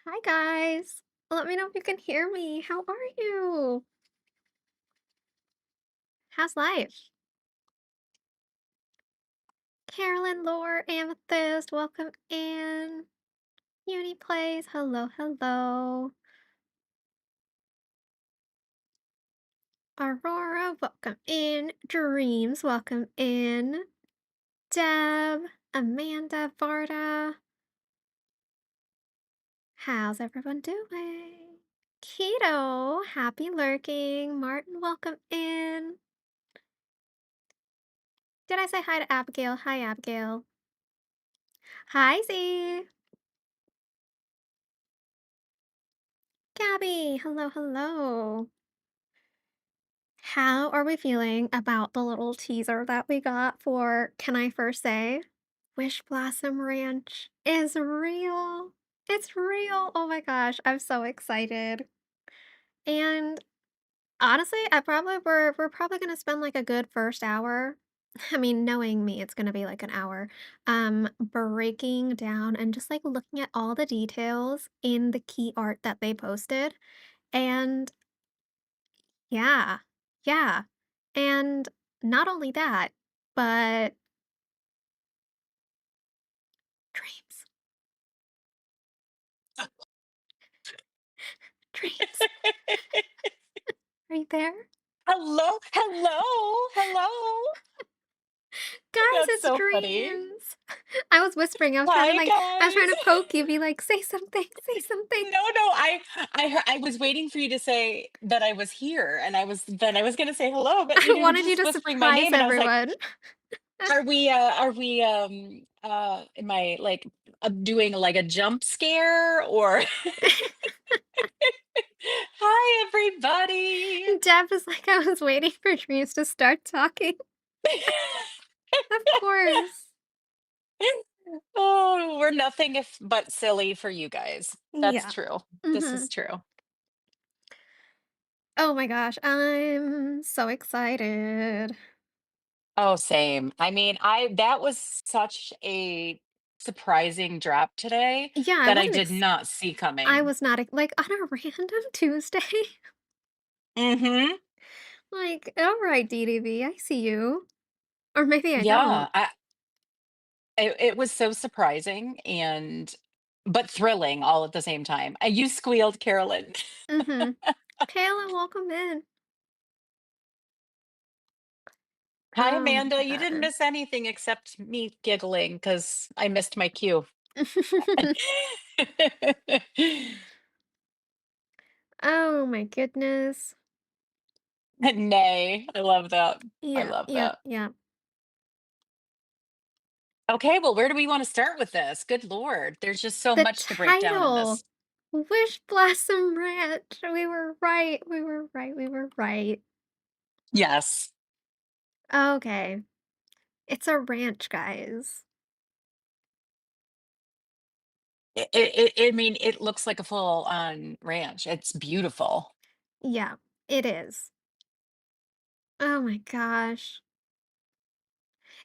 Hi guys. Let me know if you can hear me. How are you? How's life? Carolyn, Lore, Amethyst, welcome in. Uni Plays, hello, hello. Aurora, welcome in. Dreams, welcome in. Deb, Amanda, Varda. How's everyone doing? Keto, happy lurking. Martin, welcome in. Did I say hi to Abigail? Hi, Abigail. Hi, Z. Gabby, hello, hello. How are we feeling about the little teaser that we got for Can I First Say? Wishblossom Ranch is real. It's real. Oh my gosh, I'm so excited. And honestly, we're probably gonna spend like a good first hour. I mean, knowing me, it's gonna be like an hour, breaking down and just like looking at all the details in the key art that they posted. And yeah. Yeah. And not only that, but dreams. Dreams. Are you there? Hello, hello, hello. Guys, That's it's so funny. dreams. I was whispering. Hi, I was trying to guys. poke you, be like, say something, say something. No, I was waiting for you to say that I was here, and I was gonna say hello, but I you were wanted you just to whispering my surprise name, and I was like, everyone. am I like doing like a jump scare or hi everybody. Deb is like, I was waiting for dreams to start talking. Of course. Oh, we're nothing if but silly for you guys. That's Yeah. true. This Hmm. is true. Oh my gosh, I'm so excited. Oh, same. I mean, I that was such a surprising drop today Yeah, that I did not see I coming. was not like on a random Tuesday. Mhm. Like, all right, DDV, I see you. Or maybe I don't. Yeah, it was so surprising and but thrilling all at the same time. You squealed, Carolyn. Mm-hmm. Kayla, welcome in. Hi, Oh my Amanda. You didn't gosh. miss anything except me giggling because I missed my cue. Oh my goodness. Nay, I love that. I Yeah, love yeah, that. yeah. Okay, well, where do we want to start with this? Good Lord, there's just so The much to break down in title, this. Wish Blossom Ranch. We were right. We were right. We were right. Yes. Okay. It's a ranch, guys. I mean, it looks like a full-on ranch. It's beautiful. Yeah, it is. Oh my gosh.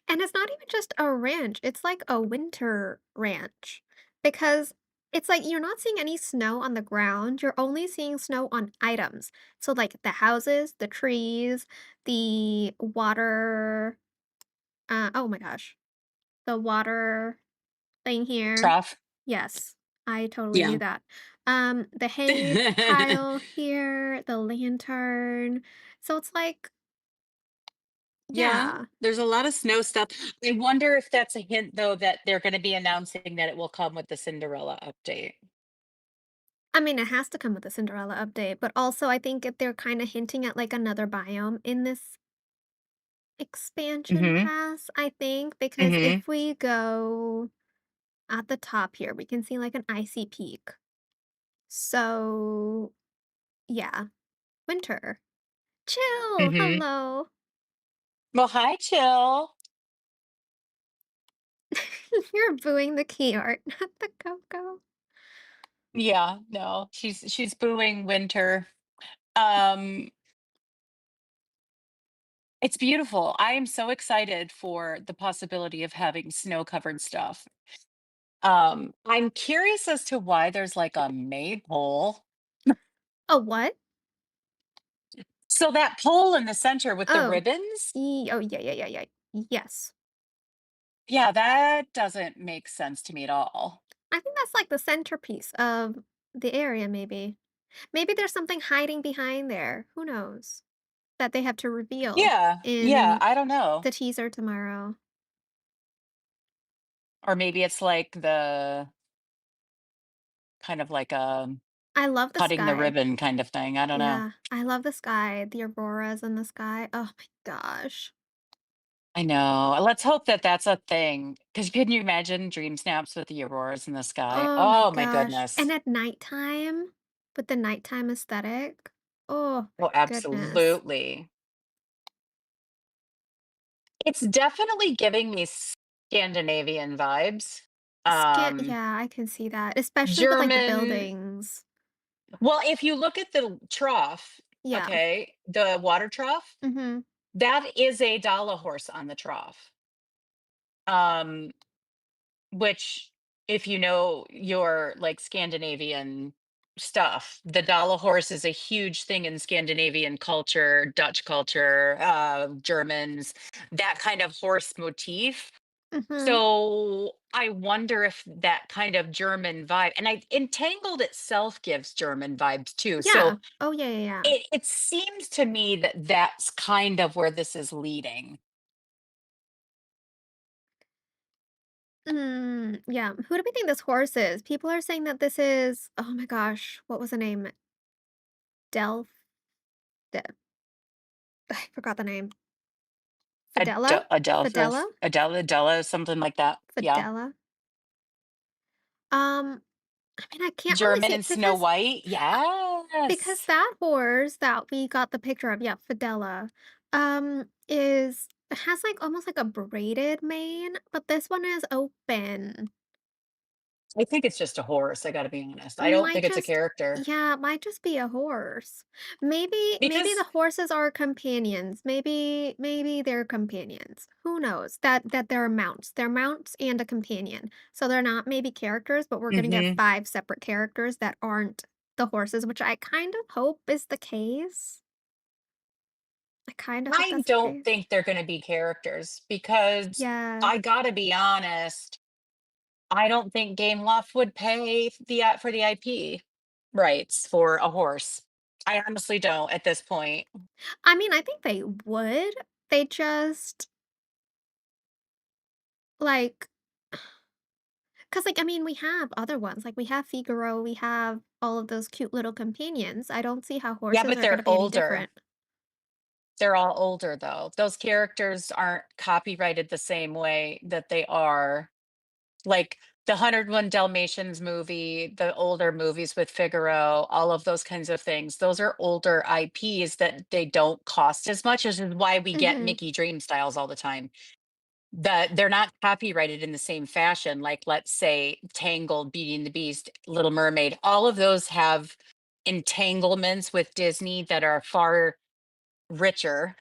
And it's not even just a ranch, it's like a winter ranch because it's like you're not seeing any snow on the ground, you're only seeing snow on items. So, like the houses, the trees, the water, oh my gosh, the water thing here. Trough. Yes, I totally knew Yeah. that. The hay pile here, the lantern. So it's like, Yeah, yeah. there's a lot of snow stuff. I wonder if that's a hint, though, that they're gonna be announcing that it will come with the Cinderella update. I mean, it has to come with a Cinderella update, but also I think if they're kinda hinting at, like, another biome in this expansion Mhm, pass, I think, because mhm, if we go at the top here, we can see, like, an icy peak. So, yeah, winter. Chill, mhm. hello. Well, hi, Chill. You're booing the key art, not the Coco. Yeah, no, she's booing winter. Um, it's beautiful. I am so excited for the possibility of having snow-covered stuff. I'm curious as to why there's like a maypole. Oh, what? So that pole in the center with the Oh. ribbons, Oh, yeah, yeah, yeah, yeah. Yes. yeah, that doesn't make sense to me at all. I think that's like the centerpiece of the area, maybe. Maybe there's something hiding behind there. Who knows? That they have to reveal Yeah, yeah, in I don't know. the teaser tomorrow. Or maybe it's like the kind of like a I love the cutting the sky. ribbon kind of thing. I don't know. Yeah, I love the sky, the auroras in the sky. Oh my gosh. I know. Let's hope that that's a thing. Because can you imagine dream snaps with the auroras in the sky? Oh my Oh my gosh. And goodness. at nighttime, with the nighttime aesthetic. Oh my Oh, goodness. absolutely. It's definitely giving me Scandinavian vibes. Um, Yeah, I can see that, especially with like the German. buildings. Well, if you look at the trough, Yeah. okay, the water trough, Mm-hmm. that is a Dala horse on the trough. Um, which, if you know your like Scandinavian stuff, the Dala horse is a huge thing in Scandinavian culture, Dutch culture, Germans, that kind of horse motif. Mm-hmm. So I wonder if that kind of German vibe, and I Entangled itself gives German vibes too. So Yeah. Oh yeah, yeah, yeah. it seems to me that that's kind of where this is leading. Yeah. Who do we think this horse is? People are saying that this is, oh my gosh, what was the name? Delph. I forgot the name. Fidela? Fidela? Adela, something like that. Yeah. Fidela? I mean, I can't really German see and Snow because White. because Yes. that horse that we got the picture of, yeah, Fidela, is has like almost like a braided mane, but this one is open. I think it's just a horse. I got to be honest. I don't Might think it's a just character yeah, might just be a horse. Maybe the because horses are companions. Maybe they're companions. Who knows? That they're mounts. They're mounts and a companion. So they're not maybe characters, but we're gonna get hmm 5 separate characters that aren't the horses, which I kind of hope is the case. I kind of hope I that's the don't case. think they're going to be characters because Yeah. I got to be honest. I don't think Gameloft would pay for the IP rights for a horse. I honestly don't at this point. I mean, I think they would. They just like 'cause, like, I mean, we have other ones, like, we have Figaro, we have all of those cute little companions. I don't see how Yeah, horses but are gonna they're be any older. different. They're all older though. Those characters aren't copyrighted the same way that they are like the 101 Dalmatians movie, the older movies with Figaro, all of those kinds of things. Those are older IPs that they don't cost as much, as is why we get Mhm. Mickey Dream styles all the time. That they're not copyrighted in the same fashion, like let's say Tangled, Beauty and the Beast, Little Mermaid. All of those have entanglements with Disney that are far richer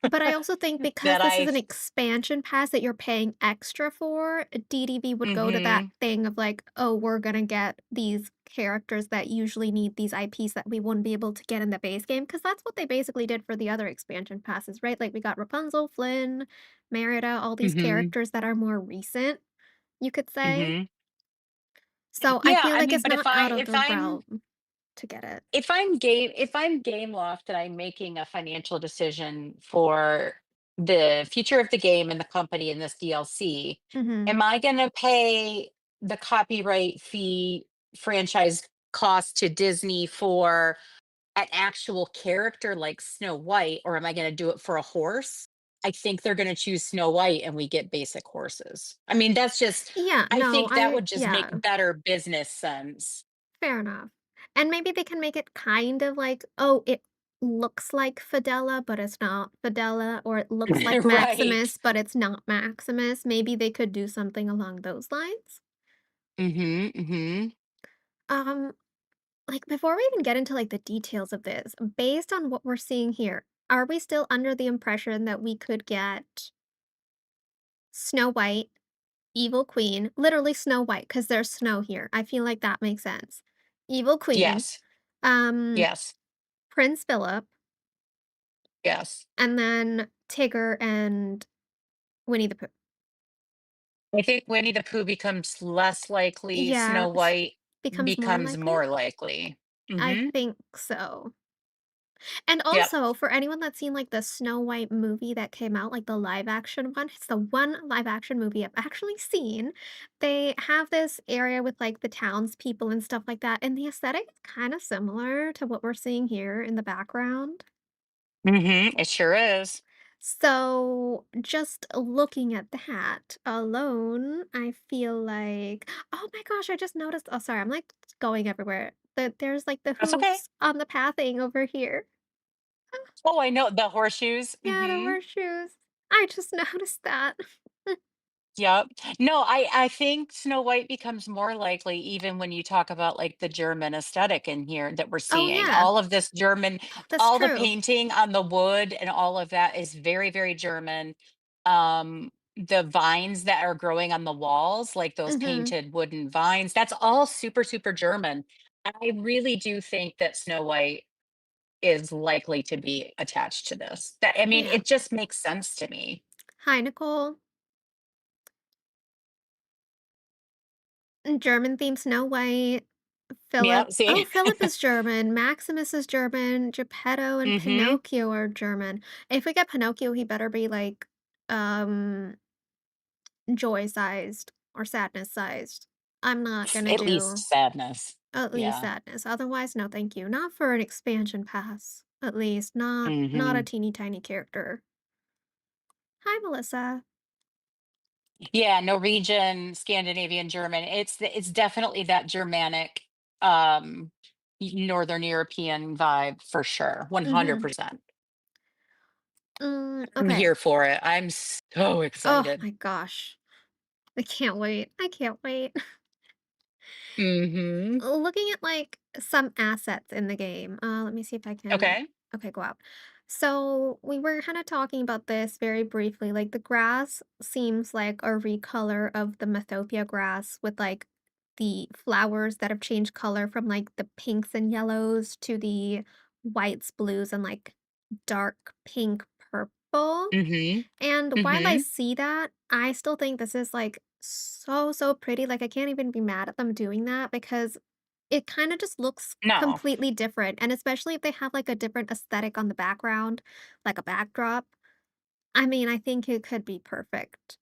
But I also think because that this is I an expansion pass that you're paying extra for, DDV would go to that mhm, thing of like, "Oh, we're gonna get these characters that usually need these IPs that we wouldn't be able to get in the base game," because that's what they basically did for the other expansion passes, right? Like, we got Rapunzel, Flynn, Merida, all these mhm, characters that are more recent, you could say. mhm. So I Yeah, feel I like mean, it's but not out of the realm to get it. if I'm Gameloft and I'm making a financial decision for the future of the game and the company in this DLC, Mhm. am I gonna pay the copyright fee franchise cost to Disney for an actual character like Snow White, or am I gonna do it for a horse? I think they're gonna choose Snow White and we get basic horses. I mean, that's just Yeah, I no, think that I would just make yeah, better business sense. fair enough. And maybe they can make it kind of like, "Oh, it looks like Fidela, but it's not Fidela," or "It looks like Right. Maximus, but it's not Maximus." Maybe they could do something along those lines. Mhm, mhm. Um, like, before we even get into, like, the details of this, based on what we're seeing here, are we still under the impression that we could get Snow White Evil Queen, literally Snow White, because there's snow here. I feel like that makes sense. Evil Queen, Yes. um, Yes. Prince Philip, Yes. and then Tigger and Winnie the Pooh. I think Winnie the Pooh becomes less likely, Yeah, Snow White becomes more becomes likely? more likely. I Mhm. think so. And Yep. also, for anyone that's seen, like, the Snow White movie that came out, like, the live action one, it's the one live action movie I've actually seen. They have this area with, like, the townspeople and stuff like that, and the aesthetic is kinda similar to what we're seeing here in the background. Mhm. It sure is. So, just looking at that alone, I feel like oh my gosh, I just noticed oh, sorry, I'm, like, going everywhere. That there's, like, the That's okay. hooves on the pathing over here. Oh, I know, the horseshoes. Yeah, the Mhm. horseshoes. I just noticed that. Yep. No, I think Snow White becomes more likely even when you talk about, like, the German aesthetic in here that we're Oh, seeing. yeah, All of this German, that's all the true. painting on the wood and all of that is very, very German. The vines that are growing on the walls, like those Mhm. painted wooden vines, that's all super, super German. I really do think that Snow White is likely to be attached to this. That I mean, Yeah. it just makes sense to me. Hi, Nicole. German theme Snow White. Yeah, Philip oh, see? Philip is German, Maximus is German, Geppetto and Mhm. Pinocchio are German. If we get Pinocchio, he better be, like, joy-sized or sadness-sized. I'm not gonna At least do sadness. at least Yeah. sadness, otherwise, no thank you. Not for an expansion pass, at least, not a Mhm. teeny tiny character. Hi, Melissa. Yeah, Norwegian, Scandinavian, German. It's definitely that Germanic, um, Northern European vibe for sure, Mhm. 100%. I'm Okay. here for it. I'm so Oh excited. my gosh. I can't wait. I can't wait. Mhm. Looking at like some assets in the game. Let me see if I can. Okay. Okay, go out. So we were kind of talking about this very briefly. Like the grass seems like a recolor of the Mythopia grass with like the flowers that have changed color from like the pinks and yellows to the whites, blues, and like dark pink purple. Mhm. And while I Mhm. see that, I still think this is, like, so, so pretty, like, I can't even be mad at them doing that because it kinda just looks No, completely different, and especially if they have, like, a different aesthetic on the background, like a backdrop, I mean, I think it could be perfect.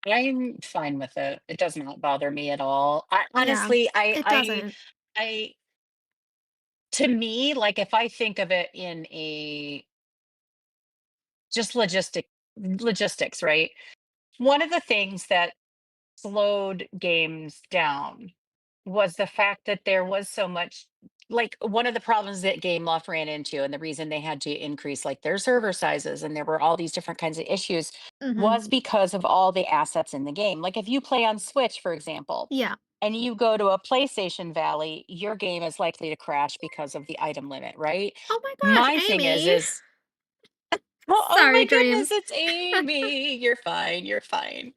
I'm fine with it. It does not bother me at all. I Yeah, honestly, it doesn't. I to me, like, if I think of it in a just logistics, right? One of the things that slowed games down was the fact that there was so much like one of the problems that Gameloft ran into and the reason they had to increase like their server sizes and there were all these different kinds of issues Mhm. was because of all the assets in the game. Like if you play on Switch, for example, Yeah. and you go to a PlayStation Valley, your game is likely to crash because of the item limit, right? Oh my gosh, My thing Amy! is, oh Sorry, my goodness, dreams. it's Amy. You're fine. You're fine.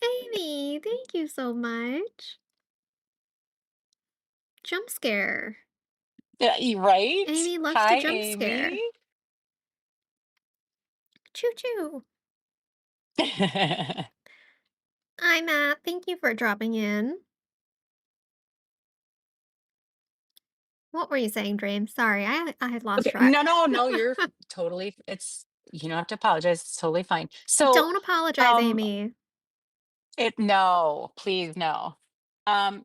Amy, thank you so much. Jump scare. Yeah, you right? Amy loves to Hi, jump scare. Amy. Choo choo. Hi, Matt. Thank you for dropping in. What were you saying, Dream? Sorry, I had lost Okay. No, track. no, no, you're totally it's you don't have to apologize. It's totally fine. So, Don't apologize, um, Amy. it no, please no.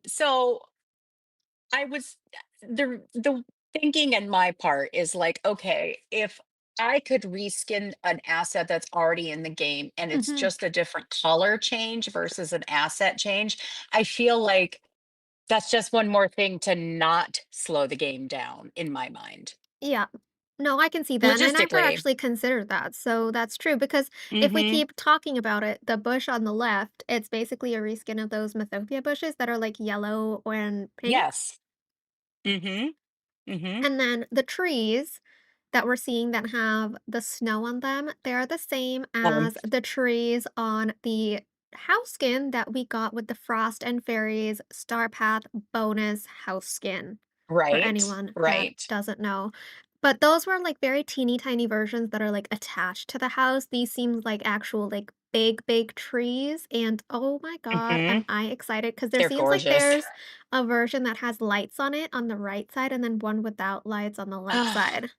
So I was the thinking in my part is like, okay, if I could reskin an asset that's already in the game and it's Hmm. just a different color change versus an asset change, I feel like that's just one more thing to not slow the game down in my mind. Yeah. No, I can see that. And I never Logistically. actually considered that. So that's true. Because if we Mhm. keep talking about it, the bush on the left, it's basically a reskin of those Mythopia bushes that are like yellow and pink. Yes. Mhm. Mhm. And then the trees that we're seeing that have the snow on them, they're the same Um, as the trees on the house skin that we got with the Frost and Fairies Star Path bonus house skin, for Right, anyone that right. doesn't know. But those were, like, very teeny tiny versions that are, like, attached to the house. These seems like actual, like, big, big trees, and oh my god, am Mhm. I excited? Because there They're seems like gorgeous. there's a version that has lights on it on the right side and then one without lights on the left Ah, side.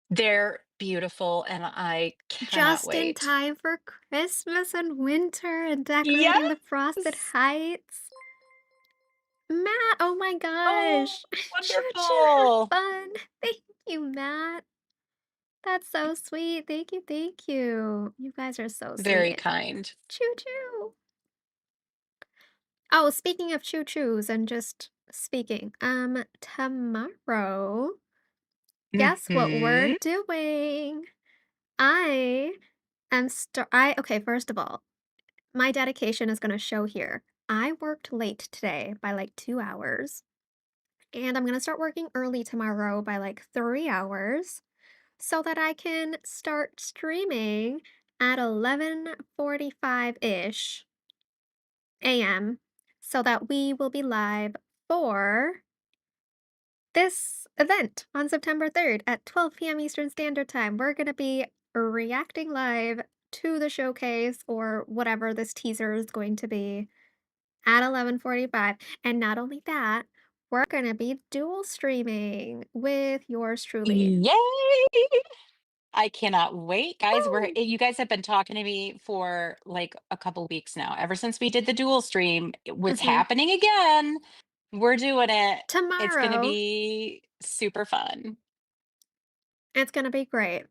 they're beautiful, and I cannot Just in wait. time for Christmas and winter and decorating the frosted Yes! heights. Matt, oh my Oh, gosh. Choo choo, have wonderful. fun. Thank you, Matt. That's so sweet. Thank you, thank you. You guys are so Very sweet. kind. Choo choo. Oh, speaking of choo choos and just speaking, tomorrow, guess what we're Mhm. doing? I I okay, first of all, my dedication is gonna show here. I worked late today by like 2 hours, and I'm gonna start working early tomorrow by like 3 hours so that I can start streaming at 11:45-ish AM so that we will be live for this event on September 3rd at 12 PM Eastern Standard Time. We're gonna be reacting live to the showcase or whatever this teaser is going to be at 11:45, and not only that, we're gonna be dual streaming with yours truly. Yay! I cannot wait, guys. Woo! You guys have been talking to me for like a couple weeks now. Ever since we did the dual stream, what's Mhm. happening again? We're doing it. It's going to Tomorrow, be super fun. it's gonna be great.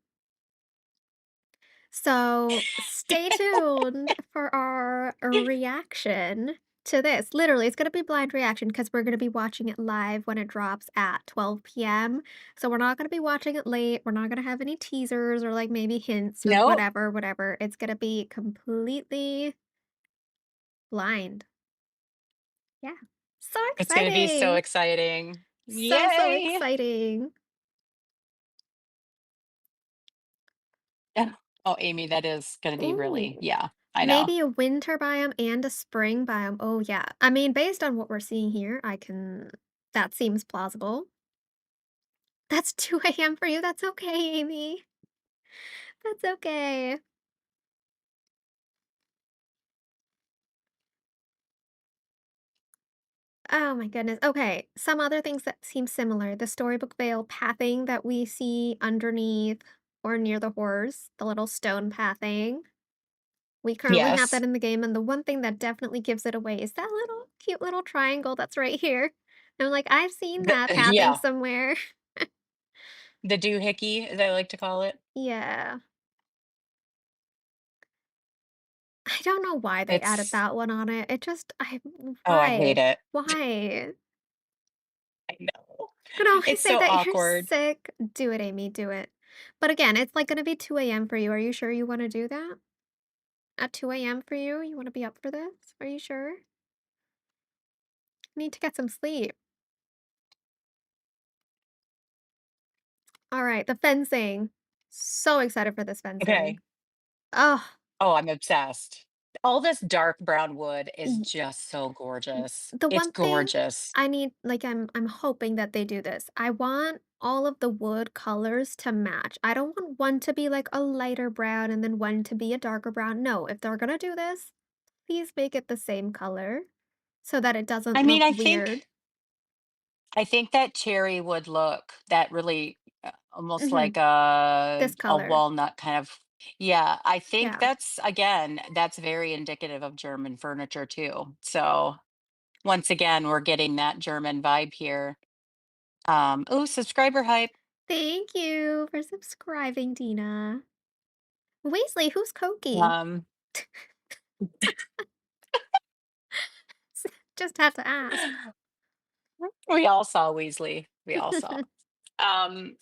So, stay tuned for our reaction to this. Literally, it's gonna be blind reaction because 'cause we're gonna be watching it live when it drops at 12 PM. So, we're not gonna be watching it late, we're not gonna have any teasers or, like, maybe hints or Nope. whatever, whatever. It's gonna be completely blind. Yeah. So It's going to be so exciting. exciting. So, so Yay! exciting. Oh, Amy, that is going to be really, Ooh. yeah, I know. Maybe a winter biome and a spring biome. Oh, yeah. I mean, based on what we're seeing here, I can that seems plausible. That's 2 AM for you. That's okay, Amy. That's okay. Oh my goodness. Okay. Some other things that seem similar. The storybook veil pathing that we see underneath or near the horse, the little stone pathing. We currently have Yes. that in the game, and the one thing that definitely gives it away is that little cute little triangle that's right here. I'm like, "I've seen that pathing Yeah. somewhere." The doohickey, as I like to call it. Yeah. I don't know why they added It's, that one on it. It just I oh, I hate why? it. Why? I know. You can always It's say so that you're awkward. sick. Do it, Amy, do it. But again, it's, like, gonna be 2 AM for you. Are you sure you wanna do that? At 2 AM for you? You wanna be up for this? Are you sure? Need to get some sleep. Alright, the fencing. So excited for this fencing. Okay. Oh, Oh, I'm obsessed. All this dark brown wood is just so gorgeous. the It's one thing gorgeous. I need like, I'm hoping that they do this. I want all of the wood colors to match. I don't want one to be, like, a lighter brown and then one to be a darker brown. No, if they're gonna do this, please make it the same color so that it I doesn't mean, look I weird. think I think that cherry would look that really almost like Mhm. This a color. walnut kind of, yeah, I think Yeah. that's again, that's very indicative of German furniture too. So, once again, we're getting that German vibe here. Oh, subscriber hype. Thank you for subscribing, Dina. Weasley, who's Koki? Um Just have to ask. we all saw Weasley. We all saw. Um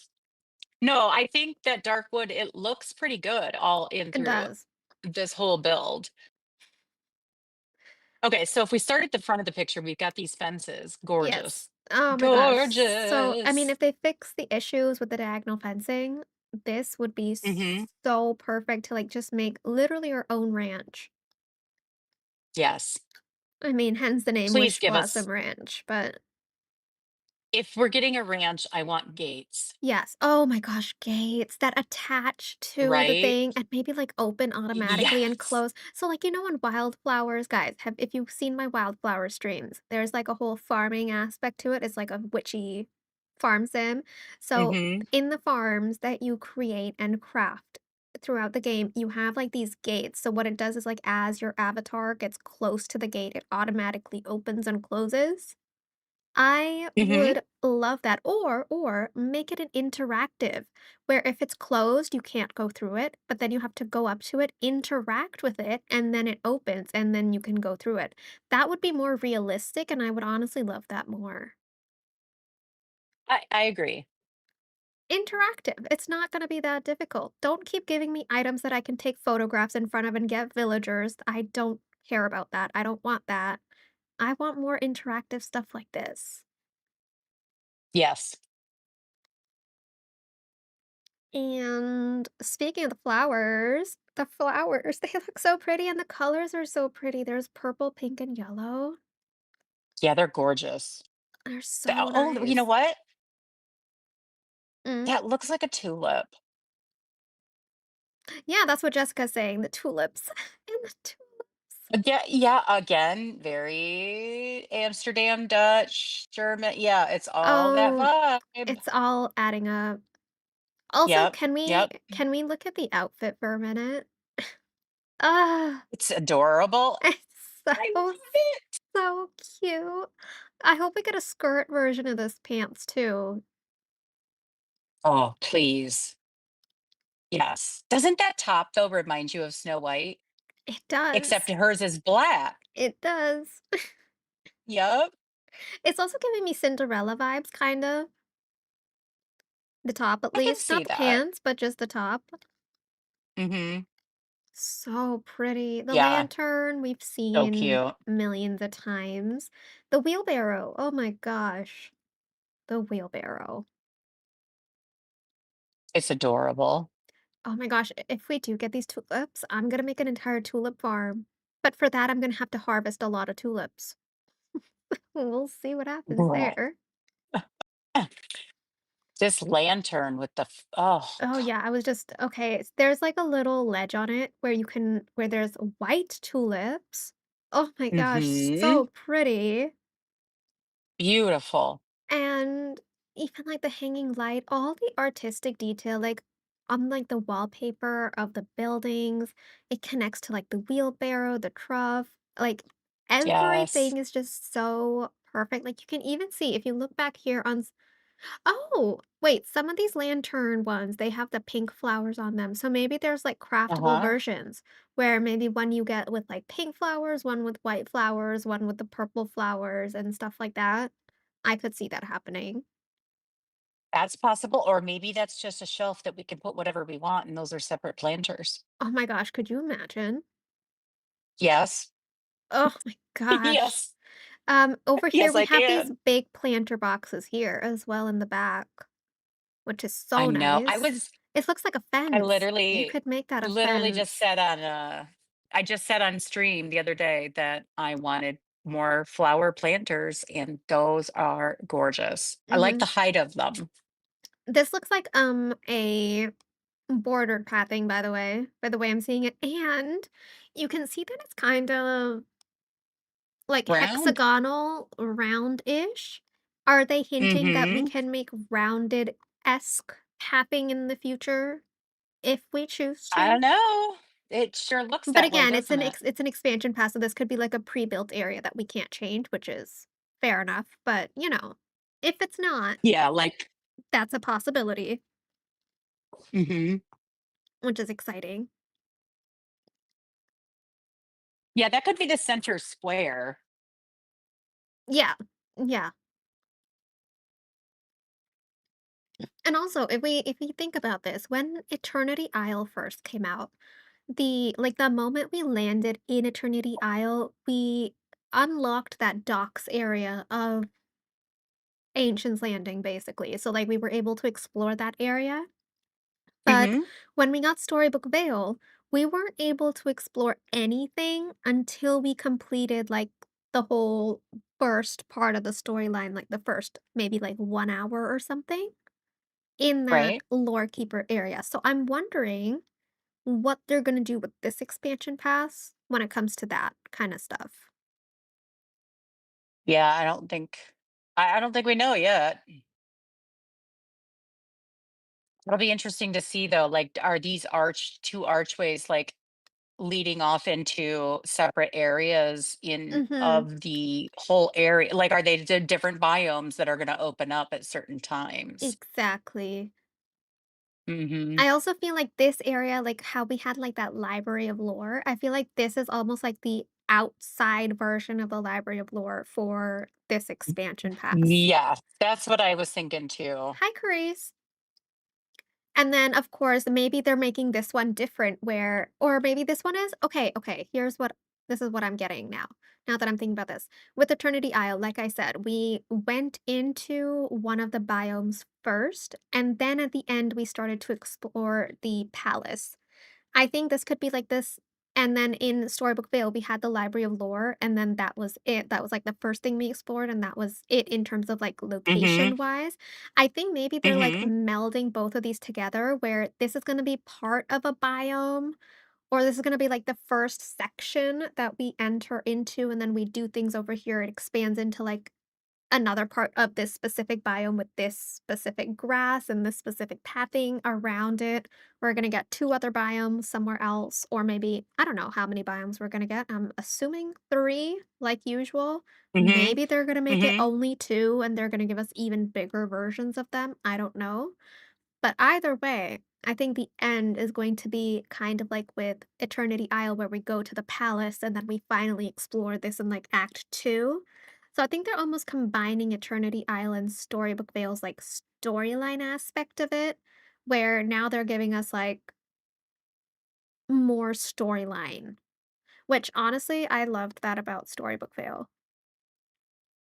No, I think that Darkwood, it looks pretty good all in It through does. this whole build. Okay, so if we start at the front of the picture, we've got these fences. Yes. Gorgeous. Oh my gosh. So, I mean, Gorgeous. if they fix the issues with the diagonal fencing, this would be Mhm. so perfect to like just make literally your own ranch. Yes. I mean, hence the name Please Wish give us Blossom Ranch, but if we're getting a ranch, I want gates, yes. Oh my gosh, gates that attach to the right? thing and maybe like open automatically and Yes. close. So like on wildflowers, guys, have if you've seen my wildflower streams, there's like a whole farming aspect to it. It's like a witchy farm sim. So Mhm. in the farms that you create and craft throughout the game, you have like these gates. So what it does is like as your avatar gets close to the gate, it automatically opens and closes. I Mhm. would love that, or make it an interactive, where if it's closed, you can't go through it, but then you have to go up to it, interact with it, and then it opens, and then you can go through it. That would be more realistic, and I would honestly love that more. I agree. Interactive. It's not gonna be that difficult. Don't keep giving me items that I can take photographs in front of and get villagers. I don't care about that. I don't want that. I want more interactive stuff like this. Yes. And speaking of the flowers, they look so pretty and the colors are so pretty. There's purple, pink, and yellow. Yeah, they're gorgeous. They're The so oh, you know nice. what? Mm. That looks like a tulip. Yeah, that's what Jessica's saying. The tulips. And the tulips. Yeah, yeah, again, very Amsterdam, Dutch, German. Yeah, it's all that Oh, vibe. it's all adding up. Also, Yep, can we yep. can we look at the outfit for a minute? Ah, It's adorable. it's I so, love it. so cute. I hope we get a skirt version of this pants too. Oh, please. Yes. Doesn't that top, though, remind you of Snow White? It Except does. hers is black. It does. Yep. It's also giving me Cinderella vibes, kind of. The top, at I can least. Not see the that. pants, but just the top. Mhm. So pretty. The Yeah, lantern, we've so seen cute. millions of times. The wheelbarrow. Oh my gosh. The wheelbarrow. It's adorable. Oh my gosh. If we do get these tulips, I'm going to make an entire tulip farm. But for that, I'm going to have to harvest a lot of tulips. We'll see what happens Right. there. This lantern with the oh, Oh yeah, I was just okay, there's like a little ledge on it where where there's white tulips. Oh my gosh, mhm. so pretty. Beautiful. And even like the hanging light, all the artistic detail, like on like the wallpaper of the buildings, it connects to like the wheelbarrow, the trough, like Yes. everything is just so perfect. Like you can even see if you look back here on oh, wait, some of these lantern ones, they have the pink flowers on them. So maybe there's like craftable Uh-huh. versions where maybe one you get with like pink flowers, one with white flowers, one with the purple flowers and stuff like that. I could see that happening. That's possible, or maybe that's just a shelf that we can put whatever we want, and those are separate planters. Oh my gosh, could you imagine? Yes. Oh my gosh. Yes. Over here Yes, we I have these can. big planter boxes here as well in the back, which is I so know. nice. It looks like a I fence. You literally could make that a literally just fence. said on, I just said on stream the other day that I wanted more flower planters, and those are gorgeous. I like the Mhm. height of them. This looks like, a bordered pathing, by the way I'm seeing it, and you can see that it's kind of, like, Round? hexagonal, round-ish. Are they hinting that we Mhm. can make rounded-esque pathing in the future if we choose I don't to? know. It sure looks But that way, again, doesn't it? it's an expansion pass, so this could be, like, a pre-built area that we can't change, which is fair enough, but, if it's not, Yeah, like that's a possibility, mhm. which is exciting. Yeah, that could be the center square. Yeah. Yeah. And also, if we think about this, when Eternity Isle first came out, the moment we landed in Eternity Isle, we unlocked that docks area of Ancient's Landing, basically. So we were able to explore that area. But Mhm. when we got Storybook Vale, We weren't able to explore anything until we completed, like, the whole first part of the storyline, like, the first maybe, like, 1 hour or something in that right? lore keeper area. So I'm wondering what they're gonna do with this expansion pass when it comes to that kinda stuff. Yeah, I don't think we know yet. It'll be interesting to see though, like, are these two archways like leading off into separate areas in Mhm. of the whole area? Like, are they different biomes that are going to open up at certain times? Exactly. Hmm. I also feel like this area, like how we had like that library of lore, I feel like this is almost like the outside version of the library of lore for this expansion pass. Yeah, that's what I was thinking too. Hi, Carice. And then, of course, maybe they're making this one different where or maybe this one is okay, here's what this is what I'm getting now. Now that I'm thinking about this. With Eternity Isle, like I said, we went into one of the biomes first, and then at the end we started to explore the palace. I think this could be like this. And then in Storybook Vale, we had the Library of Lore, and then that was it. That was like the first thing we explored, and that was it in terms of like Hmm. location wise. I think maybe they're like Hmm. melding both of these together where this is going to be part of a biome, or this is going to be like the first section that we enter into, and then we do things over here. It expands into like another part of this specific biome with this specific grass and this specific pathing around it. We're gonna get 2 other biomes somewhere else, or maybe I don't know how many biomes we're gonna get. I'm assuming 3 like usual. Hmm. Maybe they're gonna make it Hmm. only 2 and they're gonna give us even bigger versions of them. I don't know. But either way, I think the end is going to be kind of like with Eternity Isle, where we go to the palace and then we finally explore this in like Act 2. So I think they're almost combining Eternity Isle and Storybook Vale's like storyline aspect of it, where now they're giving us like more storyline, which honestly, I loved that about Storybook Vale.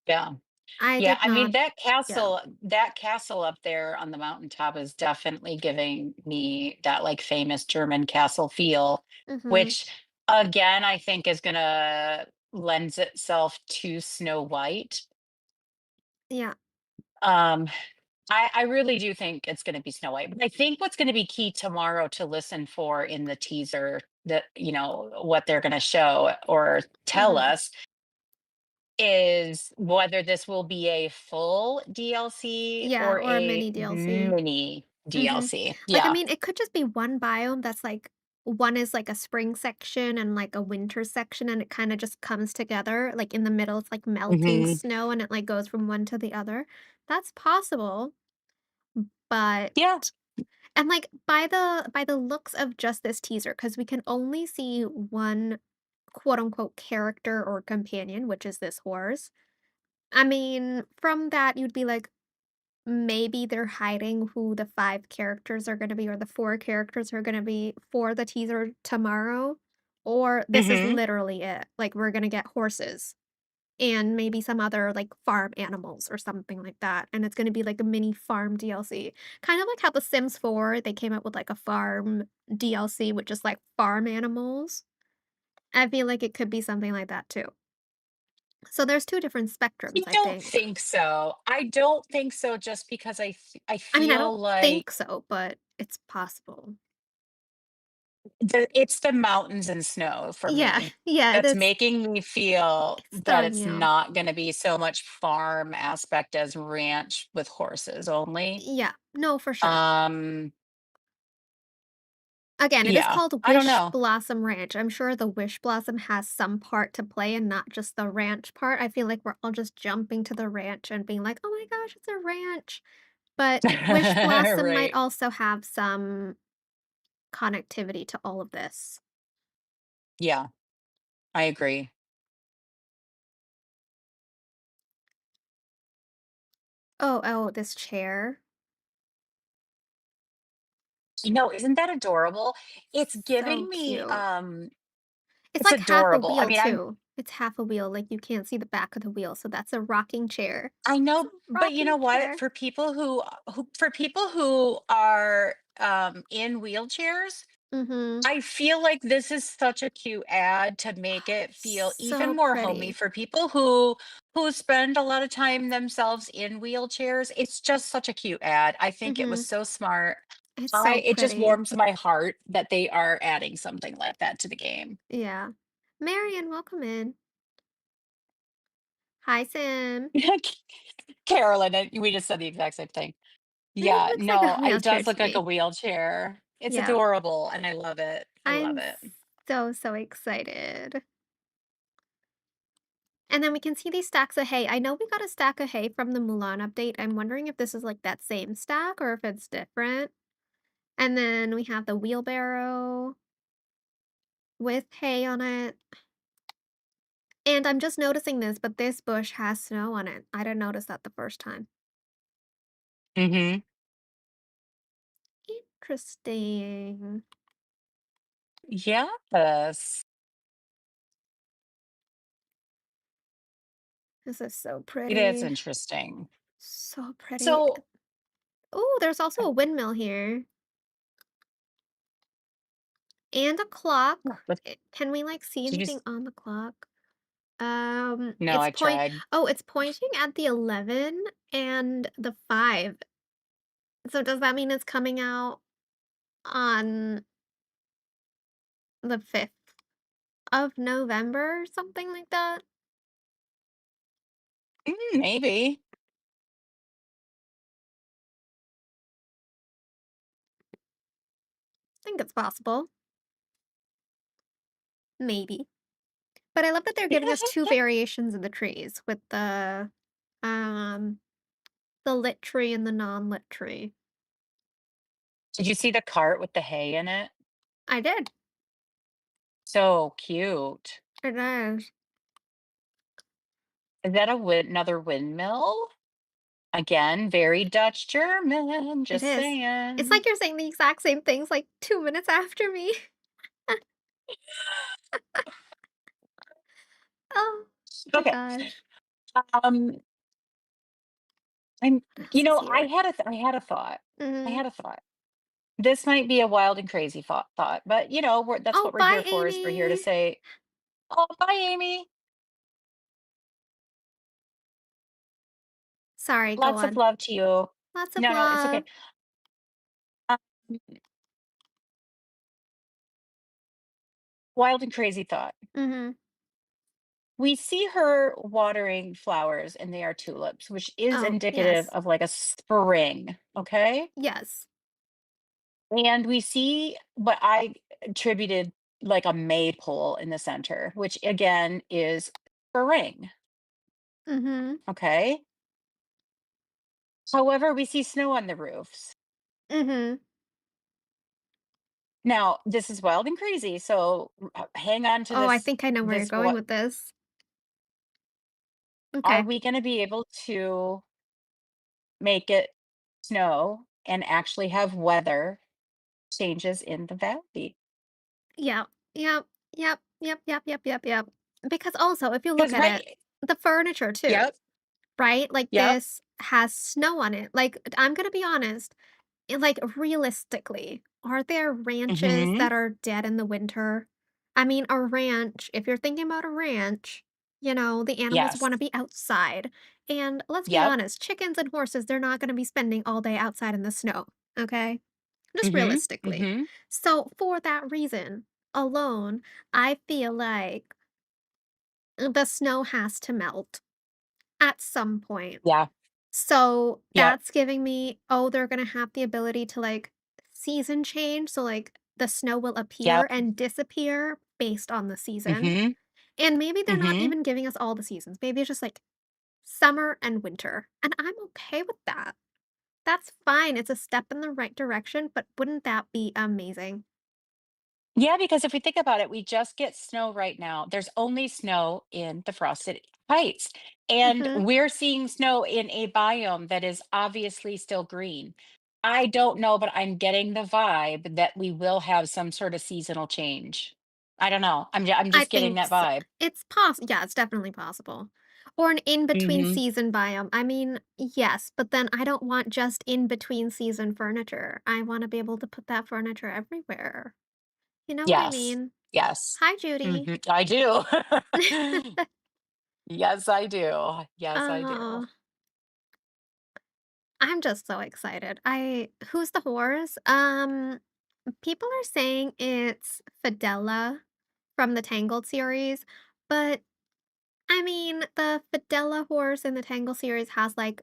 Yeah. I Yeah, did I mean not, yeah. that castle up there on the mountaintop is definitely giving me that like famous German castle feel, Mm-hmm. which again I think is gonna lends itself to Snow White. Yeah. Um, I really do think it's gonna be Snow White. But I think what's gonna be key tomorrow to listen for in the teaser that what they're gonna show or tell Mm-hmm. us is whether this will be a full DLC Yeah, or or a a mini DLC. mini Mhm. DLC. Like, I Yeah. mean, it could just be one biome that's like one is like a spring section and like a winter section, and it kinda just comes together, like, in the middle, it's like melting Mhm. snow and it, like, goes from one to the other. That's possible, but Yeah. and, like, by the looks of just this teaser, because we can only see one quote unquote "character" or companion, which is this horse. I mean, from that, you'd be like, maybe they're hiding who the 5 characters are gonna be or the 4 characters are gonna be for the teaser tomorrow, or this is Mhm. literally it. Like, we're gonna get horses and maybe some other, like, farm animals or something like that, and it's gonna be like a mini farm DLC. Kind of like how The Sims 4, they came out with, like, a farm DLC with just, like, farm animals. I feel like it could be something like that too. So there's 2 different I spectrums, I don't think. think so. I don't think so just because I I mean, I don't feel like think so, but it's possible. it's the mountains and snow for Yeah, me. yeah, That's that's making me feel it's that throwing it's me off. not gonna be so much farm aspect as ranch with horses only. Yeah, no, for sure. Um, Again, it is yeah, called I don't Wish know. Blossom Ranch. I'm sure the Wish Blossom has some part to play and not just the ranch part. I feel like we're all just jumping to the ranch and being like, "Oh my gosh, it's a ranch." But Wish Blossom might Right. also have some connectivity to all of this. Yeah, I agree. Oh, this chair. Isn't that adorable? It's So giving me, cute. It's it's like half a adorable. I wheel mean, too. It's half a wheel, like, you can't see the back of the wheel, so that's a rocking chair. I It's a know, but you rocking know what? chair. For people who are, in wheelchairs, Mhm. I feel like this is such a cute ad to make it feel even So more homey pretty. for people who spend a lot of time themselves in wheelchairs. It's just such a cute ad. I think it was Mhm. so smart. It's I so It just pretty. warms my heart that they are adding something like that to the game. Yeah. Marion, welcome in. Hi, Sim. Carolyn, we just said the exact same thing. It Yeah, looks like a no, it wheelchair does to look like a me. wheelchair. It's Yeah. adorable, and I love it. I love I'm it. so, so excited. And then we can see these stacks of hay. I know we got a stack of hay from the Mulan update. I'm wondering if this is like that same stack or if it's different. And then we have the wheelbarrow with hay on it. And I'm just noticing this, but this bush has snow on it. I didn't notice that the first time. Mhm. Interesting. Yes. This is so It is pretty. interesting. So pretty. So, Oh, there's also a windmill here. And a clock. but Can we like see did you anything on the clock? no, It's I tried. it's pointing at the 11 and the 5. So does that mean it's coming out on the 5th of November or something like that? Maybe. I think it's possible. Maybe. But I love that they're giving us two variations of the trees with um the lit tree and the non-lit tree. Did you see the cart with the hay in it? I did. So cute. It is. Is that another windmill? Again, very Dutch German, It just is. It's like saying. you're saying the exact same things like 2 minutes after me. Oh my Okay. gosh. Um, I'm What else is here? I had a thought. I Mhm. had a thought. This might be a wild and crazy thought, but that's Oh, what we're bye, here for, is we're here to Amy. say, "Oh, bye, Amy. Sorry, go Lots of on. love to you." Lots of No, it's okay. love. Um, Wild and crazy thought. Mhm. We see her watering flowers, and they are tulips, which is Oh, indicative yes. of like a spring, okay? Yes. And we see what I attributed like a maypole in the center, which again is spring, Mhm. okay? However, we see snow on the roofs. Mhm. Now, this is wild and crazy, so hang on to Oh, I this. think I know where you're This going what with this. are Okay. we going to be able to make it snow and actually have weather changes in the valley? Yep. Yep. Yep. Yep. Yep. Yep. Yep. Yep. Because also, if you look Because at it, right, the furniture too, yep, right? Like yep, this has snow on it. Like I'm gonna be honest. Like, realistically, are there ranches hmm that are dead in the winter? I mean, a ranch, if you're thinking about a ranch, the animals yes, wanna be outside, and let's be yep, honest, chickens and horses, they're not gonna be spending all day outside in the snow, okay? Just hmm realistically. hmm So, for that reason alone, I feel like the snow has to melt at some point. yeah, So, yep, that's giving me, oh, they're gonna have the ability to, like, season change, so, like, the snow will appear yep, and disappear based on the season, hmm and maybe they're not hmm even giving us all the seasons, maybe it's just, like, summer and winter, and I'm okay with that. That's fine, it's a step in the right direction, but wouldn't that be amazing? Yeah, because if we think about it, we just get snow right now. There's only snow in the frosted heights. And Mhm. we're seeing snow in a biome that is obviously still green. I don't know, but I'm getting the vibe that we will have some sort of seasonal change. I don't know. I'm I just getting think that s vibe. it's possible. Yeah, it's definitely possible. Or an in-between Hmm season biome. I mean, yes, but then I don't want just in-between season furniture. I wanna be able to put that furniture everywhere. You know what I Yes. mean? Yes. Hi, Judy. I do. Yes, I do. Yes, I do. Oh, I'm just so excited. Who's the horse? People are saying it's Fidela from the Tangled series, but I mean, the Fidela horse in the Tangled series has like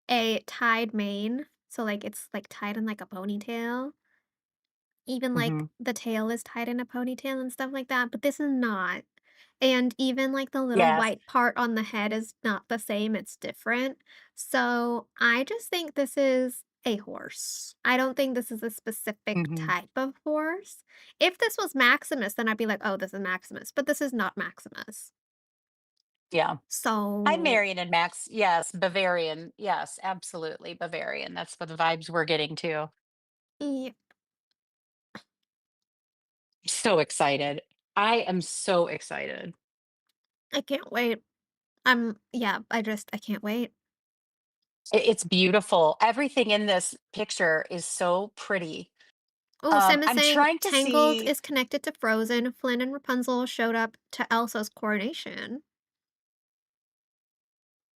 a tied mane, so like it's like tied in like a ponytail. Even, like, Mhm. the tail is tied in a ponytail and stuff like that, but this is not. And even, like, the little Yes. white part on the head is not the same, it's different. So, I just think this is a horse. I don't think this is a specific Mhm. type of horse. If this was Maximus, then I'd be like, "Oh, this is Maximus," but this is not Maximus. Yeah. I'm So, Marion and Max. Yes, Bavarian. Yes, absolutely Bavarian. That's what the vibes we're getting too. yeah, So excited. I am so excited. I can't wait. Yeah, I can't wait. It's beautiful. Everything in this picture is so pretty. Oh, Sam is I'm saying trying to Tangled see is connected to Frozen. Flynn and Rapunzel showed up to Elsa's coronation.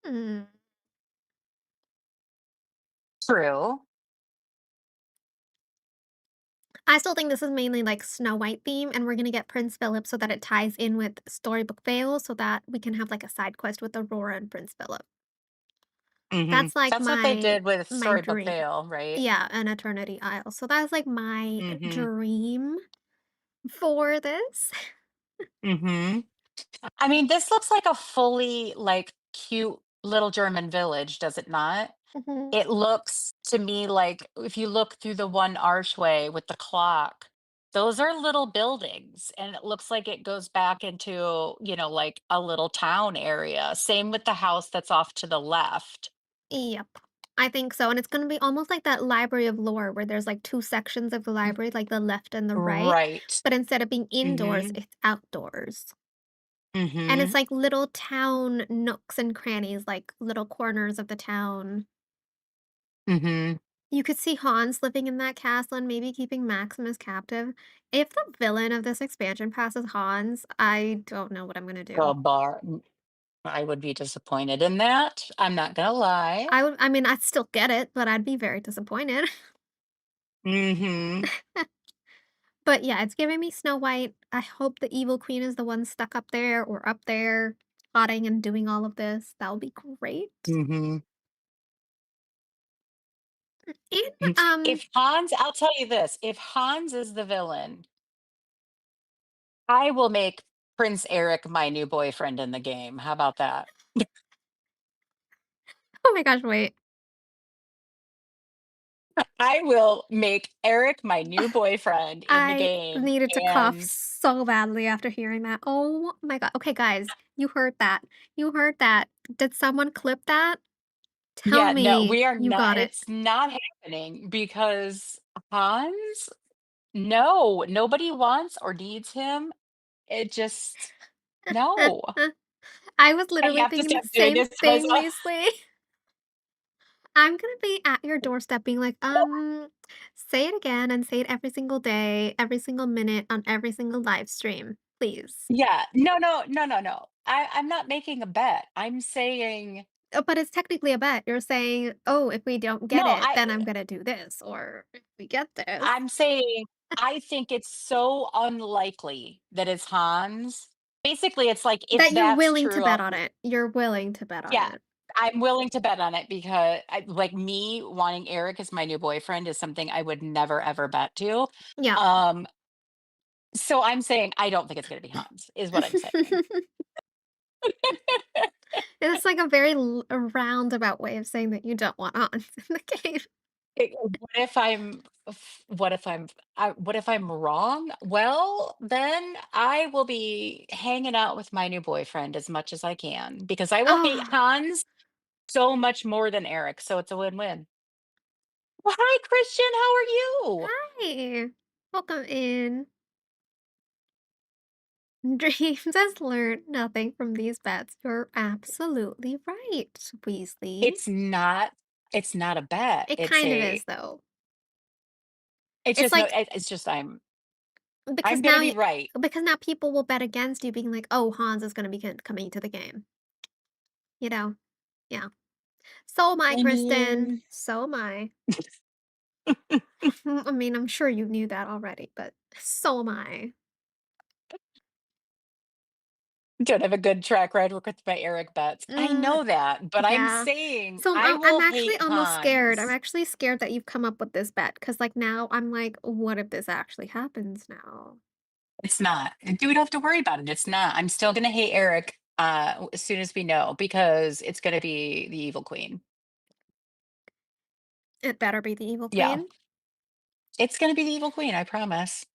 Hmm. True. I still think this is mainly like Snow White theme, and we're gonna get Prince Philip so that it ties in with Storybook Vale so that we can have like a side quest with Aurora and Prince Philip. That's like That's what they did with my Storybook dream. Vale, right? Yeah, and Eternity Isle. So that's like my Mhm. dream for this. Mhm. I mean, this looks like a fully like cute little German village, does it not? Mhm. It looks to me like if you look through the one archway with the clock, those are little buildings and it looks like it goes back into, like a little town area. Same with the house that's off to the left. Yep. I think so, and it's gonna be almost like that library of lore where there's, like, 2 sections of the library, like the left and the right, Right. but instead of being indoors, Mhm. it's outdoors. And it's Mhm. like little town nooks and crannies, like little corners of the town. Mhm. You could see Hans living in that castle and maybe keeping Maximus captive. If the villain of this expansion pass is Hans, I don't know what I'm gonna Oh, do. I would be disappointed in that. I'm not gonna lie. I mean, I'd still get it, but I'd be very disappointed. Mhm. But yeah, it's giving me Snow White. I hope the evil queen is the one stuck up there or up there plotting and doing all of this. That would be great. Mhm. And If Hans, I'll tell you this, if Hans is the villain, I will make Prince Eric my new boyfriend in the game. How about that? oh my gosh, wait. I will make Eric my new boyfriend in the I game. needed to cough And so badly after hearing that. Oh my god. Okay, guys, you heard that. You heard that. Did someone clip that? Tell yeah, no, me we are you not, got it. it's not happening because Hans, no, nobody wants or needs him. It just, no. I was I literally have to thinking the stop doing same this to thing, myself. Weasley. I'm gonna be at your doorstep being like, say it again and say it every single day, every single minute on every single live stream, please. Yeah. No, no, no, no, no. I'm not making a bet. I'm saying But it's technically a bet. You're saying, oh, if we don't get no, it, then I'm gonna do this, or if we get this, I'm saying I think it's so unlikely that it's Hans. Basically, it's like if that you're that's willing to true, bet on it. You're willing to bet on yeah, it. I'm willing to bet on it because like me wanting Eric as my new boyfriend is something I would never ever bet to. Yeah. Um, so I'm saying I don't think it's going to be Hans, is what I'm saying. It's like a very a roundabout way of saying that you don't want ons in the game. What if I'm wrong? Well, then I will be hanging out with my new boyfriend as much as I can because I will hate Oh, Hans so much more than Eric, so it's a win-win. Well, hi, Christian. How are you? hi. Welcome in. Dreams has learned nothing from these bets. You're absolutely right, Weasley. It's not. It's not a bet. It kind of is, though. It's It's just no. like, It's just I'm. Because I'm gonna now be you right. because now people will bet against you being like, "Oh, Hans is gonna be coming to the game." You know? Yeah. So am I, I Kristen. mean, So am I. I mean, I'm sure you knew that already, but so am I. don't have a good track record with my Eric bets. I Mm, know that, but I'm yeah. saying So I I'm will actually hate almost scared. I'm Hans. actually scared that you've come up with this bet because, like, now I'm like, what if this actually happens now? It's not. We don't have to worry about it. It's not. I'm still gonna hate Eric as soon as we know because it's gonna be the evil queen. It better be the evil Yeah. queen. It's gonna be the evil queen, I promise.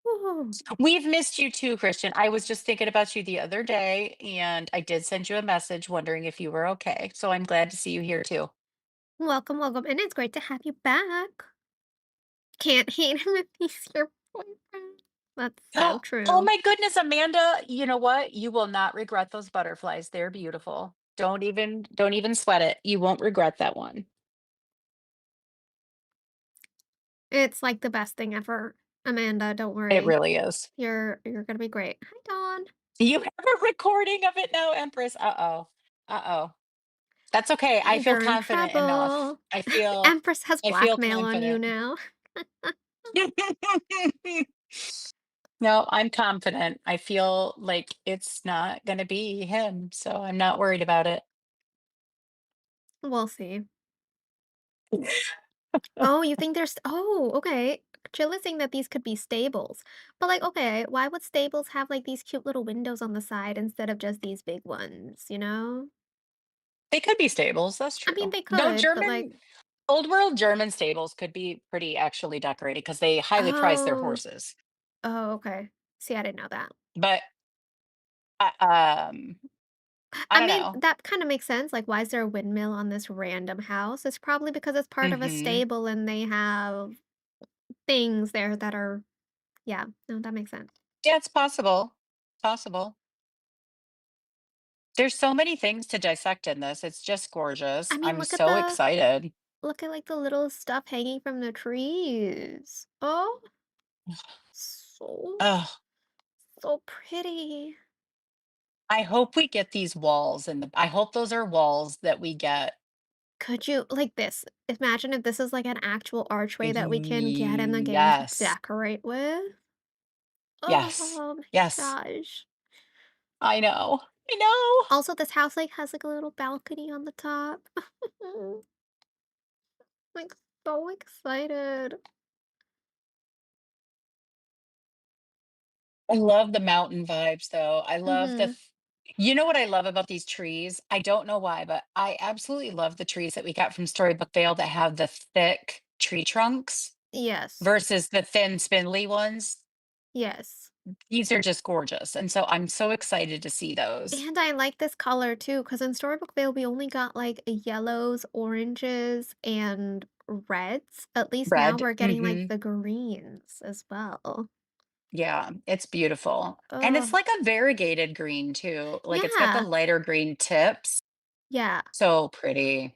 Ooh. We've missed you too, Christian. I was just thinking about you the other day, and I did send you a message wondering if you were okay. So I'm glad to see you here too. Welcome, welcome. And it's great to have you back. Can't hate him if he's your boyfriend. That's so Oh true. my goodness, Amanda, you know what? You will not regret those butterflies. They're beautiful. Don't even sweat it. You won't regret that one. It's like the best thing ever. Amanda, don't It worry. really is. You're gonna be great. Hi, Dawn. You have a recording of it now, Empress. Uh-oh. Uh-oh. That's okay. I feel You're in confident enough. trouble. I feel Empress has I feel blackmail on you confident. now. No, I'm confident. I feel like it's not gonna be him, so I'm not worried about it. We'll see. Oh, you think there's oh, okay. Chill is saying that these could be stables. But like, okay, why would stables have like these cute little windows on the side instead of just these big ones, you know? They could be stables, that's I mean, true. they No, could, but like, German old world German stables could be pretty actually decorated because they highly price their oh, horses. oh, okay. See, I didn't know that. But, I I don't mean, know. that kind of makes sense. Like, why is there a windmill on this random house? It's probably because it's part of a Mhm. stable and they have things there that are, yeah, no, that makes sense. Yeah, it's possible. Possible. There's so many things to dissect in this, it's just gorgeous. I mean, I'm so excited. look at like the little stuff hanging from the trees. Oh, so, Ugh, so pretty. I hope we get these walls I hope those are walls that we get. Could you like this? Imagine if this is like an actual archway that we can get in the game to Yes. decorate with. Yes. Oh my Yes. gosh. I know. I know. Also, this house like has like a little balcony on the top. Like so excited. I love the mountain vibes, though. I love the Mm-hmm. th You know what I love about these trees? I don't know why, but I absolutely love the trees that we got from Storybook Vale that have the thick tree trunks Yes. versus the thin, spindly ones. Yes. These are just gorgeous, and so I'm so excited to see those. And I like this color too, because in Storybook Vale we only got like yellows, oranges, and reds. At least now Red. we're getting like Mhm. the greens as well. Yeah, it's beautiful, and it's Oh, like a variegated green too, like, it's got the yeah. lighter green tips. Yeah. So pretty.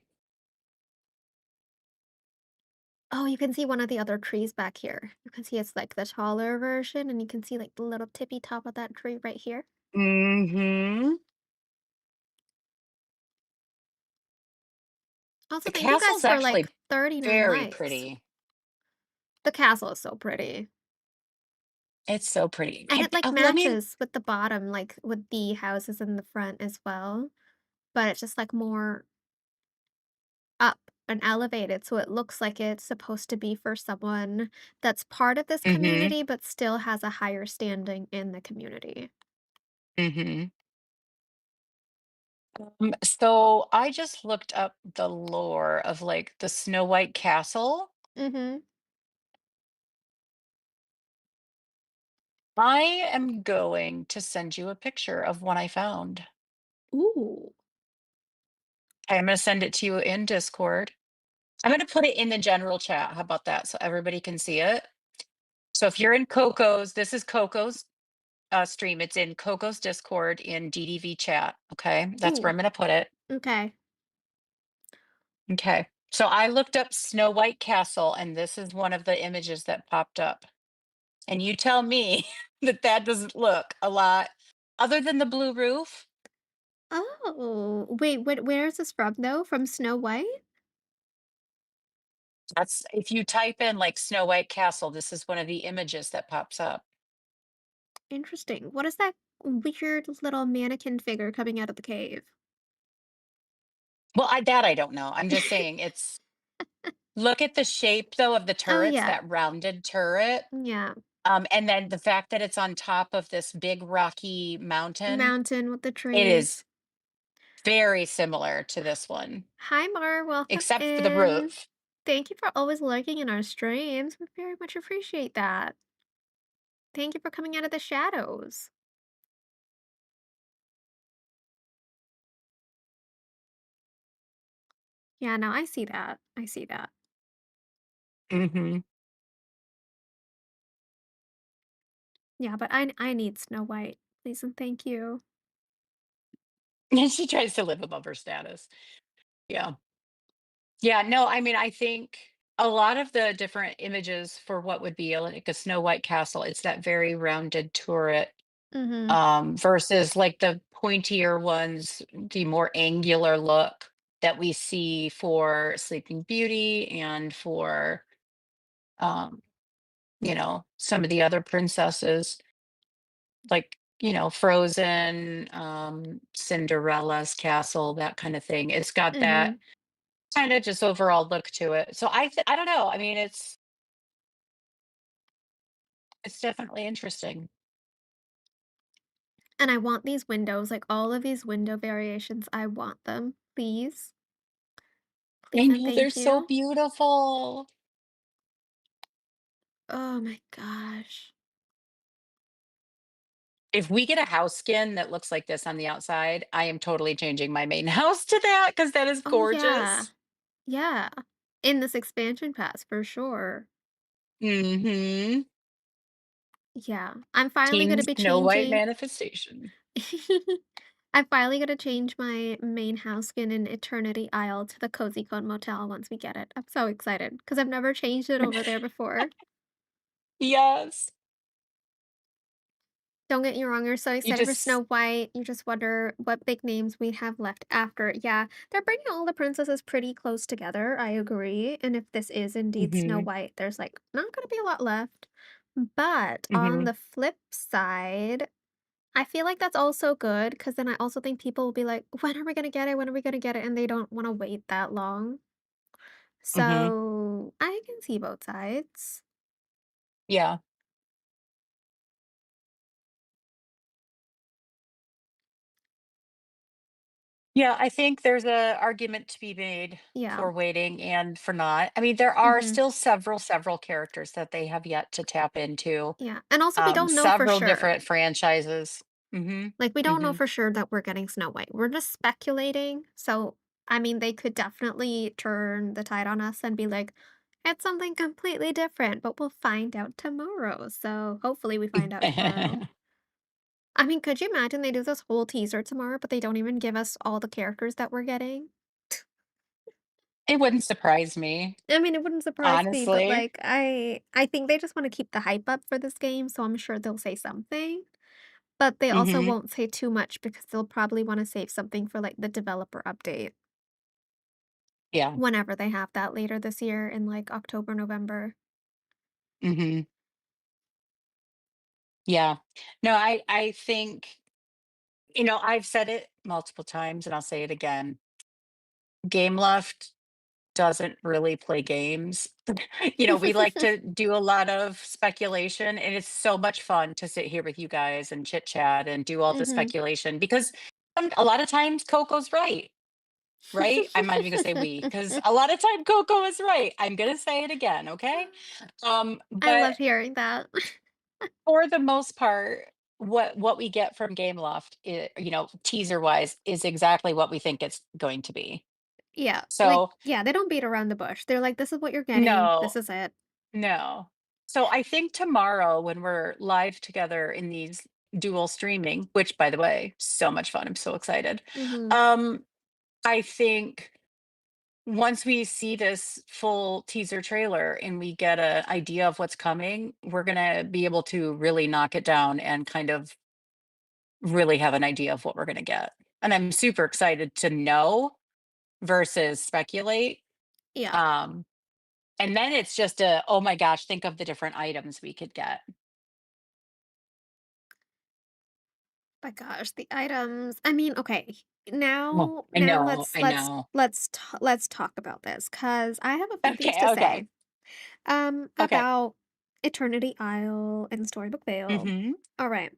Oh, you can see one of the other trees back here. You can see it's like the taller version, and you can see like the little tippy top of that tree right here. Mhm. Also, The thank you guys castle's for like actually 39 very likes. pretty. The castle is so pretty. It's so pretty. And it like Let me matches with the bottom, like with the houses in the front as well. But it's just like more up and elevated. So it looks like it's supposed to be for someone that's part of this Mhm, community, but still has a higher standing in the community. mhm. So I just looked up the lore of, like, the Snow White castle. Mm-hmm. I am going to send you a picture of one I found. Ooh. I'm gonna send it to you in Discord. I'm gonna put it in the general chat, how about that? So everybody can see it. So if you're in Coco's this is Coco's, stream, it's in Coco's Discord in DDV chat, okay? That's where Ooh. I'm gonna put it. Okay. Okay. So I looked up Snow White Castle, and this is one of the images that popped up. And you tell me that that doesn't look a lot other than the blue roof. Oh, wait, where is this from though? From Snow White? That's if you type in like Snow White Castle, this is one of the images that pops up. Interesting. What is that weird little mannequin figure coming out of the cave? Well, I don't know. I'm just saying it's look at the shape though of the Oh turrets, yeah. that rounded turret. Yeah. And then the fact that it's on top of this big rocky mountain, Mountain with the it trees. is very similar to this one, Hi Mar, welcome except for the in. roof. Thank you for always lurking in our streams. We very much appreciate that. Thank you for coming out of the shadows. Yeah, no, I see that. I see that. Mhm. Yeah, but I need Snow White. Please and thank you. And she tries to live above her status. Yeah. Yeah, no, I mean, I think a lot of the different images for what would be like a Snow White castle, it's that very rounded turret, Mm-hmm. versus like the pointier ones, the more angular look that we see for Sleeping Beauty and for, um, some of the other princesses, like, Frozen, Cinderella's castle, that kind of thing. It's got that Mm-hmm. kinda just overall look to it. So I don't know. I mean, it's definitely interesting. And I want these windows, like all of these window variations. I want them. Please. I Please and know, they're thank so you. beautiful. Oh my gosh. If we get a house skin that looks like this on the outside, I am totally changing my main house to that because that is Oh yeah. gorgeous. Yeah. In this expansion pass for sure. Mhm. Yeah. I'm finally Team gonna be Snow White changing. manifestation. I'm finally gonna change my main house skin in Eternity Isle to the Cozy Cone Motel once we get it. I'm so excited because I've never changed it over there before. Yes. Don't get me wrong, you're so You excited for just Snow White. You just wonder what big names we have left after. Yeah, they're bringing all the princesses pretty close together. I agree. And if this is indeed Snow Mhm, White, there's like not going to be a lot left. But on mhm, the flip side, I feel like that's also good because then I also think people will be like, when are we going to get it? When are we going to get it? And they don't want to wait that long. mhm. So I can see both sides. Yeah. Yeah, I think there's a argument to be made Yeah. for waiting and for not. I mean, there are Hmm. still several characters that they have yet to tap into, Yeah. And also, we don't know for several sure. different franchises. Mhm, Like, we don't know mhm, for sure that we're getting Snow White. We're just speculating. So, I mean, they could definitely turn the tide on us and be like, it's something completely different, but we'll find out tomorrow. So, hopefully, we find out tomorrow. I mean, could you imagine they do this whole teaser tomorrow, but they don't even give us all the characters that we're getting? It wouldn't surprise me, I mean, it wouldn't surprise me, but honestly. like I think they just want to keep the hype up for this game, so I'm sure they'll say something. But they also Mhm, won't say too much because they'll probably want to save something for like the developer update yeah, whenever they have that later this year in like October, November. mhm, yeah. No, I think, I've said it multiple times and I'll say it again. Gameloft doesn't really play games. We like to do a lot of speculation, and it's so much fun to sit here with you guys and chit chat and do all the Mhm. speculation because a lot of times Coco's right, right? I'm not even gonna say we because a lot of time Coco is right. I'm gonna say it again, okay? I But loved hearing that. for the most part, what we get from Gameloft, teaser wise, is exactly what we think it's going to be. Yeah, like So yeah, they don't beat around the bush. They're like, this is what you're getting. no, This is it. no. So I think tomorrow when we're live together in these dual streaming, which by the way, so much fun. I'm so excited. Mhm. Um, I think once we see this full teaser trailer and we get an idea of what's coming, we're gonna be able to really knock it down and kind of really have an idea of what we're gonna get. And I'm super excited to know versus speculate. Yeah. Um, and then it's just a, oh my gosh, think of the different items we could get. My gosh, the items. I mean, okay. Oh, I Now know, let's I know. let's talk about this cuz I have a few things Okay, to okay, say okay. about Eternity Isle and Storybook Vale. Mhm, All right.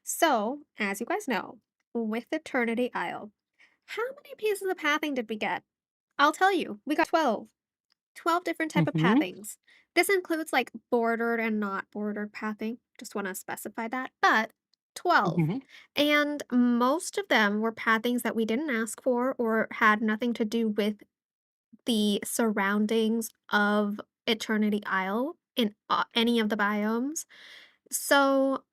So, as you guys know, with Eternity Isle, how many pieces of pathing did we get? I'll tell you. We got 12. 12 different type of mhm, pathings. This includes like bordered and not bordered pathing. Just want to specify that. But 12. mhm. And most of them were pathings that we didn't ask for or had nothing to do with the surroundings of Eternity Isle in any of the biomes. So,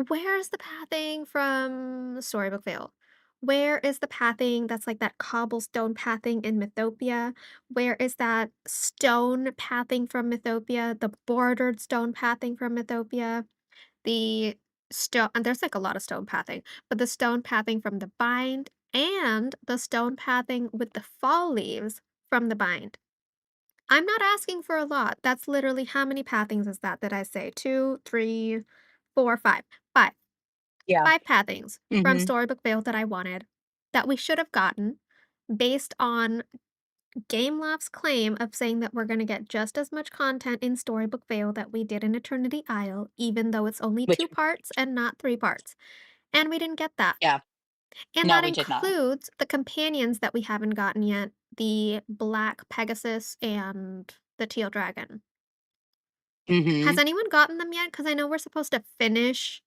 where's the pathing from Storybook Vale? Where is the pathing that's like that cobblestone pathing in Mythopia? Where is that stone pathing from Mythopia? The bordered stone pathing from Mythopia? The stone, and there's like a lot of stone pathing, but the stone pathing from the bind and the stone pathing with the fall leaves from the bind. I'm not asking for a lot. That's literally how many pathings is that? Did I say two, three, four, five? Five. Yeah, 5 pathings from mhm. Storybook Vale that I wanted, that we should have gotten based on Gameloft's claim of saying that we're gonna get just as much content in Storybook Vale that we did in Eternity Isle, even though it's only Which 2 parts and not 3 parts, and we didn't get that. yeah, And no, that we did not. includes the companions that we haven't gotten yet, the Black Pegasus and the Teal Dragon. Has Mhm. anyone gotten them yet? Because I know we're supposed to finish,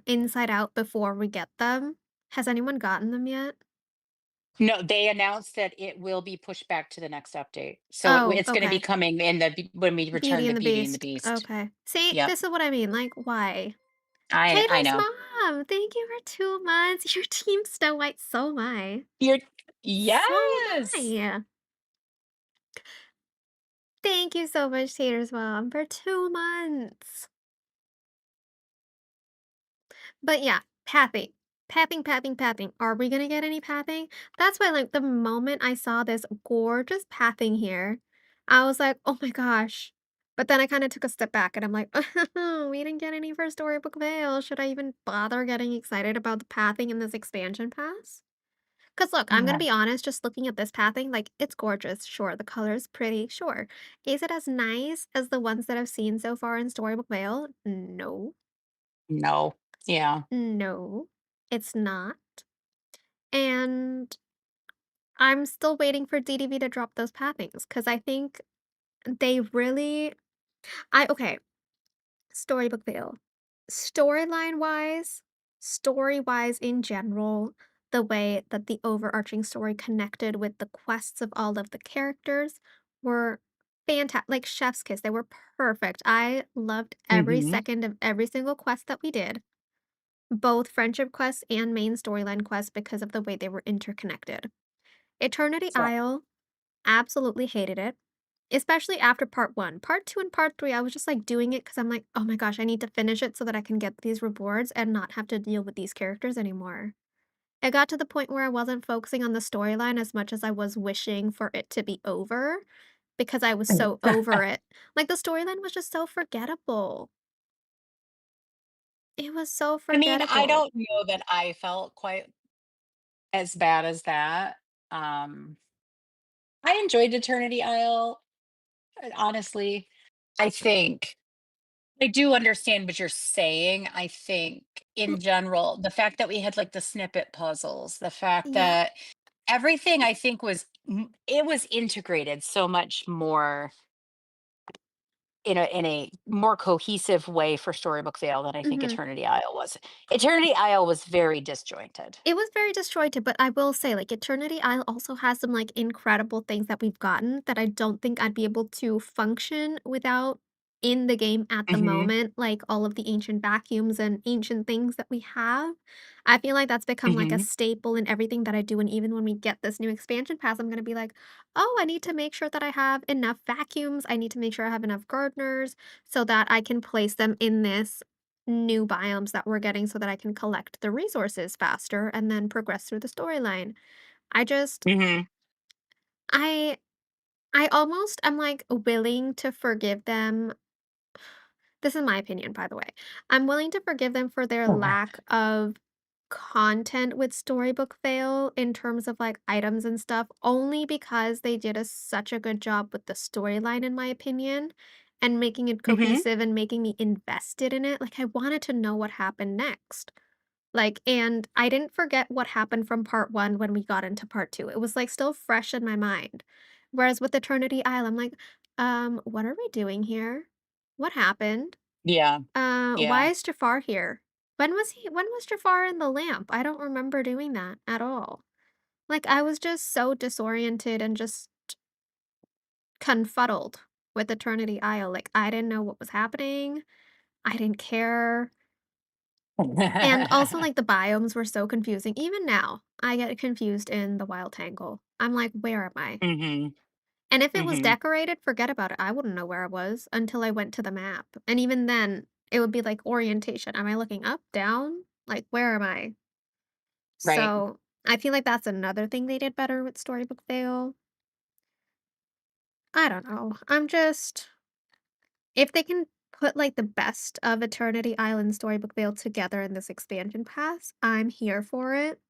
Inside Out before we get them. Has anyone gotten them yet? No, they announced that it will be pushed back to the next update. So Oh, it's gonna be okay. coming in the when we return Beauty to and the Beauty and the Beast. Beast. Okay. See, Yep. this is what I mean. Like, why? I Taylor's know. mom, thank you for 2 months. Your team Snow White, so am I. You're So yes! am I. Thank you so much, Taylor's mom, for 2 months. But yeah, pathing. Pathing, pathing, pathing. Are we gonna get any pathing? That's why, like, the moment I saw this gorgeous pathing here, I was like, oh my gosh. But then I kind of took a step back and I'm like, we didn't get any for Storybook Vale. Should I even bother getting excited about the pathing in this expansion pass? Because look, I'm gonna Yeah. be honest, just looking at this pathing, like, it's gorgeous. Sure, the color's pretty. Sure. Is it as nice as the ones that I've seen so far in Storybook Vale? No. No. Yeah. No, it's not. And I'm still waiting for DDV to drop those pathings because I think they really I okay, Storybook Vale. Storyline-wise, story-wise in general, the way that the overarching story connected with the quests of all of the characters were fantastic, like chef's kiss, they were perfect. I loved every Mhm. second of every single quest that we did, both friendship quests and main storyline quests because of the way they were interconnected. Eternity Yep. Isle, absolutely hated it, especially after part 1. Part 2 and part 3, I was just, like, doing it because 'cause I'm like, "Oh my gosh, I need to finish it so that I can get these rewards and not have to deal with these characters anymore." It got to the point where I wasn't focusing on the storyline as much as I was wishing for it to be over because I was so over it. Like, the storyline was just so forgettable. It was so I mean, I forgettable. don't know that I felt quite as bad as that. Um, I enjoyed Eternity Isle, honestly. I think I do understand what you're saying. I think L in general, the fact that we had like the snippet puzzles, the fact Yeah. that everything I think was it was integrated so much more in a more cohesive way for Storybook Vale than I think Mhm. Eternity Isle was. Eternity Isle was very disjointed. It was very disjointed, but I will say, like, Eternity Isle also has some, like, incredible things that we've gotten that I don't think I'd be able to function without. in the game at the Mhm. moment, like all of the ancient vacuums and ancient things that we have. I feel like that's become like a Mhm. staple in everything that I do. And even when we get this new expansion pass, I'm going to be like, oh, I need to make sure that I have enough vacuums. I need to make sure I have enough gardeners so that I can place them in this new biomes that we're getting so that I can collect the resources faster and then progress through the storyline. I just, Mhm. I, I almost am like willing to forgive them. This is my opinion, by the way. I'm willing to forgive them for their lack of content with Storybook Fail in terms of like items and stuff, only because they did such a good job with the storyline, in my opinion, and making it Mhm. cohesive and making me invested in it. Like, I wanted to know what happened next. Like, and I didn't forget what happened from part one when we got into part two. It was like still fresh in my mind. Whereas with Eternity Isle, I'm like, what are we doing here? What happened? Yeah. Why Yeah. is Jafar here? When was Jafar in the lamp? I don't remember doing that at all. Like, I was just so disoriented and just confuddled with Eternity Isle. Like, I didn't know what was happening. I didn't care. And also, like, the biomes were so confusing. Even now, I get confused in the Wild Tangle. I'm like, where am I? Mhm. And if it was Mhm. decorated, forget about it. I wouldn't know where I was until I went to the map. And even then, it would be like orientation. Am I looking up, down? Like, where am I? Right. So I feel like that's another thing they did better with Storybook Fail. I don't know. I'm just, if they can put like the best of Eternity Island Storybook Fail together in this expansion pass, I'm here for it.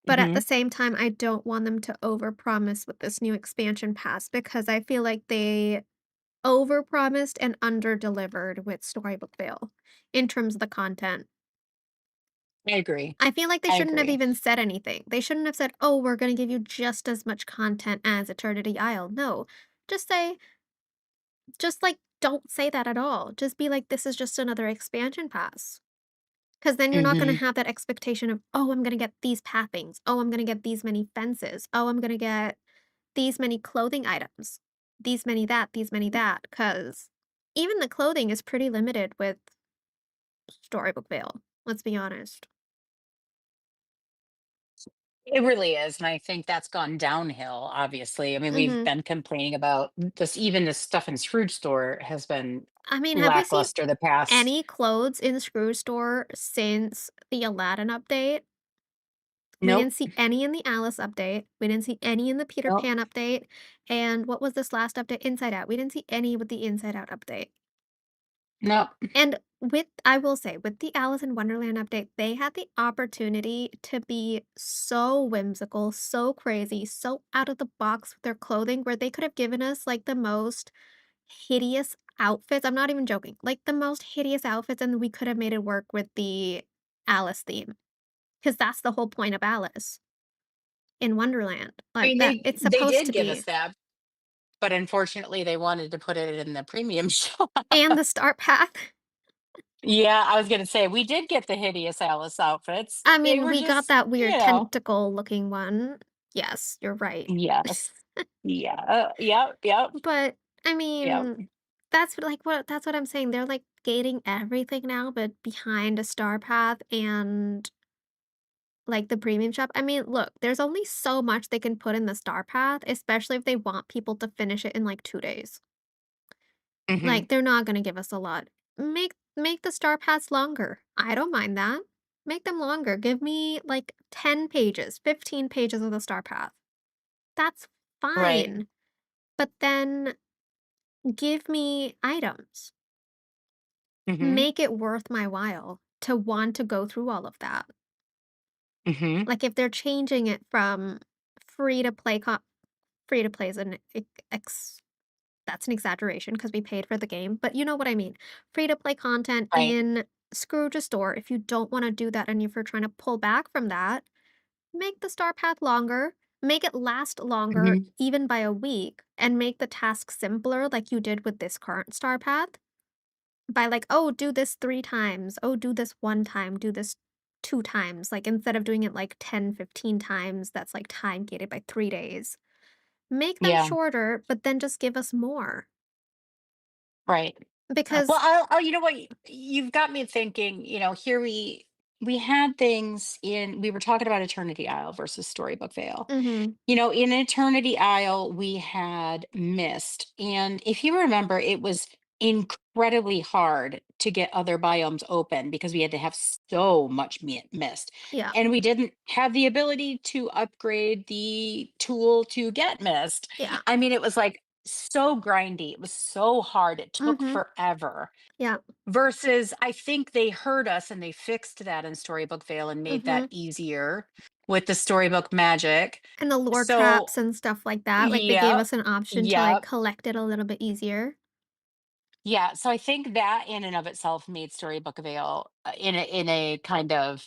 But at the Mhm. same time, I don't want them to overpromise with this new expansion pass because I feel like they overpromised and underdelivered with Storybook Fail in terms of the content. I agree. I feel like they I shouldn't have agree. even said anything. They shouldn't have said, "Oh, we're gonna give you just as much content as Eternity Isle." No. Just say just, like, don't say that at all. Just be like, "This is just another expansion pass." Because then you're not gonna Mhm. have that expectation of, "Oh, I'm gonna get these pathings. Oh, I'm gonna get these many fences. Oh, I'm gonna get these many clothing items. These many that." Because even the clothing is pretty limited with Storybook Vale, let's be honest. It really is, and I think that's gone downhill, obviously. I mean, we've Mhm. been complaining about this, even this stuff in Scrooge store has been I mean, have we seen lackluster the past. any clothes in the Screw Store since the Aladdin update? We Nope. didn't see any in the Alice update. We didn't see any in the Peter Nope. Pan update. And what was this last update? Inside Out. We didn't see any with the Inside Out update. Nope. And with, I will say, with the Alice in Wonderland update, they had the opportunity to be so whimsical, so crazy, so out of the box with their clothing, where they could have given us like the most hideous outfits. I'm not even joking. Like the most hideous outfits, and we could have made it work with the Alice theme. Because that's the whole point of Alice in Wonderland. I Like mean, that it's they supposed did to give us be. that, but unfortunately, they wanted to put it in the premium shop. And the Star Path. Yeah, I was gonna say, we did get the hideous Alice outfits. I They mean, were we got just, that weird tentacle looking one. Yes, you're right. yes. Yeah. Yep, yep, But I yep. mean, that's what I'm saying. They're like gating everything now, but behind a Star Path and like the premium shop. I mean, look, there's only so much they can put in the Star Path, especially if they want people to finish it in like 2 days. Mhm. Like, they're not gonna give us a lot. Make the star paths longer. I don't mind that. Make them longer. Give me like 10 pages, 15 pages of the star path. That's Right. fine. But then give me items. Mhm. Make it worth my while to want to go through all of that. Mhm. Like if they're changing it from free to play free to play is that's an exaggeration because we paid for the game, but you know what I mean. Free to play content Right. in Scrooge Store. If you don't want to do that and if you're trying to pull back from that, make the star path longer, make it last longer, Mhm. even by a week, and make the task simpler like you did with this current star path by like, oh, do this 3 times. Oh, do this 1 time. Do this 2 times. Like instead of doing it like 10, 15 times, that's like time gated by 3 days. Make them Yeah. shorter, but then just give us more. Right. Well, Because you know what? You've got me thinking, here we had things in we were talking about Eternity Isle versus Storybook Vale. mhm, In Eternity Isle, we had mist. And if you remember, it was incredibly hard to get other biomes open because we had to have so much mist. yeah, And we didn't have the ability to upgrade the tool to get mist. yeah, I mean, it was like so grindy. It was so hard. It took mhm, forever. yeah, Versus, I think they heard us and they fixed that in Storybook Vale and made that mhm. easier with the storybook magic. And the lore So, traps and stuff like that, like, they gave yep, us an option to, like, yep, collect it a little bit easier. yeah. So I think that in and of itself made Storybook Vale in a kind of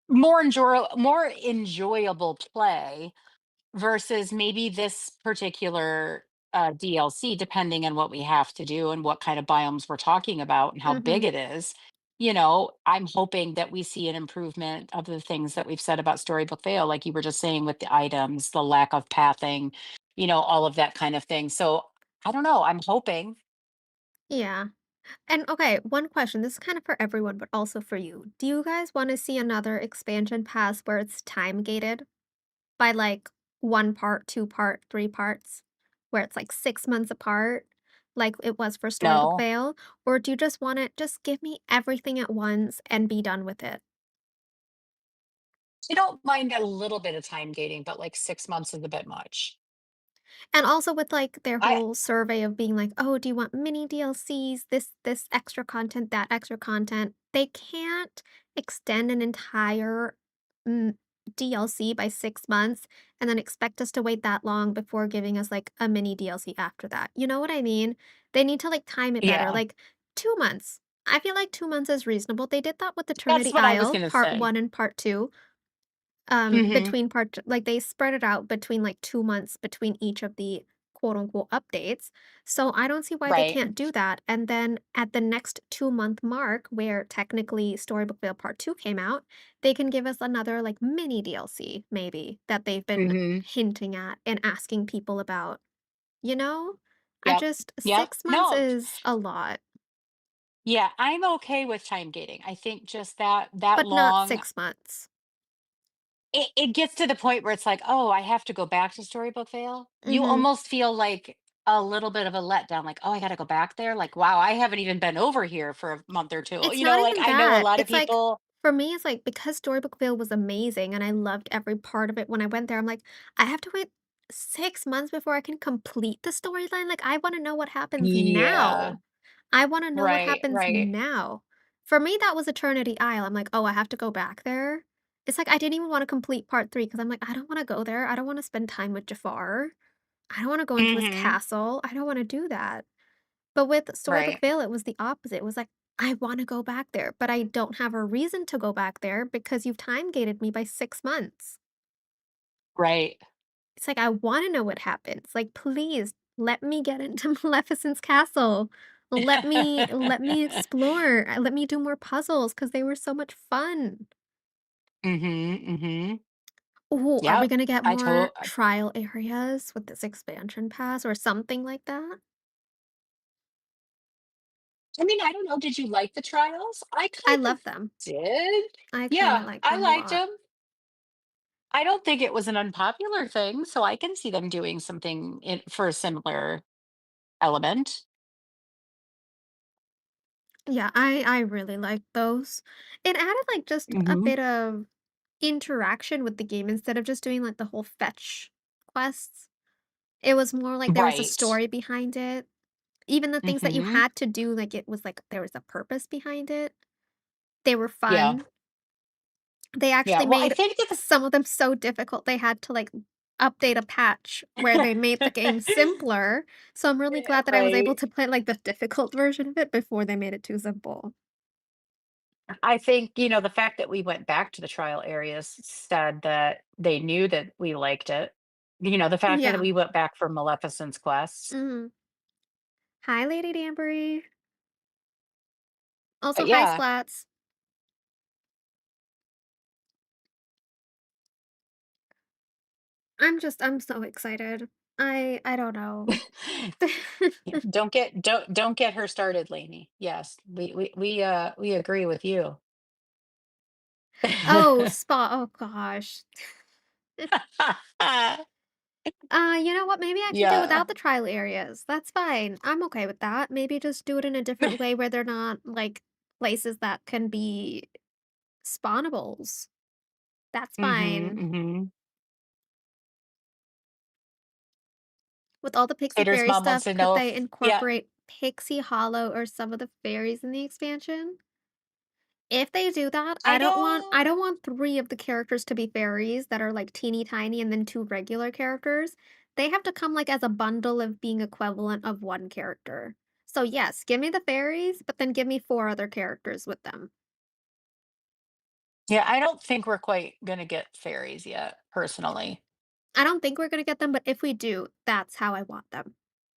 more enjoyable play versus maybe this particular DLC, depending on what we have to do and what kind of biomes we're talking about and how big Mhm. it is. I'm hoping that we see an improvement of the things that we've said about Storybook Vale, like you were just saying with the items, the lack of pathing, all of that kind of thing. So I don't know. I'm hoping. Yeah. And okay, one question. This is kind of for everyone, but also for you. Do you guys want to see another expansion pass where it's time gated by like one part, two part, three parts, where it's like 6 months apart, like it was for Storybook No, Vale? Or do you just want to just give me everything at once and be done with it? I don't mind a little bit of time gating, but like 6 months is a bit much. And also with, like, their I whole survey of being like, "Oh, do you want mini DLCs, this extra content, that extra content?" They can't extend an entire, mm, DLC by 6 months and then expect us to wait that long before giving us, like, a mini DLC after that. You know what I mean? They need to, like, time it better, Yeah, like, 2 months. I feel like 2 months is reasonable. They did that with that's Eternity what I was Isle, gonna part say. 1 and part 2. Hmm. Between part like, they spread it out between, like, 2 months between each of the quote, unquote, "updates." So, I don't see why they Right. can't do that, and then at the next two-month mark, where technically Storybook Vale Part 2 came out, they can give us another, like, mini DLC, maybe, that they've been Hmm. hinting at and asking people about, you know? I Yep. just Yep. 6 months No. is a lot, Yeah, I'm okay with time gating. I think just that but not long, 6 months. it gets to the point where it's like, oh, I have to go back to Storybook Vale. You Mhm. almost feel like a little bit of a letdown, like, oh, I gotta go back there. Like, wow, I haven't even been over here for a month or two. It's not Like even I know a that. lot of It's like people. for me, it's like because Storybookville was amazing and I loved every part of it when I went there, I'm like, I have to wait 6 months before I can complete the storyline. Like, I want to know what happens Yeah. now. I want to know what Right, happens right. now. For me, that was Eternity Isle. I'm like, oh, I have to go back there. It's like I didn't even want to complete part three because I'm like, I don't want to go there. I don't want to spend time with Jafar. I don't want to go into his Hmm. castle. I don't want to do that. But with Storybook Right, Vale, it was the opposite. It was like, I wanna go back there, but I don't have a reason to go back there because you've time gated me by 6 months. right. It's like, I wanna know what happens. Like, please let me get into Maleficent's castle. Let me explore. Let me do more puzzles because they were so much fun. Hmm. Hmm. Ooh, are we Yep. gonna get I told. more trial areas with this expansion pass or something like that? I mean, I don't know. Did you like the trials? I I kind of love them. did. I kinda Yeah, like I them a liked lot. them. I don't think it was an unpopular thing, so I can see them doing something for a similar element. Yeah, I really like those. It added, like, just a Hmm. bit of interaction with the game instead of just doing, like, the whole fetch quests. It was more like there was a Right. story behind it. Even the things that you Hmm. had to do, like, it was like there was a purpose behind it. They were Yeah. fun. They Yeah. actually Well, I made think that some of them so difficult, they had to, like, update a patch where they made the game simpler, so I'm really glad that I was able right. to play, like, the difficult version of it before they made it too simple. I think, the fact that we went back to the trial areas said that they knew that we liked it. The fact that Yeah. we went back for Maleficent's quests. Mhm. Hi, Lady Danbury. Also, hi, Yeah. Splats. I'm so excited. I don't know. Yeah, don't get her started, Lainey. Yes, we agree with you. Oh, spa oh gosh. You know what? Maybe I can do Yeah, without the trial areas. That's fine. I'm okay with that. Maybe just do it in a different way where they're not like places that can be spawnables. That's mhm, fine. mhm. With all the Pixie Hater's Fairy mom wants stuff, to could know they if yeah, incorporate Pixie Hollow or some of the fairies in the expansion? If they do that, I I don't don't want 3 of the characters to be fairies that are, like, teeny tiny and then 2 regular characters. They have to come, like, as a bundle of being equivalent of 1 character. So, yes, give me the fairies, but then give me 4 other characters with them. yeah, I don't think we're quite gonna get fairies yet, personally. I don't think we're gonna get them, but if we do, that's how I want them.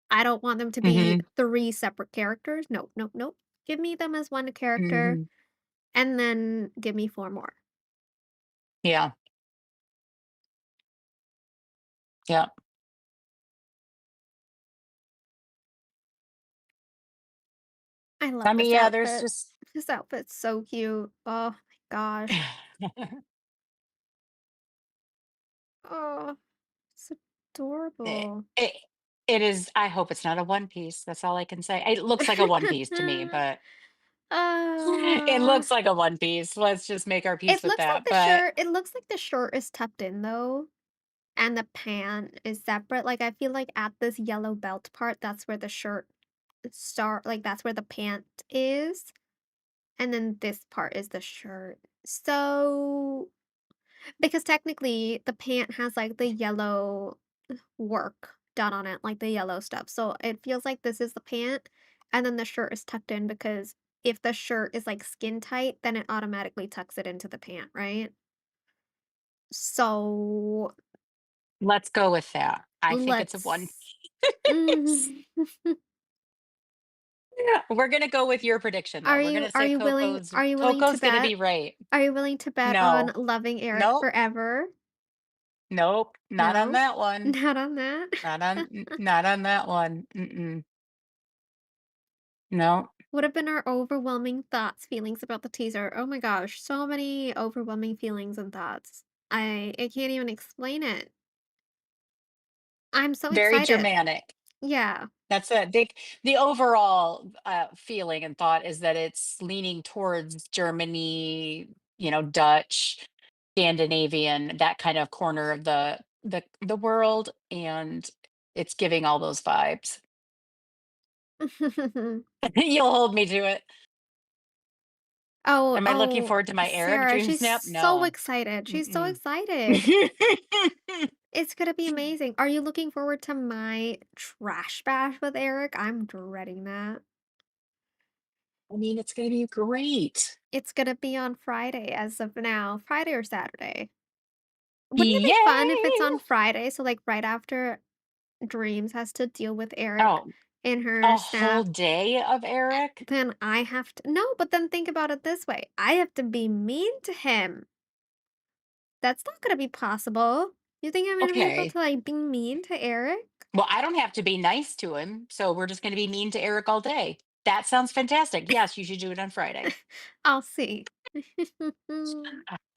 I don't want them to be Mhm, 3 separate characters. No, no, nope. Give me them as 1 character, mhm. and then give me 4 more. Yeah, yeah. I love I mean, this yeah, there's outfit. just This outfit's so cute. Oh my gosh. Oh, it's It adorable. it it is I hope it's not a one piece, that's all I can say. It looks like a one piece to me, but it Oh, looks like a one piece. Let's just make our peace it with looks like that, the but shirt. It looks like the shirt is tucked in though, and the pant is separate. Like I feel like at this yellow belt part, that's where the shirt start. Like that's where the pant is, and then this part is the shirt. So because technically the pant has like the yellow work done on it, like the yellow stuff. So it feels like this is the pant, and then the shirt is tucked in because if the shirt is like skin tight, then it automatically tucks it into the pant, right? So let's go with that. I think it's a one let's. piece. We're gonna go with your prediction, though. We're gonna say Are you willing to Coco's gonna bet? be right. Are you willing to bet on No. loving Eric Nope. forever? Nope. Not on No, that one. not on that. Not on that one. Mm-mm. No. What have been our overwhelming thoughts, feelings about the teaser? Oh my gosh, so many overwhelming feelings and thoughts. I can't even explain it. I'm so Very excited. Germanic. Yeah. That's it. The overall feeling and thought is that it's leaning towards Germany, Dutch, Scandinavian, that kind of corner of the world, and it's giving all those vibes. You'll hold me to it. Oh, Am I looking oh, forward to my Eric Sarah, dream she's snap? so No. excited. She's so Mm-mm. excited. It's gonna be amazing. Are you looking forward to my trash bash with Eric? I'm dreading that. I mean, it's gonna be great. It's gonna be on Friday as of now, Friday or Saturday. Wouldn't it be fun if it's Yay! on Friday? So, like, right after Dreams has to deal with Eric Oh, in her a whole snap, day of Eric? then I have to no, but then think about it this way. I have to be mean to him. That's not gonna be possible. You think I'm gonna be able Okay. to, like, be mean to Eric? Well, I don't have to be nice to him, so we're just gonna be mean to Eric all day. That sounds fantastic. Yes, you should do it on Friday. I'll see.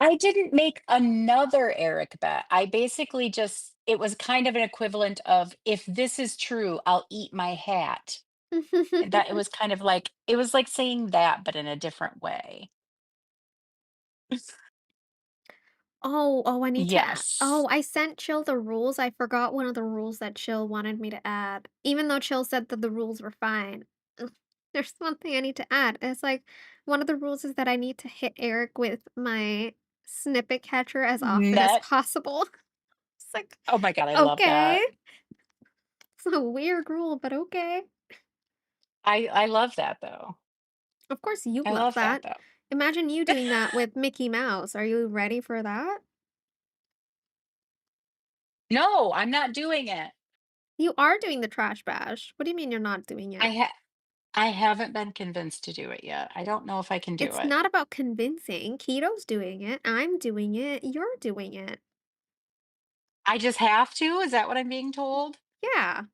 I didn't make another Eric bet. I basically just it was kind of an equivalent of if this is true, I'll eat my hat. That it was like saying that, but in a different way. I need to add. Yes. Oh, I sent Chill the rules. I forgot one of the rules that Chill wanted me to add. Even though Chill said that the rules were fine. Ugh, there's one thing I need to add. It's like one of the rules is that I need to hit Eric with my snippet catcher as often as Net. possible. It's like, Oh my god, I love okay. that. It's a weird rule, but okay. I love that though. Of course you I love love that that. though. Imagine you doing that with Mickey Mouse. Are you ready for that? No, I'm not doing it. You are doing the trash bash. What do you mean you're not doing I it? ha I haven't been convinced to do it yet. I don't know if I can do It's it. not about convincing. Keto's doing it. I'm doing it. You're doing it. I just have to? Is that what I'm being told? Yeah.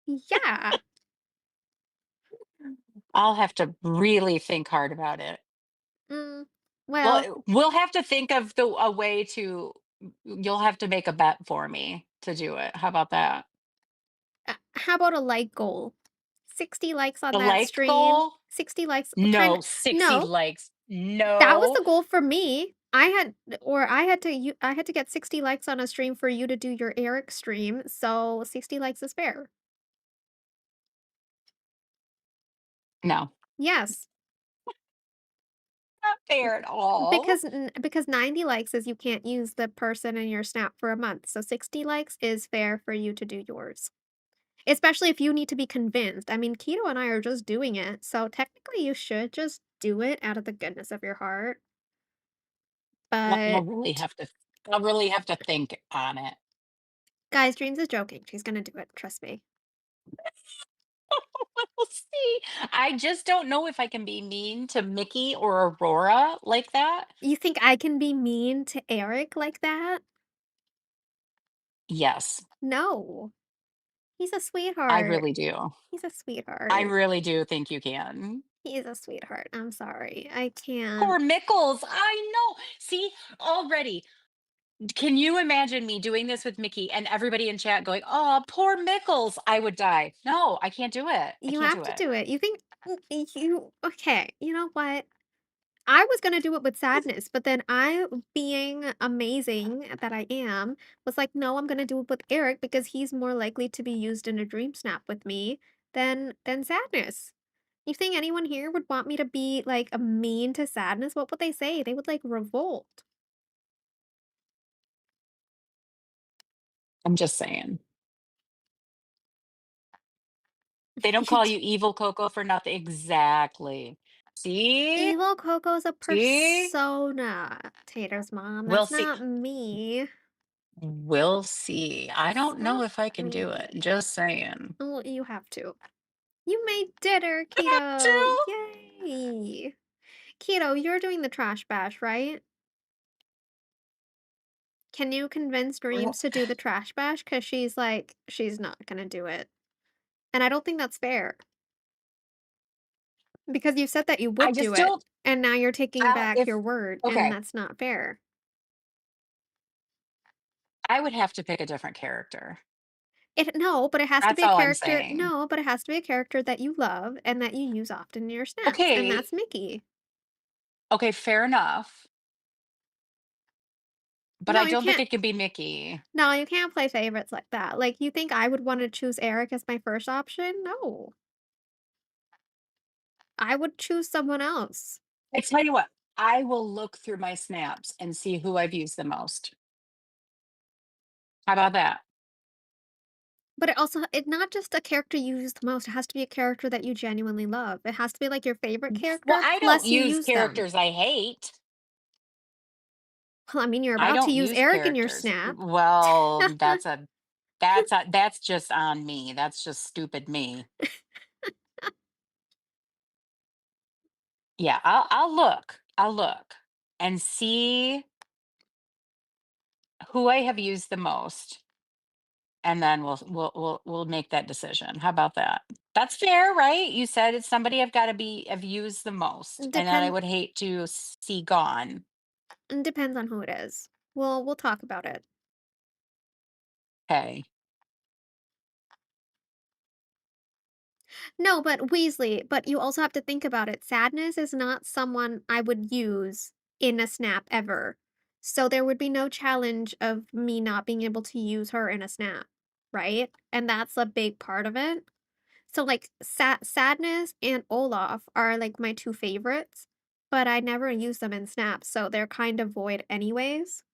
Yeah. I'll have to really think hard about it. Mm, well, Well, we'll have to think of a way to you'll have to make a bet for me to do it. How about that? how about a like goal? 60 likes on The that like stream. goal? 60 likes kind No, of 60 no, likes. that was No. the goal for me. I had to get 60 likes on a stream for you to do your Eric stream, so 60 likes is fair. No. Yes, Not fair at all. because 90 likes is you can't use the person in your snap for a month, so 60 likes is fair for you to do yours. Especially if you need to be convinced. I mean, Keto and I are just doing it, so technically you should just do it out of the goodness of your heart. I'll But I'll really have to I'll really have to think on it. guys, Dreams is joking. She's gonna do it. Trust me. We'll see. I just don't know if I can be mean to Mickey or Aurora like that. You think I can be mean to Eric like that? Yes, No. He's a I sweetheart. really do. He's a I sweetheart. really do think you can. He's a sweetheart. I'm sorry. I Poor can't. Mickles. I know. See, already. Can you imagine me doing this with Mickey and everybody in chat going, "Oh, poor Mickles." I would die. No, I can't do it. I You can't have do to it. do it. You think you okay, you know what? I was gonna do it with sadness, but then I, being amazing that I am, was like, "No, I'm gonna do it with Eric because he's more likely to be used in a dream snap with me than sadness." You think anyone here would want me to be, like, a mean to sadness? What would they say? They would, like, revolt. I'm just saying. They don't You call t you evil Coco for nothing. Exactly. See? Evil Coco's a See? persona, Tater's mom, We'll that's see. not me. We'll see. I It's don't know not if I can do it. me. Just saying. Oh, you have to. You made dinner, Have Keto. to. Yay. Keto, you're doing the trash bash, right? Can you convince Well, Dreams to do the trash bash? Because she's like, she's not gonna do it. And I don't think that's fair. Because you said that you I would do just it, don't. and now you're taking back If your word, and okay, that's not fair. I would have to pick a different character. It no, but it has to That's be a all I'm character saying. no, but it has to be a character that you love and that you use often in your snaps, and Okay. that's Mickey. Okay. Fair enough. But No, I you don't think can't it could be Mickey. no, you can't play favorites like that. Like, you think I would wanna choose Eric as my first option? No. I would choose someone else. I tell you what. I will look through my snaps and see who I've used the most. How about that? But it not just a character you use the most, it has to be a character that you genuinely love. It has to be, like, your favorite Well, character, I don't plus you use use them. characters I hate. Well, I mean, you're I about to don't use use Eric in your characters. snap. Well, that's just on me. That's just stupid me. Yeah, I'll look. I'll look and see who I have used the most, and then we'll make that decision. How about that? That's fair, right? You said it's somebody I've used the most, and that I Depend would hate to see gone. depends on who it is. We'll talk about it. Okay. No, but Weasley, but you also have to think about it. Sadness is not someone I would use in a snap ever. So there would be no challenge of me not being able to use her in a snap, right? And that's a big part of it. So like Sadness and Olaf are like my two favorites, but I never use them in snaps, so they're kind of void anyways.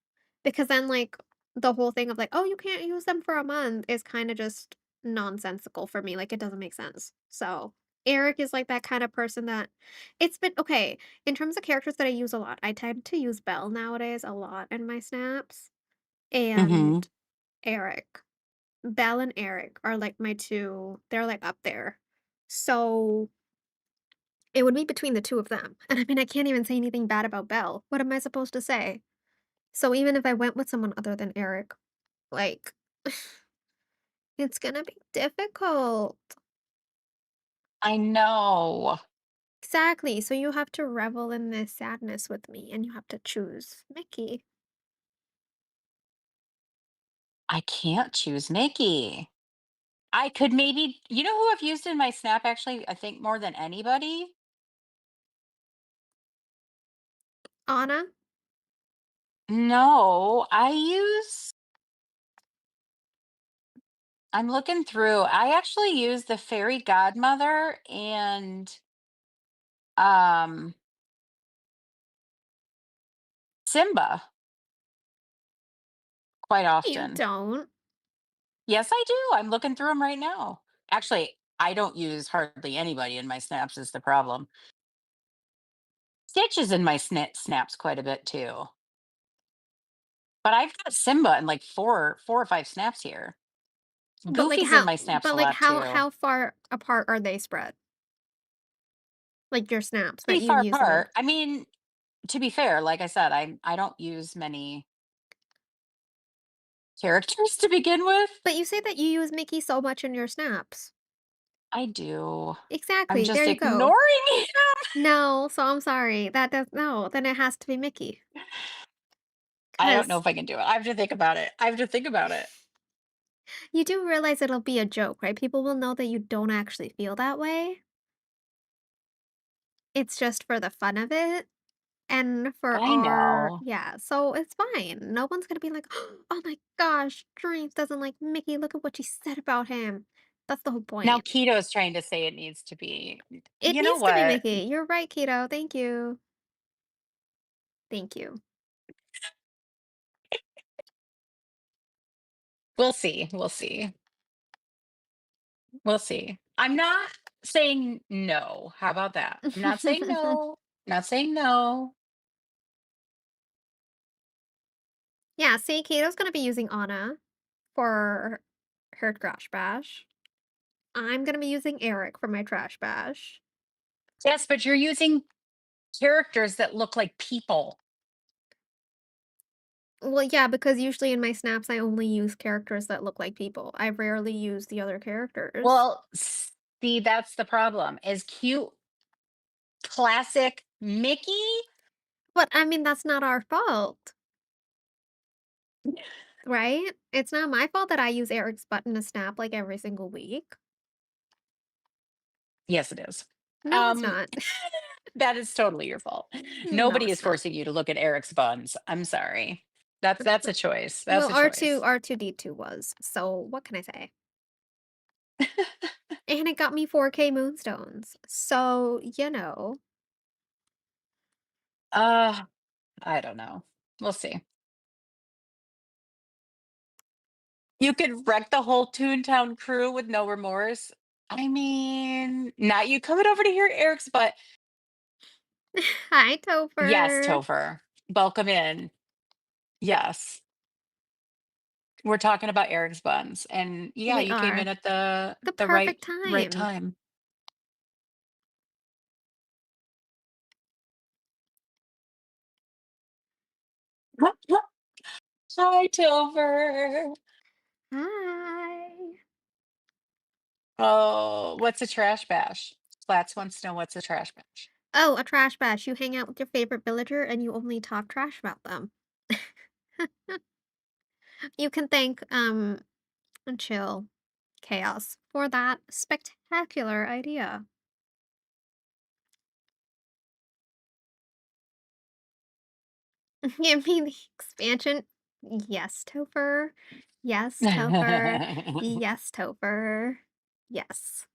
Because then, like, the whole thing of, like, "Oh, you can't use them for a month," is kinda just nonsensical for me, like, it doesn't make sense. So, Eric is, like, that kind of person that it's been okay, in terms of characters that I use a lot, I tend to use Belle nowadays a lot in my snaps, Mhm. and Eric. Belle and Eric are, like, my 2 they're, like, up there. So, it would be between the 2 of them, and I mean, I can't even say anything bad about Belle. What am I supposed to say? So even if I went with someone other than Eric Like, it's gonna be difficult. I know. Exactly. So you have to revel in this sadness with me and you have to choose Mickey. I can't choose Mickey. I could maybe, you know who I've used in my Snap actually, I think more than anybody? Anna, No, I'm looking through. I actually use the fairy godmother and um Simba quite you often. don't. Yes, I do. I'm looking through them right now. Actually, I don't use hardly anybody in my snaps is the problem. Stitch is in my snaps quite a bit too. But I've got Simba in like four or five snaps here. But like Goofy's in how my snaps but a like lot too. how far apart are they spread? Like your snaps that Pretty you far use them in. apart. I mean, to be fair, like I said, I don't use many characters to begin with. But you say that you use Mickey so much in your snaps. I do. I'm Exactly. There just you go. ignoring him. No, so I'm sorry. That does no, then it has to be Mickey. I don't know Cause if I can do it. I have to think about it. I have to think about it. you do realize it'll be a joke, right? People will know that you don't actually feel that way. It's just for the fun of it. And for I our know. yeah, so it's fine. No one's gonna be like, "Oh my gosh, Dreams doesn't like Mickey. Look at what she said about him." That's the whole Now point. Keto's trying to say it needs to be. It You know needs to be what? Mickey. You're right, Keto. Thank you. Thank you. We'll see. We'll see. We'll see. I'm not saying no. How about that? I'm not saying no. Not saying no. Yeah, see, Keto's gonna be using Anna for her trash bash. I'm gonna be using Eric for my trash bash. Yes, but you're using characters that look like people. Well, yeah, because usually in my snaps, I only use characters that look like people. I rarely use the other characters. Well, see, that's the problem. Is cute classic Mickey? But I mean, that's not our fault, right? It's not my fault that I use Eric's button to snap like every single week. Yes, it is. No, it's Um, not. that is totally your fault. No, Nobody is it's not. forcing you to look at Eric's buns. I'm sorry. That's a choice. That's Well, a R2 choice. R2D2 was. So what can I say? And it got me 4K moonstones. So, Uh, I don't know. We'll see. You could wreck the whole Toontown crew with no remorse. I mean, not you coming over to hear Eric's butt. Hi, Yes, Topher. Topher. Welcome in. Yes. We're talking about Eric's buns. And yeah, We you came are. in at The the perfect right time. time. Hi, Topher. Hi. Oh, what's a trash bash? Flats wants to know what's a trash bash. Oh, a trash bash. You hang out with your favorite villager and you only talk trash about them. You can thank and chill chaos for that spectacular idea. Give me the expansion. Yes, Topher. Yes, Topher. Yes, Topher. Yes.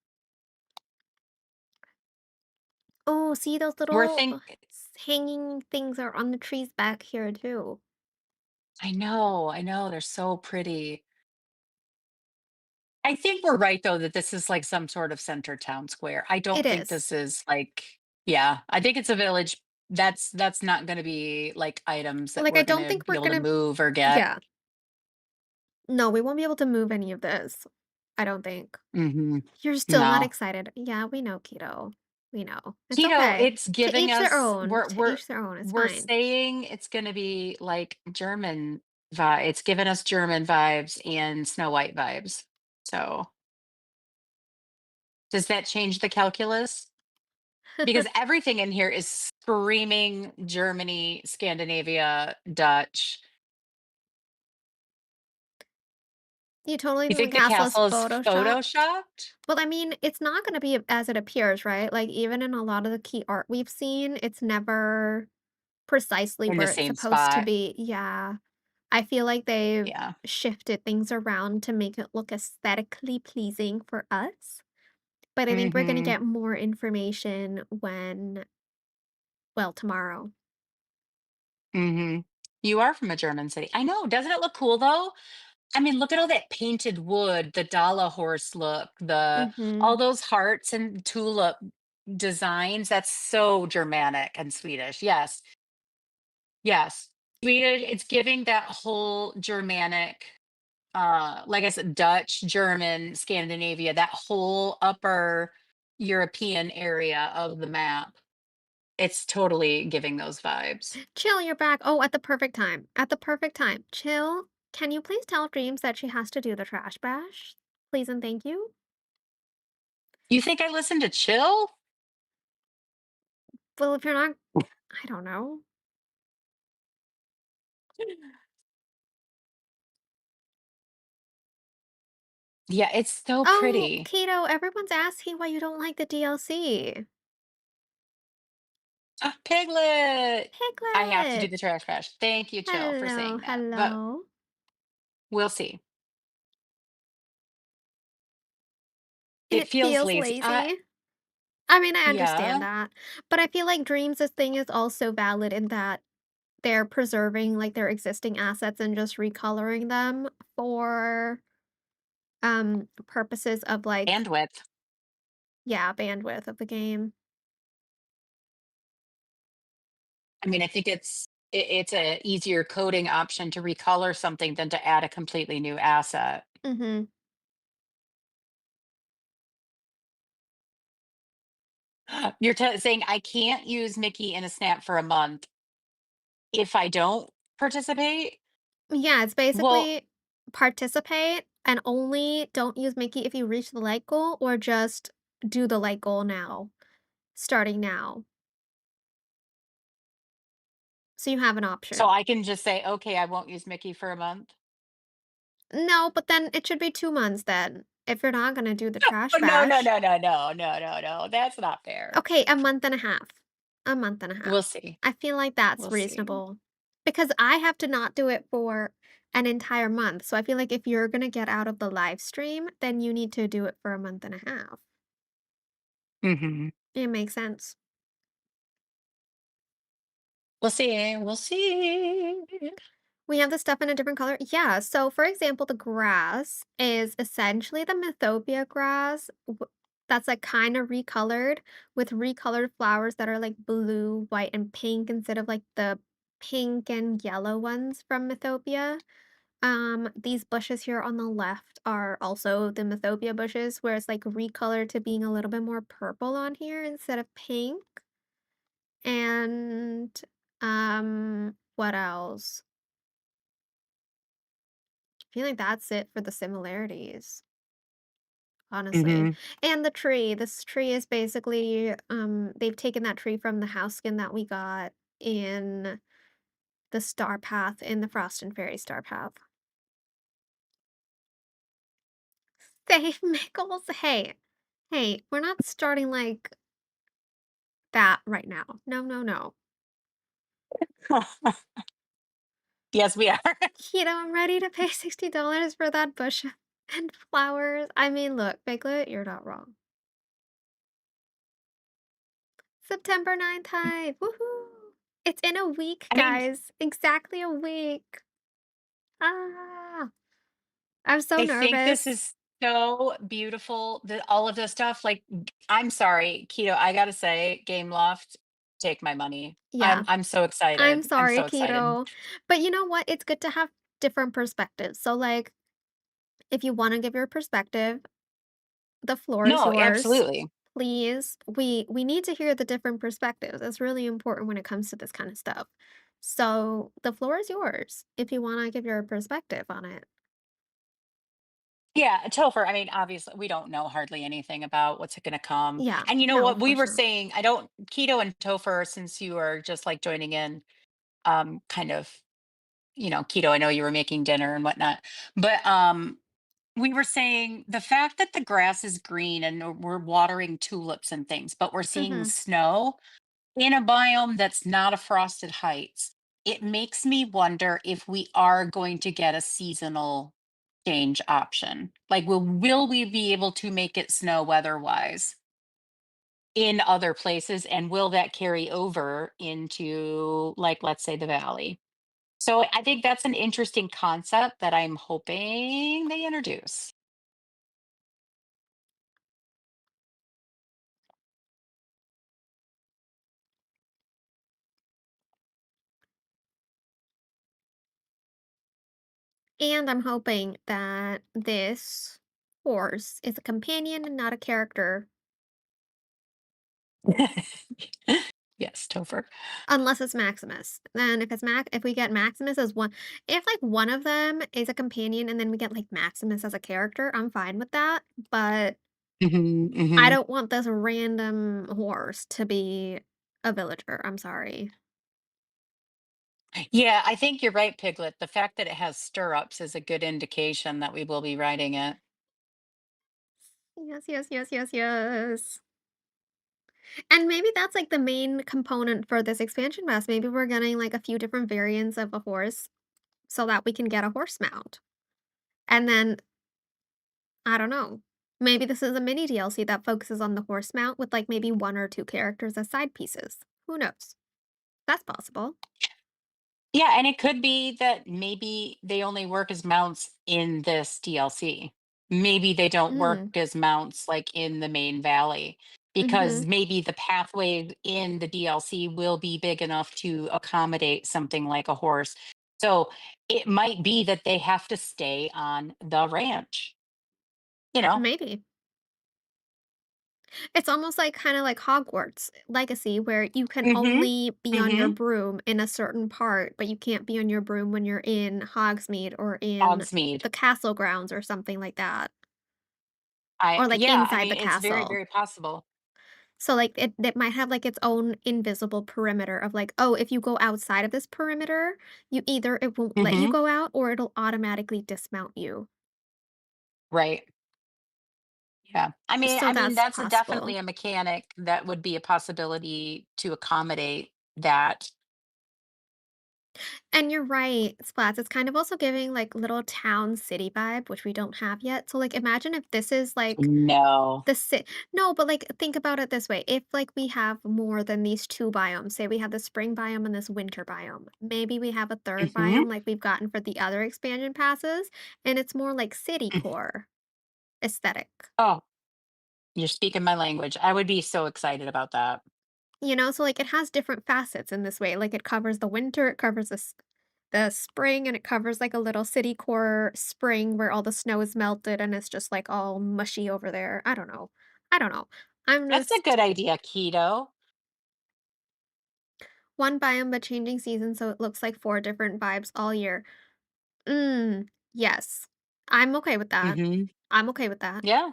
Oh, see those We're little think hanging things are on the trees back here too. I know, they're so pretty. I think we're right though that this is like some sort of center town square. I It don't think is. this is like yeah, I think it's a village. That's not going to be like items that Like, I we're going don't to think be we're able to gonna. move or get. Yeah. No, we won't be able to move any of this. I don't think. Mhm. You're still not No. excited. Yeah, we know, Keto. We know. It's Keto, okay. it's To giving each their us own. To each their own. It's we're fine. saying it's going to be like German It's given us German vibes and Snow White vibes. So, does that change the calculus? Because everything in here is screaming Germany, Scandinavia, Dutch. You totally You think think the the castle's castle is photoshopped? photoshopped? Well, I mean, it's not gonna be as it appears, right? Like, even in a lot of the key art we've seen, it's never precisely In the where it's same supposed to spot? be. Yeah. I feel like they've Yeah. shifted things around to make it look aesthetically pleasing for us, but I think we're gonna Mhm. get more information when well, tomorrow. Mhm. You are from a German city. I know, doesn't it look cool though? I mean, look at all that painted wood, the Dala horse look, the all Mhm. those hearts and tulip designs. That's so Germanic and Swedish. Yes. Yes. Swedish, it's giving that whole Germanic, like I said, Dutch, German, Scandinavia, that whole upper European area of the map. It's totally giving those vibes. Chill, you're back. Oh, at the perfect time. At the perfect time. Chill. Can you please tell Dreams that she has to do the trash bash? Please and thank you. You think I listen to chill? Well, if you're not, I don't know. Yeah, it's so Oh, pretty. Keto, everyone's asking why you don't like the DLC. Ah, Piglet! I have to do Piglet! the trash bash. Thank you, Chill, for Hello, saying that. But hello. we'll see. It It feels feels lazy. lazy. I mean, I understand Yeah, that. But I feel like Dreams' thing is also valid in that they're preserving like their existing assets and just recoloring them for purposes of like bandwidth. yeah, bandwidth of the game. I mean, I think it's a easier coding option to recolor something than to add a completely new asset. Mhm. You're saying I can't use Mickey in a snap for a month if I don't participate? Yeah, it's Well, basically participate and only don't use Mickey if you reach the light goal or just do the light goal now, starting now. So you have an so option. I can just say, okay, I won't use Mickey for a month. No, but then it should be 2 months then, if you're not gonna do the trash Oh, no, no, bash. no, no, no, no, no, no. That's not fair. Okay, a month and a half. A month and a half. We'll see. I feel like that's We'll see. reasonable. Because I have to not do it for an entire month, so I feel like if you're gonna get out of the live stream, then you need to do it for a month and a half. Mhm. It makes sense. We'll see. We'll see. We have the stuff in a different color. Yeah, so for example, the grass is essentially the Mythopia grass that's like kind of recolored with recolored flowers that are like blue, white, and pink instead of like the pink and yellow ones from Mythopia. These bushes here on the left are also the Mythopia bushes, where it's like recolored to being a little bit more purple on here instead of pink. And what else? I feel like that's it for the similarities, honestly. Mhm. And the tree. This tree is basically they've taken that tree from the house skin that we got in the Star Path in the Frost and Fairy Star Path. Save Mickles. Hey, hey, we're not starting like that right now. No, no, no. Yes, we are. I'm ready to pay $60 for that bush and flowers. I mean, look, Piglet, you're not wrong. September 9th Hive. Woohoo! It's in a week, I mean, guys. Exactly a week. Ah, I'm so I think this nervous. is so beautiful. All of this stuff. Like, I'm sorry, Keto. I gotta say, Gameloft, take my money. Yeah, I'm so I'm excited. I'm sorry, so excited. Keto. But you know what? It's good to have different perspectives. So, like, if you want to give your perspective, the floor is No, yours. absolutely. Please. We need to hear the different perspectives. It's really important when it comes to this kind of stuff. So the floor is yours if you want to give your perspective on it. Yeah, Topher, I mean, obviously, we don't know hardly anything about what's gonna come. Yeah, And you know no, what? of We course were not. saying, I don't keto and Topher, since you are just like joining in, kind of, keto. I know you were making dinner and whatnot. But we were saying the fact that the grass is green and we're watering tulips and things, but we're seeing Hmm. snow in a biome that's not a frosted heights, it makes me wonder if we are going to get a seasonal change option. Like, will we be able to make it snow weather-wise in other places, and will that carry over into, like, let's say, the valley? So I think that's an interesting concept that I'm hoping they introduce. And I'm hoping that this horse is a companion and not a character. Yes, Topher. Unless it's Maximus. Then if we get Maximus as one if, like, one of them is a companion and then we get, like, Maximus as a character, I'm fine with that, but Mhm, I mhm. don't want this random horse to be a villager, I'm sorry. Yeah, I think you're right, Piglet. The fact that it has stirrups is a good indication that we will be riding it. Yes, yes, yes, yes, yes. And maybe that's, like, the main component for this expansion pass, maybe we're getting, like, a few different variants of a horse so that we can get a horse mount. And then I don't know. Maybe this is a mini DLC that focuses on the horse mount with like maybe one or two characters as side pieces. Who knows? That's possible. Yeah, and it could be that maybe they only work as mounts in this DLC. Maybe they don't work Mm. as mounts like in the main valley, Mm-hmm. because maybe the pathway in the DLC will be big enough to accommodate something like a horse. So it might be that they have to stay on the ranch, you know? Maybe. It's almost like kind of like Hogwarts Legacy, where you can Mhm. only be on your Mhm. broom in a certain part, but you can't be on your broom when you're in Hogsmeade or in Hogsmeade. the castle grounds or something like that. I Or like Yeah, I inside the mean, it's very, castle. very possible. So, like, it might have, like, its own invisible perimeter of, like, oh, if you go outside of this perimeter, you either it won't let you Mhm. go out or it'll automatically dismount you. Right. Yeah. So I mean, that's that's possible. definitely a mechanic that would be a possibility to accommodate that. And you're right, Splats, it's kind of also giving, like, little town city vibe, which we don't have yet. So, like, imagine if this is, like, No. the ci no, but, like, think about it this way, if, like, we have more than these 2 biomes, say we have the spring biome and this winter biome, maybe we have a 3rd Mhm. biome like we've gotten for the other expansion passes, and it's more like city core aesthetic. Oh, you're speaking my language. I would be so excited about that. You know, so, like, it has different facets in this way, like, it covers the winter, it covers the spring, and it covers, like, a little city core spring where all the snow is melted and it's just, like, all mushy over there. I don't know. I don't know. I'm That's a just good idea, keto. one biome but changing seasons so it looks like 4 different vibes all year. Yes. I'm okay with that. Mhm. I'm okay with that. Yeah.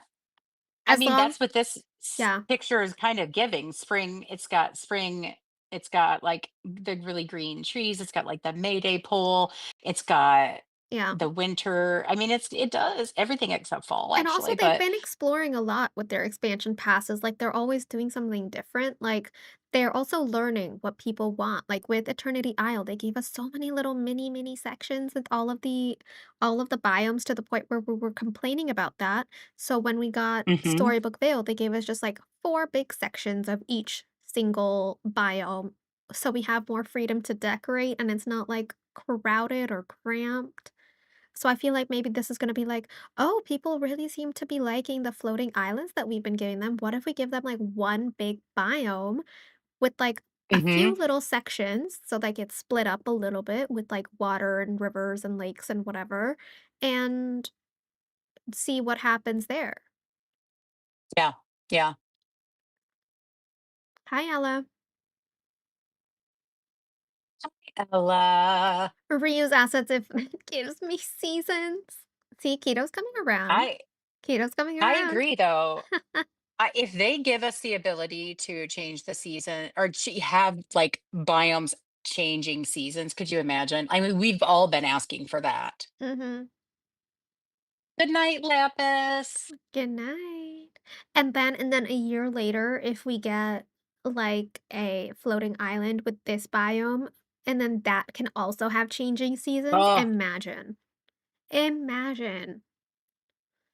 I As mean, long that's what this yeah, picture is kind of giving. Spring, it's got like the really green trees, it's got like the Mayday pole, it's got yeah. the winter. I mean, it does everything except fall, And also actually. they've But been exploring a lot with their expansion passes, like, they're always doing something different, like, they're also learning what people want, like, with Eternity Isle, they gave us so many little mini sections with all of the biomes to the point where we were complaining about that, so when we got Mhm. Storybook Vale, they gave us just, like, 4 big sections of each single biome, so we have more freedom to decorate and it's not, like, crowded or cramped. So I feel like maybe this is gonna be like, "Oh, people really seem to be liking the floating islands that we've been giving them. What if we give them, like, one big biome with, like, a few Mhm. little sections so they get split up a little bit with, like, water and rivers and lakes and whatever, and see what happens there." Yeah. Yeah. Hi, Ella. Ella. Reuse assets if it gives me seasons. See, Keto's coming around. I Keto's coming I around. agree though. If they give us the ability to change the season or have like biomes changing seasons, could you imagine? I mean, we've all been asking for that. Mhm. Good night, Lapis. Good night. And then a year later, if we get, like, a floating island with this biome, and then that can also have changing seasons, Oh, imagine. Imagine.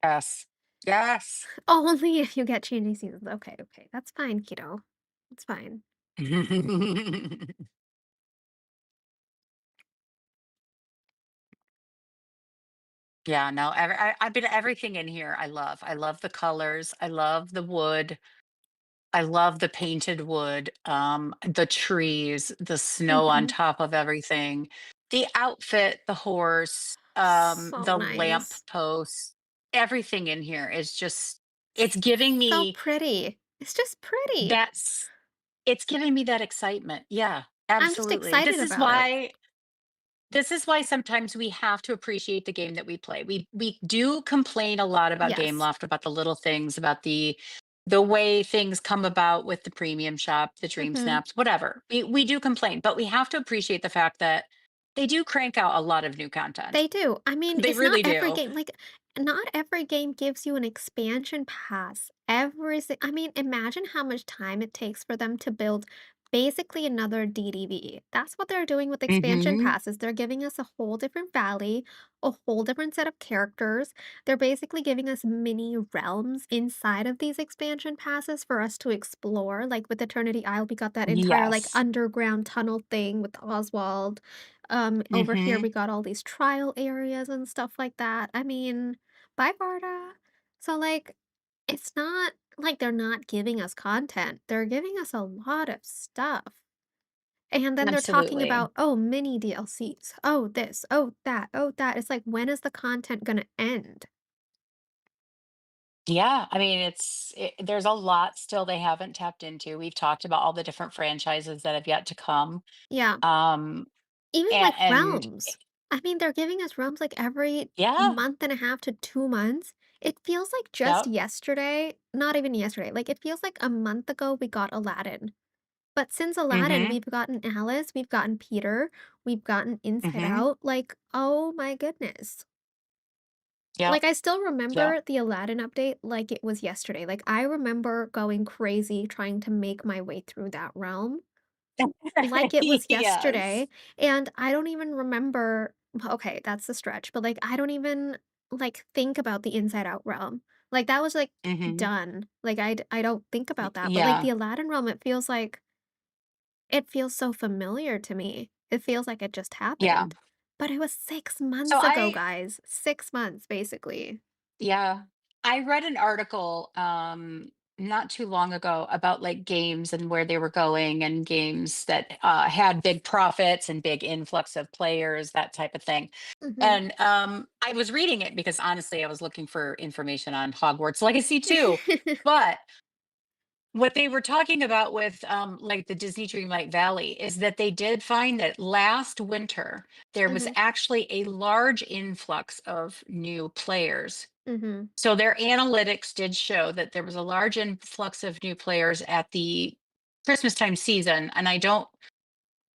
yes. Yes. Only if you get changing seasons. Okay, okay, that's fine, Keto. It's fine. Yeah, no, I've been everything in here I love. I love the colors. I love the wood. I love the painted wood, the trees, the snow on Mhm. top of everything, the outfit, the horse, So the lamp nice. post, everything in here is just it's giving So me pretty. It's just pretty. that's it's giving me that excitement. Yeah, I'm just absolutely. excited about it. This is why sometimes we have to appreciate the game that we play. We do complain a lot about Yes. gameloft, about the little things, about the way things come about with the premium shop, the dream Mhm. snaps, whatever. We do complain, but we have to appreciate the fact that they do crank out a lot of new content. They do. I mean, They it's not really every do. game. Like, not every game gives you an expansion pass. I mean, imagine how much time it takes for them to build basically another DDV. That's what they're doing with expansion Mhm. passes. They're giving us a whole different valley, a whole different set of characters. They're basically giving us mini realms inside of these expansion passes for us to explore. Like with Eternity Isle, we got that entire like Yes. underground tunnel thing with Oswald. Over here, we Mhm. got all these trial areas and stuff like that. I mean, bye, Varda. So, like, it's not like they're not giving us content. They're giving us a lot of stuff. And then they're talking Absolutely. about, oh, mini DLCs. Oh, this. Oh, that. Oh, that. It's like, when is the content going to end? Yeah, I mean, there's a lot still they haven't tapped into. We've talked about all the different franchises that have yet to come. Yeah. Um, Even like and realms. I mean, they're giving us realms like every yeah, month and a half to 2 months. It feels like just yep. yesterday, not even yesterday, like it feels like a month ago we got Aladdin. But since Aladdin, Mhm. we've gotten Alice, we've gotten Peter, we've gotten Inside Mhm. Out. Like, oh my goodness. Yep. Like, I still Yep. remember the Aladdin update like it was yesterday. Like, I remember going crazy trying to make my way through that realm like it was Yes. yesterday, and I don't even remember okay, that's a stretch, but, like, I don't even, like, think about the Inside Out realm. Like, that was, like, Mhm. done. Like, I don't think about that, but, like, Yeah. the Aladdin realm, it feels so familiar to me. It feels like it just Yeah. happened. But it was 6 So months ago, guys. 6 months, basically. yeah. I read an article not too long ago about like games and where they were going and games that had big profits and big influx of players, that type of thing. Mhm. And I was reading it because honestly, I was looking for information on Hogwarts Legacy too. But what they were talking about with like the Disney Dreamlight Valley is that they did find that last winter there was Mhm, actually a large influx of new players. mhm. So their analytics did show that there was a large influx of new players at the Christmas time season, and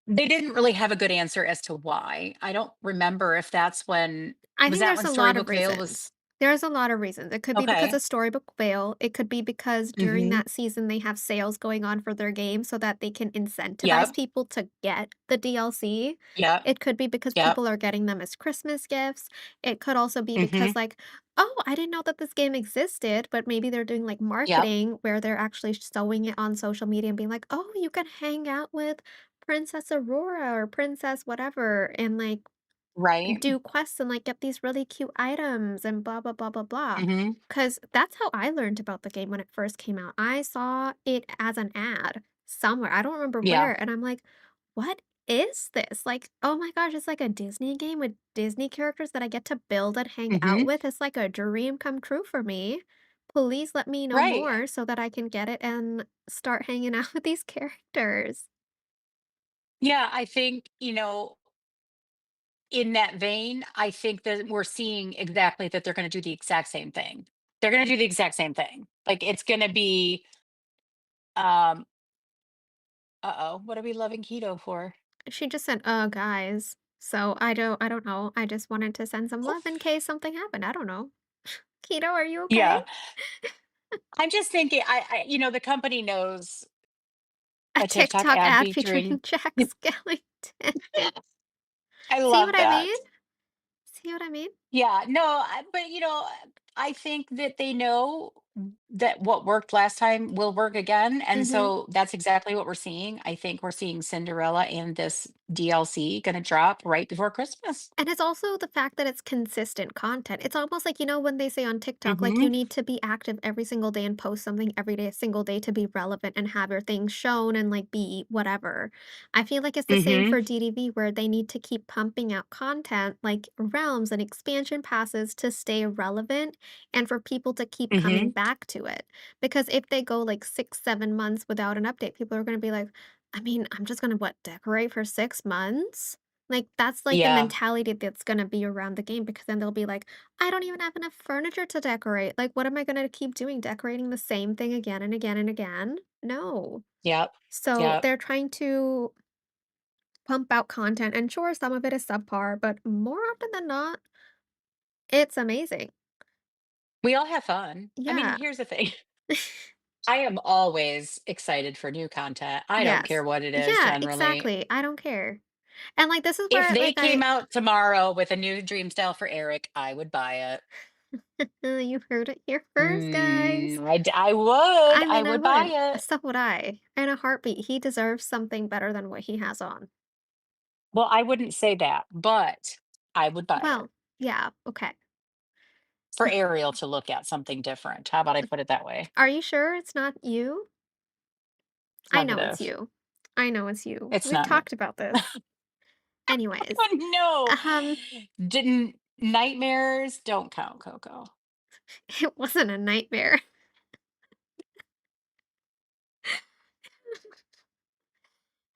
they didn't really have a good answer as to why. I don't remember if that's when I was think that there's when a lot of Storybook Vale was reasons. There's a lot of reasons. It could be because okay. of Storybook Whale. It could be because during Mhm. that season they have sales going on for their game so that they can incentivize Yep. people to get the DLC. Yep. It could be because Yep. people are getting them as Christmas gifts. It could also be Mhm. because like, oh, I didn't know that this game existed, but maybe they're doing like Yep. marketing where they're actually showing it on social media and being like, "Oh, you can hang out with Princess Aurora or Princess whatever," and like Right. do quests and, like, get these really cute items and blah, blah, blah, blah, blah. Mhm. Cause that's how I learned about the game when it first came out. I saw it as an ad somewhere, I don't remember Yeah. where, and I'm like, "What is this?" Like, "Oh my gosh, it's like a Disney game with Disney characters that I get to build and hang out Mhm. with. It's like a dream come true for me. Please let me know Right. more so that I can get it and start hanging out with these characters." Yeah, I think, in that vein, I think that we're seeing exactly that they're gonna do the exact same thing. They're gonna do the exact same thing. Like, it's gonna be, um uh-oh, what are we loving keto for? She just said, guys." So I don't know. I just wanted to send some love in case something happened. I don't know. Keto, are you okay? Yeah. I'm just thinking, the company knows A a TikTok TikTok ad ad featuring featuring Jack Skellington. I See love what I mean? that. See what I mean? Yeah, no, but I think that they know that what worked last time will work again. And Mhm. so that's exactly what we're seeing. I think we're seeing Cinderella and this DLC going to drop right before Christmas. And it's also the fact that it's consistent content. It's almost like, when they say on TikTok, like, you Hmm. need to be active every single day and post something every day, single day to be relevant and have your things shown and like be whatever. I feel like it's the same Hmm. for DDV where they need to keep pumping out content like realms and expansion passes to stay relevant and for people to keep coming Hmm. back to it. Because if they go like 6, 7 months without an update, people are going to be like, I mean, I'm just going to what, decorate for 6 months? Like, that's, like, the Yeah. mentality that's gonna be around the game because then they'll be like, "I don't even have enough furniture to decorate. Like, what am I gonna keep doing? Decorating the same thing again and again and again? No." Yep. So, Yep. they're trying to pump out content, and sure, some of it is subpar, but more often than not, it's amazing. We all have fun. I mean, Yeah. here's the thing. I am always excited for new content. I don't care Yes. what it is Yeah, generally. exactly. I don't care. And, like, this is If where, they like, came out tomorrow with a new dream style for Eric, I would buy it. you heard it here first, guys. I would. I I mean, I would buy would. it. So would I. In a heartbeat. He deserves something better than what he has on. Well, I wouldn't say that, but I would buy it Well, yeah, okay. for Ariel to look at something different. How about I put it that way? Are you sure it's not you? I know it's Negative. you. I know it's you. It's We've not me. talked about this. Anyways, No. um, Didn't nightmares don't count, Coco. it wasn't a nightmare.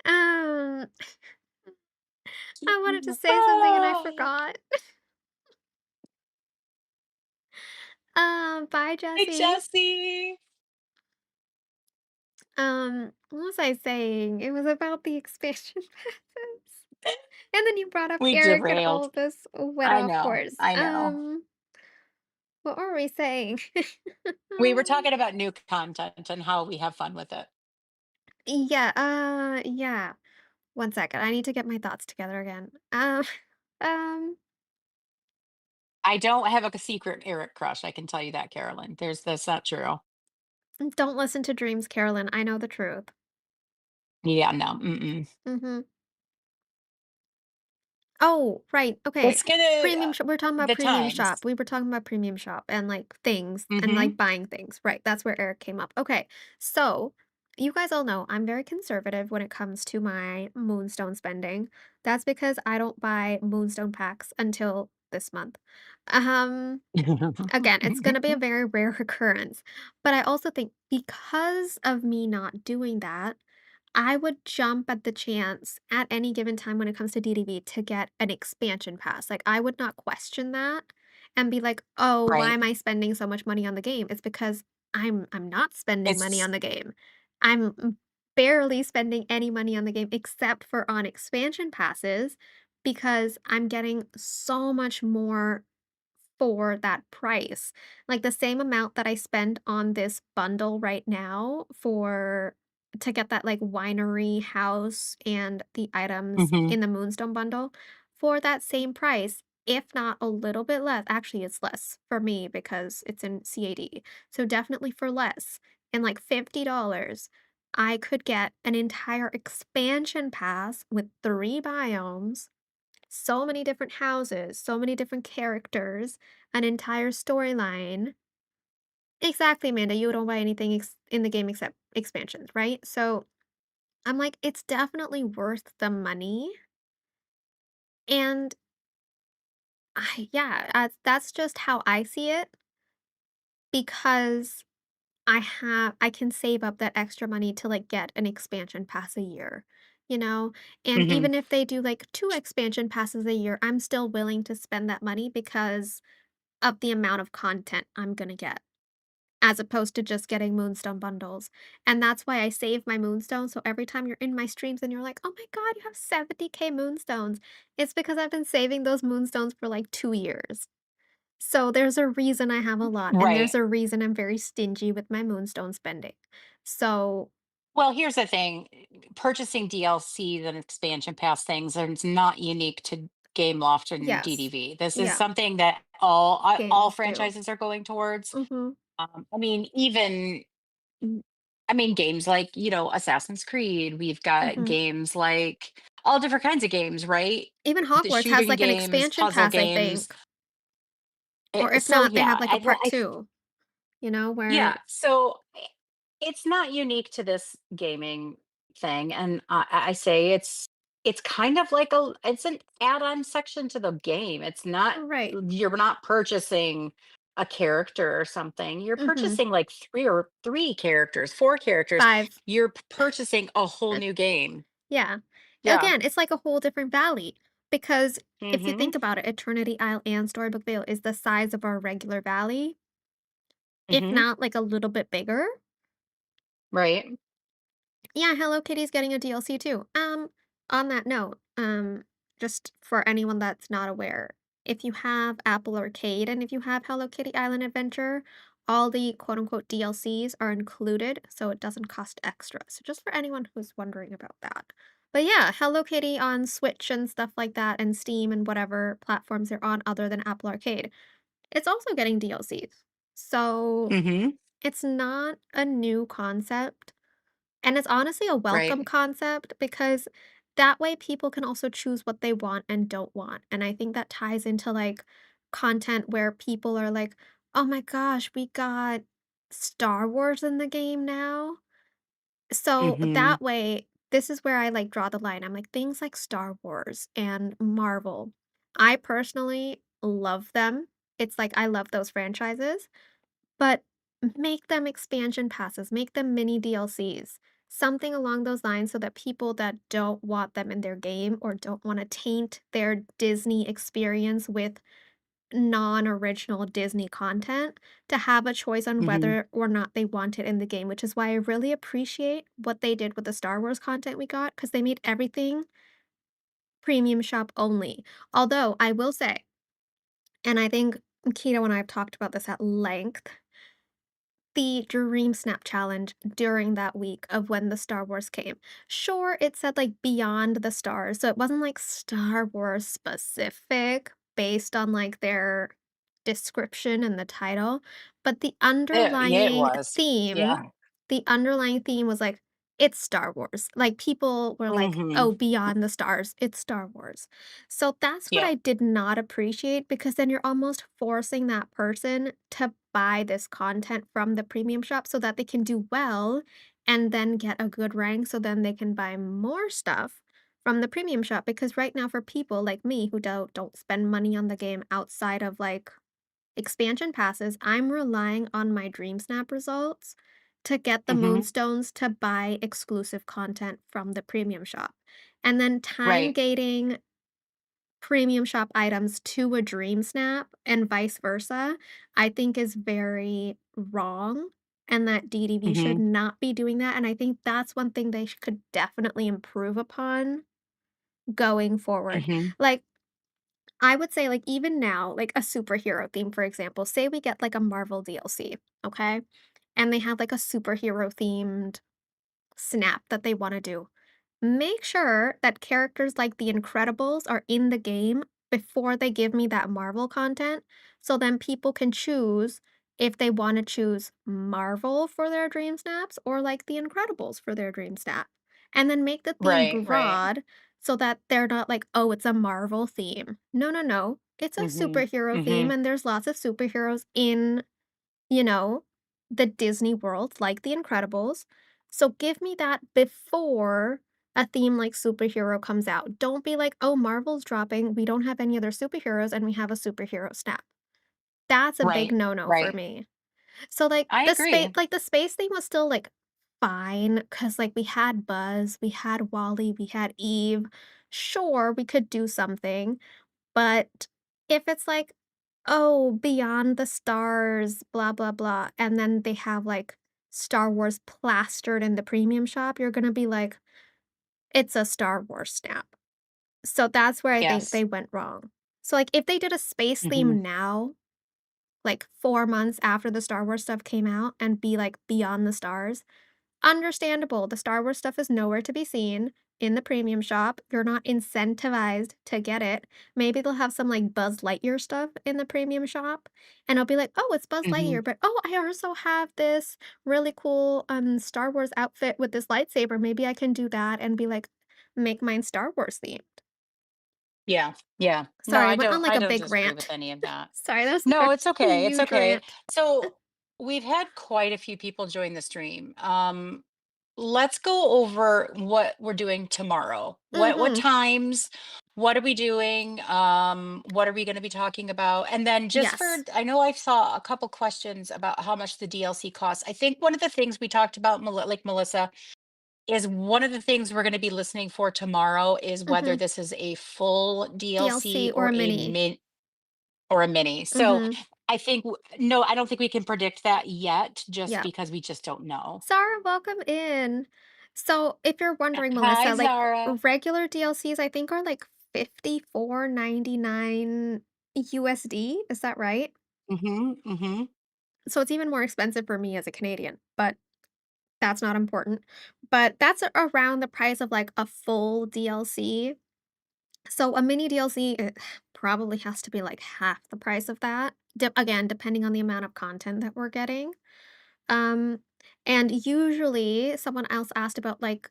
Um, I wanted to say something and I Oh, forgot. Bye, hi, Jesse. Jesse. What was I saying? It was about the expansion passes. And then you brought up We Eric and all derailed. of this went I off know. course. I know. What were we saying? We were talking about new content and how we have fun with it. Yeah, yeah. One second. I need to get my thoughts together again. Um, I don't have a secret Eric crush. I can tell you that, Carolyn. That's not true. don't listen to dreams, Carolyn. I know the truth. Yeah, no. Mm-mm. Mm-hmm. Oh, right. Okay. It's gonna Premium shop. We're talking about the premium times. shop. We were talking about premium shop and like things and Mm-hmm. like buying things. Right. That's where Eric came up. Okay. So you guys all know I'm very conservative when it comes to my moonstone spending. That's because I don't buy moonstone packs until this month. Um, Again, it's gonna be a very rare occurrence. But I also think because of me not doing that, I would jump at the chance at any given time when it comes to DDV to get an expansion pass. Like, I would not question that and be like, "Oh, why Right. am I spending so much money on the game?" It's because I'm not spending money It's on the game. I'm barely spending any money on the game except for on expansion passes because I'm getting so much more for that price. Like the same amount that I spend on this bundle right now for to get that like winery house and the items mhm, in the Moonstone bundle for that same price, if not a little bit less. Actually, it's less for me because it's in CAD. So definitely for less. And like $50, I could get an entire expansion pass with 3 biomes, so many different houses, so many different characters, an entire storyline. Exactly, Amanda. You don't buy anything in the game except expansions, right? So I'm like, it's definitely worth the money. And yeah, that's just how I see it because I can save up that extra money to like get an expansion pass a year. you know? And Mhm. even if they do like 2 expansion passes a year, I'm still willing to spend that money because of the amount of content I'm gonna get, as opposed to just getting Moonstone bundles. And that's why I save my Moonstones, so every time you're in my streams and you're like, "Oh my god, you have 70K Moonstones," it's because I've been saving those Moonstones for like 2 years. So there's a reason I have a lot, and there's Right. a reason I'm very stingy with my Moonstone spending. So Well, here's the thing, purchasing DLCs and expansion pass things are it's not unique to Gameloft and yes. DDV. This is Yeah, something that game all off too. franchises are going towards. Mhm, I mean, even games like, Assassin's Creed, we've got mhm. games like all different kinds of games, right? Even The Hogwarts has, shooting like, an games, expansion puzzle pass, I games. think. Or if So not, they yeah, have, like, a part 2, yeah, where so it's not unique to this gaming thing, and I say it's kind of like it's an add-on section to the game. It's not right. you're not purchasing a character or something. You're Mhm. purchasing like three characters, four characters. 5. You're purchasing a whole new game. Yeah. Yeah. Again, it's like a whole different valley because if you Mhm. think about it, Eternity Isle and Storybook Vale is the size of our regular valley, if Mhm. not, like, a little bit bigger. Right. Yeah, Hello Kitty's getting a DLC too. On that note, just for anyone that's not aware, if you have Apple Arcade and if you have Hello Kitty Island Adventure, all the quote unquote DLCs are included, so it doesn't cost extra. So just for anyone who's wondering about that. But yeah, Hello Kitty on Switch and stuff like that, and Steam and whatever platforms they're on other than Apple Arcade, it's also getting DLCs. So Mhm. it's not a new concept, and it's honestly a welcome Right. concept because that way people can also choose what they want and don't want. And I think that ties into like content where people are like, oh my gosh, we got Star Wars in the game now. So Mhm. that way, this is where I like draw the line. I'm like, things like Star Wars and Marvel. I personally love them. It's like I love those franchises, but make them expansion passes, make them mini DLCs, something along those lines so that people that don't want them in their game or don't want to taint their Disney experience with non-original Disney content to have a choice on Mhm. whether or not they want it in the game, which is why I really appreciate what they did with the Star Wars content we got because they made everything premium shop only. Although I will say, and I think Keto and I have talked about this at length, the Dream Snap challenge during that week of when the Star Wars came. Sure, it said like beyond the stars, so it wasn't like Star Wars specific based on like their description and the title, but Yeah, it was. Yeah. the underlying theme was like it's Star Wars. Like people were like, Mhm. "Oh, beyond the stars, it's Star Wars." So that's what Yeah. I did not appreciate because then you're almost forcing that person to buy this content from the premium shop so that they can do well and then get a good rank so then they can buy more stuff from the premium shop because right now for people like me who don't spend money on the game outside of like expansion passes, I'm relying on my Dream Snap results to get the Mhm. moonstones to buy exclusive content from the premium shop. And then time Right. gating premium shop items to a dream snap and vice versa, I think is very wrong and that DDV should Mhm. not be doing that. And I think that's one thing they could definitely improve upon going forward. Mhm. Like, I would say, like, even now, like a superhero theme, for example, say we get like a Marvel DLC, okay? And they have like a superhero themed snap that they want to do. Make sure that characters like The Incredibles are in the game before they give me that Marvel content, so then people can choose if they want to choose Marvel for their dream snaps or like The Incredibles for their dream snap. And then make the theme Right, right. broad so that they're not like, oh, it's a Marvel theme. No, no, no. It's a Mhm. superhero theme, Mhm. and there's lots of superheroes in you know, the Disney world, like The Incredibles. So give me that before a theme like superhero comes out. Don't be like, oh, Marvel's dropping. We don't have any other superheroes and we have a superhero snap. That's a big Right, no-no for right. me. So like I the space agree. like the space theme was still like fine because, like, we had Buzz, we had Wally, we had Eve. Sure, we could do something, but if it's like, "Oh, Beyond the Stars, blah, blah, blah," and then they have, like, Star Wars plastered in the premium shop, you're gonna be like, "It's a Star Wars snap." So that's where I think Yes. they went wrong. So, like, if they did a space Mhm. theme now, like 4 months after the Star Wars stuff came out and be like Beyond the Stars, understandable. The Star Wars stuff is nowhere to be seen in the premium shop. You're not incentivized to get it. Maybe they'll have some like Buzz Lightyear stuff in the premium shop, and I'll be like, "Oh, it's Buzz Mhm. Lightyear, but oh, I also have this really cool Star Wars outfit with this lightsaber. Maybe I can do that and be like, make mine Star Wars themed." Yeah. Yeah. No, Sorry, I went on like I a don't big disagree with rant. any of that. Sorry, that was like No, a it's okay. It's huge okay. rant. So we've had quite a few people join the stream. Let's go over what we're doing tomorrow. What Mhm. times? What are we doing? What are we going to be talking about? And then just for, Yes. I know I saw a couple questions about how much the DLC costs. I think one of the things we talked about, like Melissa, is one of the things we're going to be listening for tomorrow is whether Mhm. this is a full DLC DLC or or a mini. a mini. So Mhm. I think no, I don't think we can predict that yet, just Yeah. because we just don't know. Sarah, welcome in. So, if you're wondering, Hi, Melissa, like Zara. regular DLCs, I think are like 54.99 USD. Is that right? Mm-hmm. Mm-hmm. So it's even more expensive for me as a Canadian, but that's not important. But that's around the price of like a full DLC. So a mini DLC it probably has to be like half the price of that. Again, depending on the amount of content that we're getting. Um, and usually someone else asked about like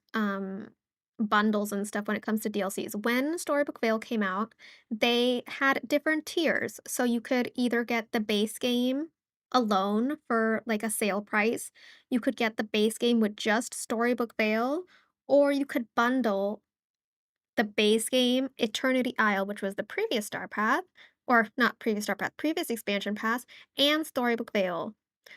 bundles and stuff when it comes to DLCs. When Storybook Vale came out, they had different tiers. So you could either get the base game alone for like a sale price. You could get the base game with just Storybook Vale, or you could bundle the base game, Eternity Isle, which was the previous Star Path, or not previous Star Path, previous expansion pass, and Storybook Vale.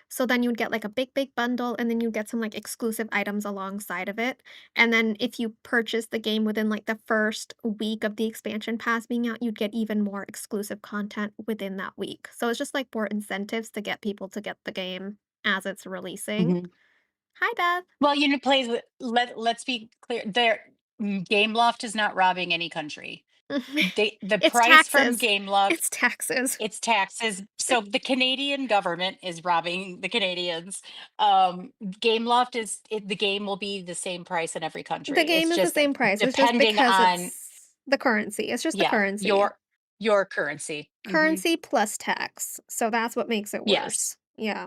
So then you would get like a big, big bundle, and then you get some like exclusive items alongside of it. And then if you purchase the game within like the first week of the expansion pass being out, you'd get even more exclusive content within that week. So it's just like more incentives to get people to get the game as it's releasing. Mm-hmm. Hi, Beth. Well, plays with let's be clear. Gameloft is not robbing any country. The It's price from taxes. Gameloft, It's taxes. it's taxes. So the Canadian government is robbing the Canadians. Gameloft the game will be the same price in every The country. It's game is the just same price, it's just depending because on, it's the currency, it's just the yeah, currency. your currency. Hmm. Currency plus tax, so that's what makes it Yes. worse. Yeah.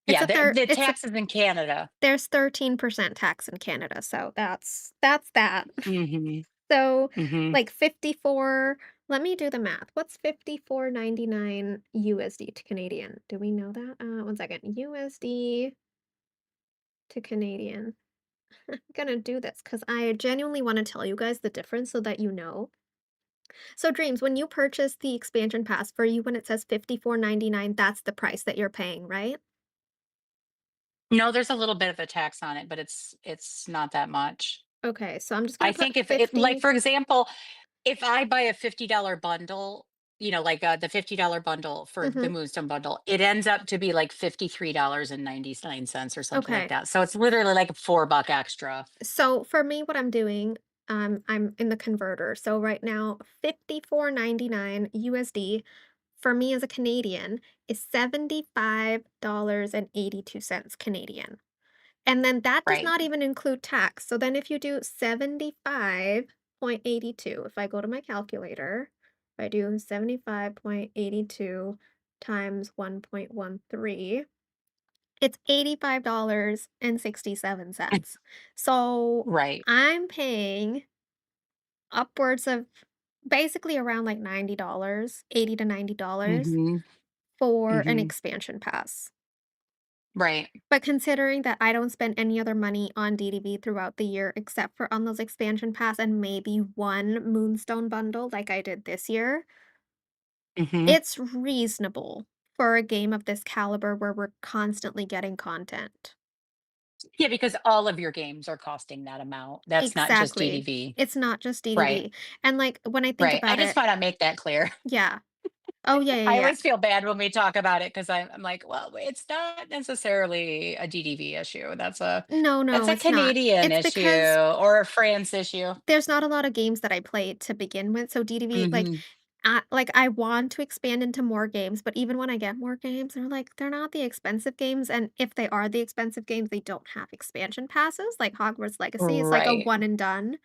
Yeah, the It's a taxes in Canada. there's 13% tax in Canada, so that's that. Hmm. So, Hmm. like 54 let me do the math. What's 54.99 USD to Canadian? Do we know that? One second. USD to Canadian. I'm gonna do this because I genuinely wanna tell you guys the difference so that you know. So Dreams, when you purchase the expansion pass for you, when it says 54.99, that's the price that you're paying, right? No, there's a little bit of a tax on it, but it's not that much. Okay, so I'm just I gonna put think if it, like, 50. for example, if I buy a $50 bundle, like, the $50 bundle for the Mhm. Moonstone bundle, it ends up to be like $53.99 or something like Okay. that. So it's literally like a 4 buck extra. So for me, what I'm doing, I'm in the converter. So right now, 54.99 USD for me as a Canadian is $75.82 Canadian. And then that does Right. not even include tax. So then if you do 75.82, if I go to my calculator, if I do 75.82 times 1.13, it's $85.67. So Right. I'm paying upwards of basically around like $90, 80 to $90 Hmm. for an Hmm. expansion pass. Right. But considering that I don't spend any other money on DDV throughout the year except for on those expansion pass and maybe one Moonstone bundle like I did this year, Hmm. it's reasonable for a game of this caliber where we're constantly getting content. Yeah, because all of your games are costing that amount. That's not just Exactly. DDV. It's not just Right, DDV. And, like, when I think right. I about just it wanna make that clear. yeah. Oh, yeah, yeah, I yeah. always feel bad when we talk about it because I'm like, "Well, it's not necessarily a DDV issue. No, That's no, a it's not. Canadian It's issue because or a France issue." there's not a lot of games that I played to begin with, so DDV, Mhm. I want to expand into more games, but even when I get more games, they're not the expensive games, and if they are the expensive games, they don't have expansion passes, like Hogwarts Legacy is like a Right. one and done,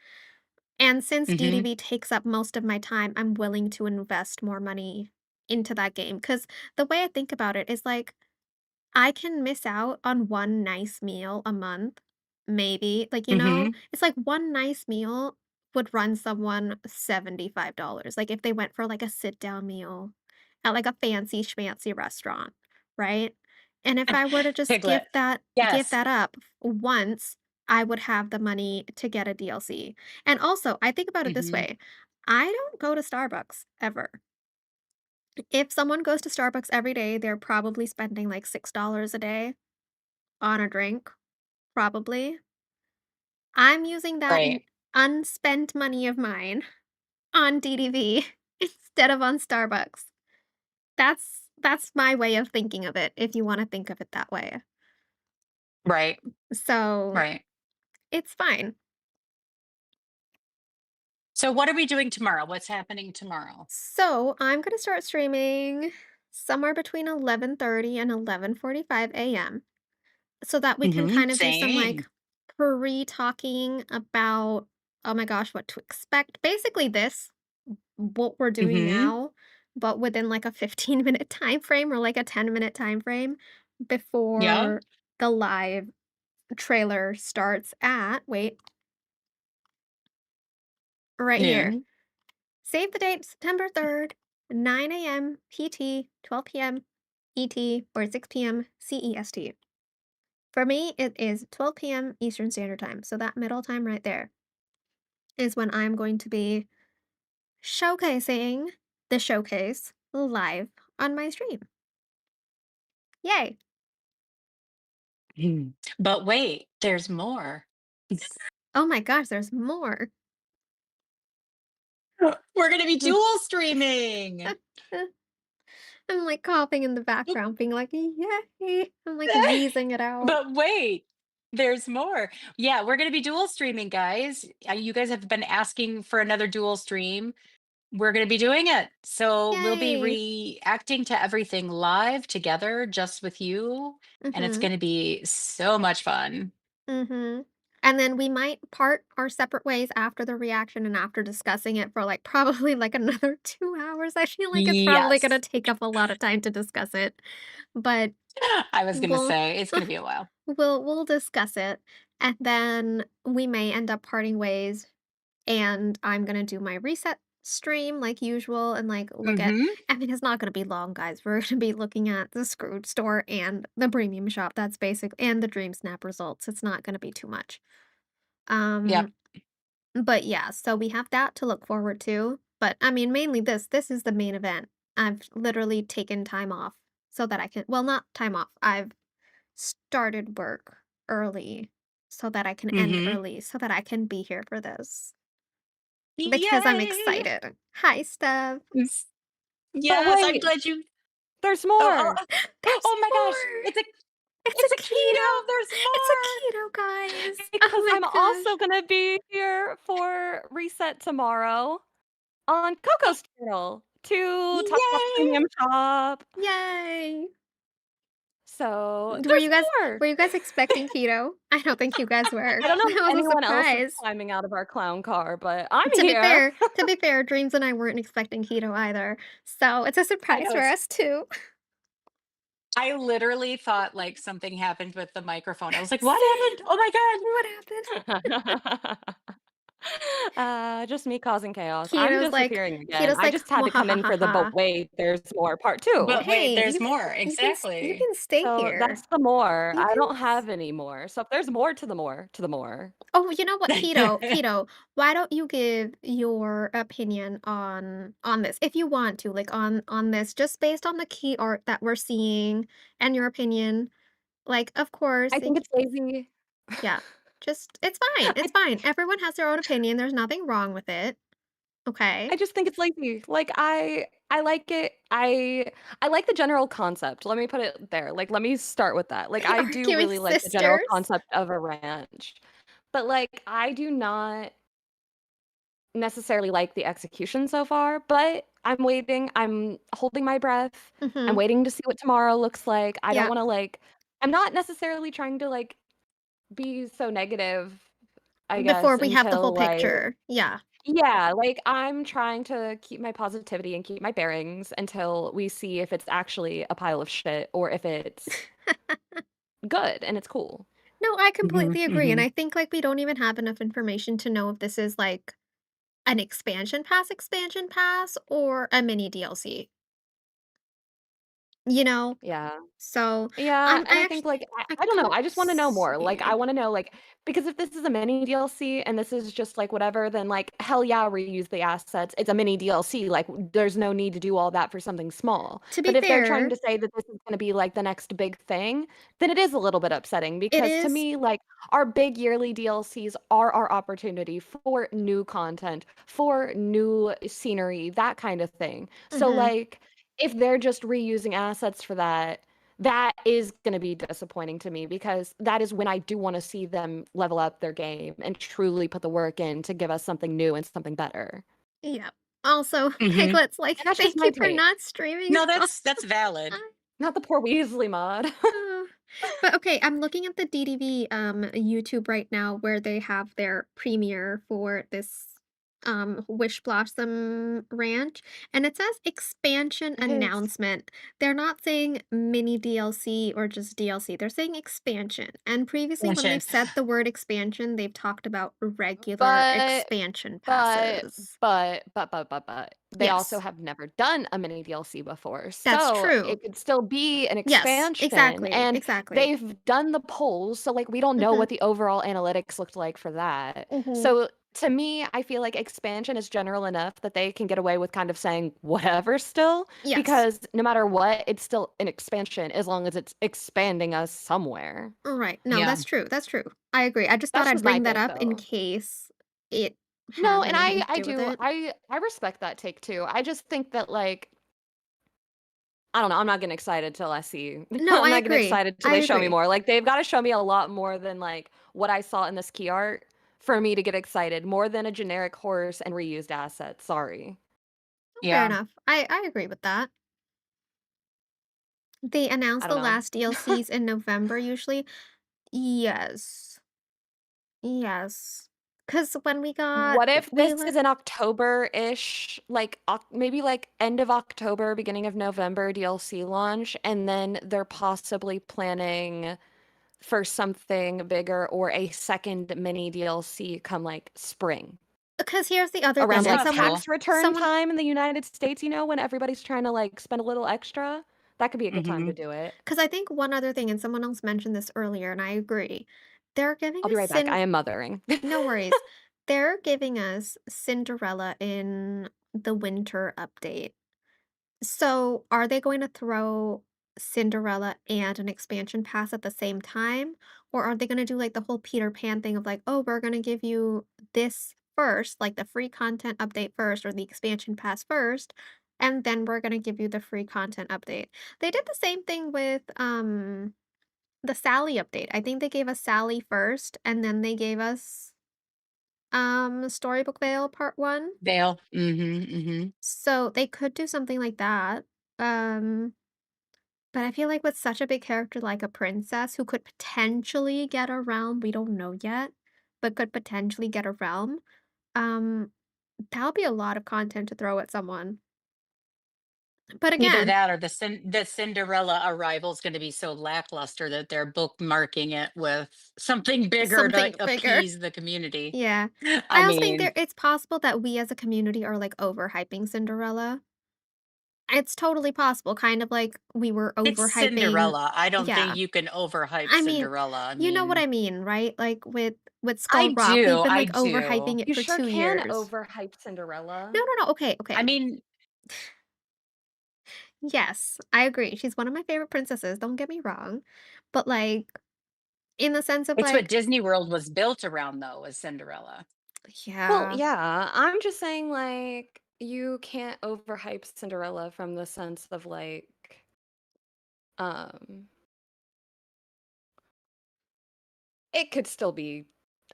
and since Mhm. DDV takes up most of my time, I'm willing to invest more money into that game. Because the way I think about it is, like, I can miss out on one nice meal a month, maybe, like, Mhm. it's like one nice meal would run someone $75, like, if they went for, like, a sit-down meal at, like, a fancy schmancy restaurant, right? And if I were to just Piglet. give Yes. that up once, I would have the money to get a DLC. And also, I think about it this Mhm. way, I don't go to Starbucks ever. If someone goes to Starbucks every day, they're probably spending, like, $6 a day on a drink, probably. I'm using that Right. unspent money of mine on DDV instead of on Starbucks. That's my way of thinking of it, if you wanna think of it that way. Right. So, Right. it's fine. So what are we doing tomorrow? What's happening tomorrow? So, I'm gonna start streaming somewhere between 11:30 and 11:45 AM, so that we can Mhm. kind of do some, Same. like, pre-talking about, oh my gosh, what to expect. Basically this, what we're doing Mhm. now, but within, like, a 15-minute time frame or, like, a 10-minute time frame Yep. before the live trailer starts at wait, right here. Noon. Save the date, September 3rd, 9 AM PT, 12 PM ET, or 6 PM CEST. For me, it is 12 PM Eastern Standard Time, so that middle time right there is when I'm going to be showcasing the showcase live on my stream. Yay! Mm. But wait, there's more. Oh my gosh, there's more. We're gonna be dual streaming. I'm like coughing in the background, being like, yay! I'm like wheezing it out. But wait, there's more. Yeah, we're gonna be dual streaming, guys. You guys have been asking for another dual stream. We're gonna be doing it. So we'll be Yay! reacting to everything live together, just with you, and it's Mm-hmm. gonna be so much fun. Mm-hmm. And then we might part our separate ways after the reaction and after discussing it for like probably like another 2 hours. I feel like it's probably gonna Yes. take up a lot of time to discuss it. But I was gonna we'll say it's gonna be a while. we'll discuss it. And then we may end up parting ways and I'm gonna do my reset stream like usual and like look at Mhm. I mean it's not gonna be long guys. We're gonna be looking at the Scrooge store and the premium shop. That's basic and the Dream Snap results. It's not gonna be too much. Yep. Um but yeah, so we have that to look forward to. But I mean mainly this is the main event. I've literally taken time off so that I can well not time off. I've started work early so that I can end Mhm. early so that I can be here for this. Because I'm Yay! excited. Hi, Steph. Yes. But Yes, I'm wait, glad you there's oh, oh, more. oh, There's oh my gosh, more. It's a it's a keto, there's It's a more! keto, guys. Oh Because my I'm also gosh. gonna be here for Reset tomorrow on Coco's channel to talk about the Yay! premium shop. Yay. So Were there's you guys more. were you guys expecting keto? I don't think you guys were. I don't know if That was a anyone else is surprise. climbing out of our clown car, but I'm To be here. fair, Dreams and I weren't expecting keto either. So it's a I surprise know for it's us too. I literally thought, like, something happened with the microphone. I was like, "What Same. happened? Oh my god." What happened? Just me causing chaos. I'm disappearing again. Keto's I like, just had to come in for the "but "Mwahahaha." wait, there's more" part 2. But wait, Hey, there's more. you Exactly. can stay So here. that's the more. You I can don't have any more. So if there's more to the more, to the more. Oh, you know what? Keto, why don't you give your opinion on this if you want to, like on this, just based on the key art that we're seeing and your opinion. Like, of course, I think it's lazy Yeah. Just it's fine, it's I fine. Everyone has their own opinion, there's nothing wrong with it, okay? I just think it's lazy. Like, I like it. I like the general concept. Let me put it there. Like, let me start with that. Like, Are I do arguing really like the general sisters? concept of a ranch, but, like, I do not necessarily like the execution so far, but I'm waiting. I'm holding my breath. I'm Mhm. waiting to see what tomorrow looks like. I don't Yeah. wanna, like I'm not necessarily trying to, like, be so negative, I Before guess, we have the whole until, like picture. Yeah. yeah, like, I'm trying to keep my positivity and keep my bearings until we see if it's actually a pile of shit or if it's good and it's cool. No, I Mhm, completely agree, and mhm. I think, like, we don't even have enough information to know if this is, like, an expansion pass or a mini DLC, you know? Yeah. So, Yeah, and I I think, actually like, I I don't know, could I just wanna know more, like, I see. wanna know, like because if this is a mini DLC and this is just, like, whatever, then, like, hell yeah, reuse the assets, it's a mini DLC, like, there's no need to do all that for something small, To be but if they're trying fair, to say that this is gonna be, like, the next big thing, then it is a little bit upsetting it because to is me, like, our big yearly DLCs are our opportunity for new content, for new scenery, that kind of thing, so, mhm, like, if they're just reusing assets for that, that is gonna be disappointing to me because that is when I do wanna see them level up their game and truly put the work in to give us something new and something better. yeah. Also, Mhm. Piglet's like, And that's just "Thank my you for take. not streaming No, all that's the valid. time." Not the poor Weasley mod. Uh, but okay, I'm looking at the DDV YouTube right now where they have their premiere for this Wish Blossom Ranch and it says expansion It is. announcement. They're not saying mini DLC or just DLC. They're saying expansion. And previously when they've Mansion. said the word expansion, they've talked about regular But expansion but passes. but they also Yes, have never done a mini DLC before, that's so true. it could still be an Yes, expansion, exactly. and Exactly. they've done the polls, so, like, we don't know Mhm. what the overall analytics looked like for that. Mhm. So, to me, I feel like expansion is general enough that they can get away with kind of saying whatever still, Yes. because no matter what, it's still an expansion as long as it's expanding us somewhere. Right. No, Yeah. that's true, that's true. I agree. I just thought That's I'd just my bring that take, up in though. case it No, has and anything to I do with do. it. I respect that take too. I just think that like I don't know, I'm not getting excited till I see No, I'm I not getting agree. excited till I they show me agree. more. Like they've got to show me a lot more than like what I saw in this key art for me to get excited, more than a generic horse and reused assets. Sorry. Fair Yeah. enough. I agree with that. They announce I don't the know. last DLCs in November usually. Yes. Yes. Because when What if we this learned is an October-ish, like maybe like end of October, beginning of November DLC launch, and then they're possibly planning for something bigger or a second mini DLC come like spring. because here's the other thing, Around It's and like possible. tax return someone time in the United States, when everybody's trying to like spend a little extra, that could be a good time to Mhm. do it. because I think one other thing, and someone else mentioned this earlier, and I agree. They're giving I'll be us right back. I am mothering. no worries. They're giving us Cinderella in the winter update. So, are they going to throw Cinderella and an expansion pass at the same time? Or are they going to do like the whole Peter Pan thing of like, oh, we're going to give you this first, like the free content update first, or the expansion pass first, and then we're going to give you the free content update. They did the same thing with the Sally update. I think they gave us Sally first, and then they gave us Storybook Vale Part 1. Veil. Mhm, mhm. So, they could do something like that. Um, but I feel like with such a big character like a princess who could potentially get a realm, we don't know yet, but could potentially get a realm, um, that'll be a lot of content to throw at someone. But Either again, that or the Cinderella arrival is gonna be so lackluster that they're bookmarking it with something bigger to something bigger. appease the community. Yeah. I I also think mean, it's possible that we as a community are like overhyping Cinderella. It's totally possible, kind of like we were it's overhyping. Cinderella. I don't think Yeah. you can overhype I mean, Cinderella. I you know what mean, I mean, right? Like with I Skull Rock, they've do, been I like do. overhyping it You for sure 2 can years. overhype Cinderella. No, no, no. Okay, I okay. mean, Yes, I agree. She's one of my favorite princesses, don't get me wrong. But like In the sense of, It's what like Disney World was built around, though, was Cinderella. Well, yeah. yeah, I'm just saying, like, you can't overhype Cinderella from the sense of, like, um, it could still be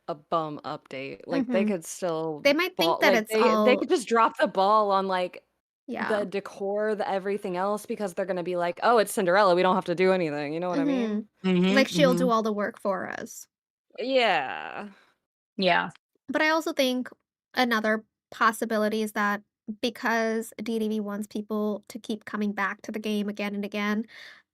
a bum update. Like, they Mhm. could still They might think that it's they all could just drop the ball on, like, yeah. the decor, the everything else because they're gonna be like, "Oh, it's Cinderella, we don't have to do anything." You know what I mean? Mhm. Like, Mhm, she'll do mhm. all the work for us. Yeah. Yeah. But I also think another possibility is that because DDV wants people to keep coming back to the game again and again,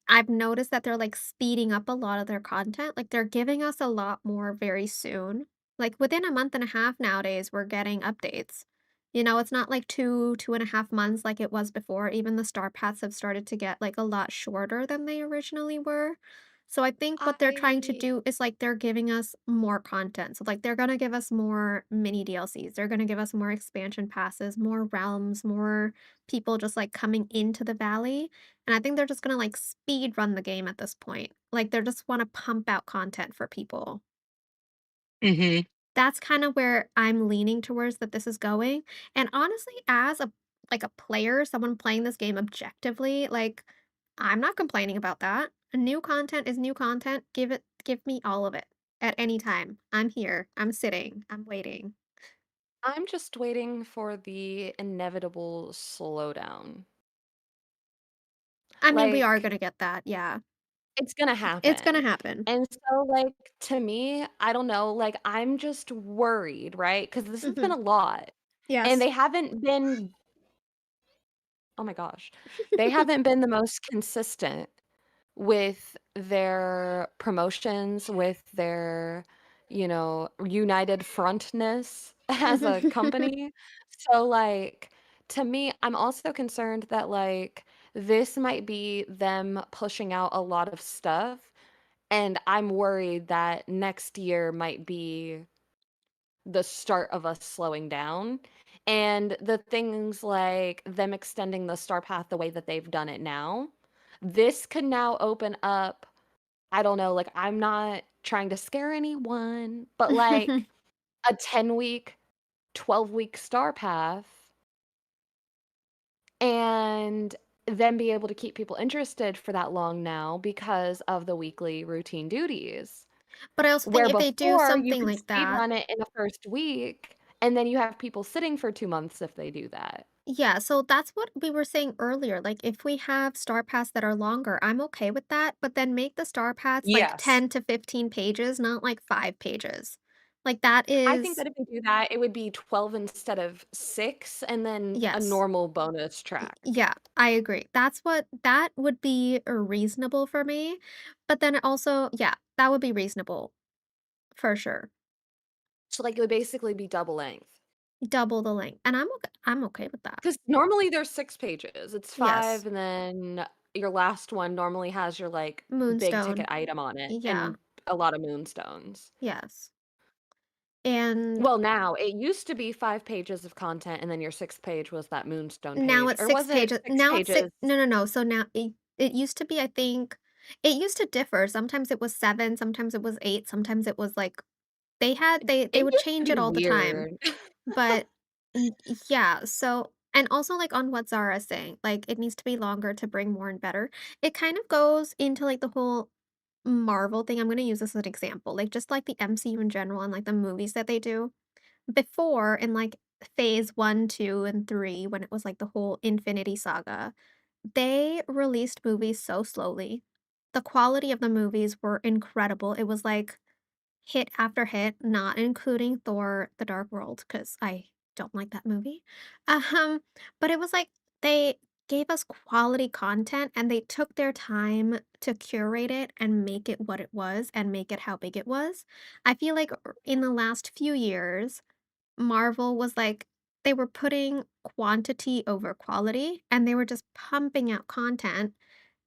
I've noticed that they're, like, speeding up a lot of their content, like, they're giving us a lot more very soon. Like, within a month and a half nowadays, we're getting updates. You know, it's not like 2.5 months like it was before, even the star paths have started to get, like, a lot shorter than they originally were. So I think what they're trying to I do is, like, they're giving us more content. So, like, they're gonna give us more mini DLCs, they're gonna give us more expansion passes, more realms, more people just, like, coming into the valley. And I think they're just gonna, like, speed run the game at this point. Like, they just wanna pump out content for people. Mhm. That's kinda where I'm leaning towards that this is going, and honestly, as a player, someone playing this game objectively, like, I'm not complaining about that. New content is new content, give me all of it at any time. I'm here, I'm sitting, I'm waiting. I'm just waiting for the inevitable slowdown. I mean, we are Like, gonna get that, yeah. it's gonna It's gonna happen. happen. And so, like, to me, I don't know, like, I'm just worried, right? Because this has been Mhm. a lot, and Yes. they haven't been oh my gosh. They haven't been the most consistent with their promotions, with their, united frontness as a company. So, like, to me, I'm also concerned that, like, this might be them pushing out a lot of stuff, and I'm worried that next year might be the start of us slowing down. And the things like them extending the star path the way that they've done it now, this could now open up, I don't know, like, I'm not trying to scare anyone, but like a 10-week, 12-week star path and then be able to keep people interested for that long now because of the weekly routine duties. But I also think Where if they do before you something could like speed that run it in the first week, and then you have people sitting for 2 months if they do that. yeah, so that's what we were saying earlier. Like, if we have star paths that are longer, I'm okay with that, but then make the star paths like Yes. 10 to 15 pages, not like 5 pages. Like, that I think is, that if we do that, it would be 12 instead of 6, and then a yes. normal bonus track. Yeah, I agree. That would be reasonable for me. But then also, yeah, that would be reasonable for sure. So, like, it would basically be double length. Double the length. And I'm okay with that. Because normally there's 6 pages. It's Yes. 5, and then your last one normally has your, like, big ticket Moonstone. item on it Yeah. and a lot of moonstones. Yes. And Well, now, it used to be 5 pages of content, and then your 6th page was that moonstone now page, it's or 6 was it pages 6 now it's 6 pages? no, so now it used to be, I think it used to differ, sometimes it was 7, sometimes it was 8, sometimes it was, like they It would used to change be it all the time, weird. but yeah, so and also, like, on what Zara's saying, like, it needs to be longer to bring more and better. It kind of goes into, like, the whole Marvel thing. I'm gonna use this as an example, like, just like the MCU in general and, like, the movies that they do. Before, in, like, phase 1, 2, and 3, when it was, like, the whole Infinity Saga, they released movies so slowly. The quality of the movies were incredible. It was, like, hit after hit, not including Thor: The Dark World, because I don't like that movie. Um, but it was like they gave us quality content, and they took their time to curate it and make it what it was and make it how big it was. I feel like in the last few years Marvel was like they were putting quantity over quality, and they were just pumping out content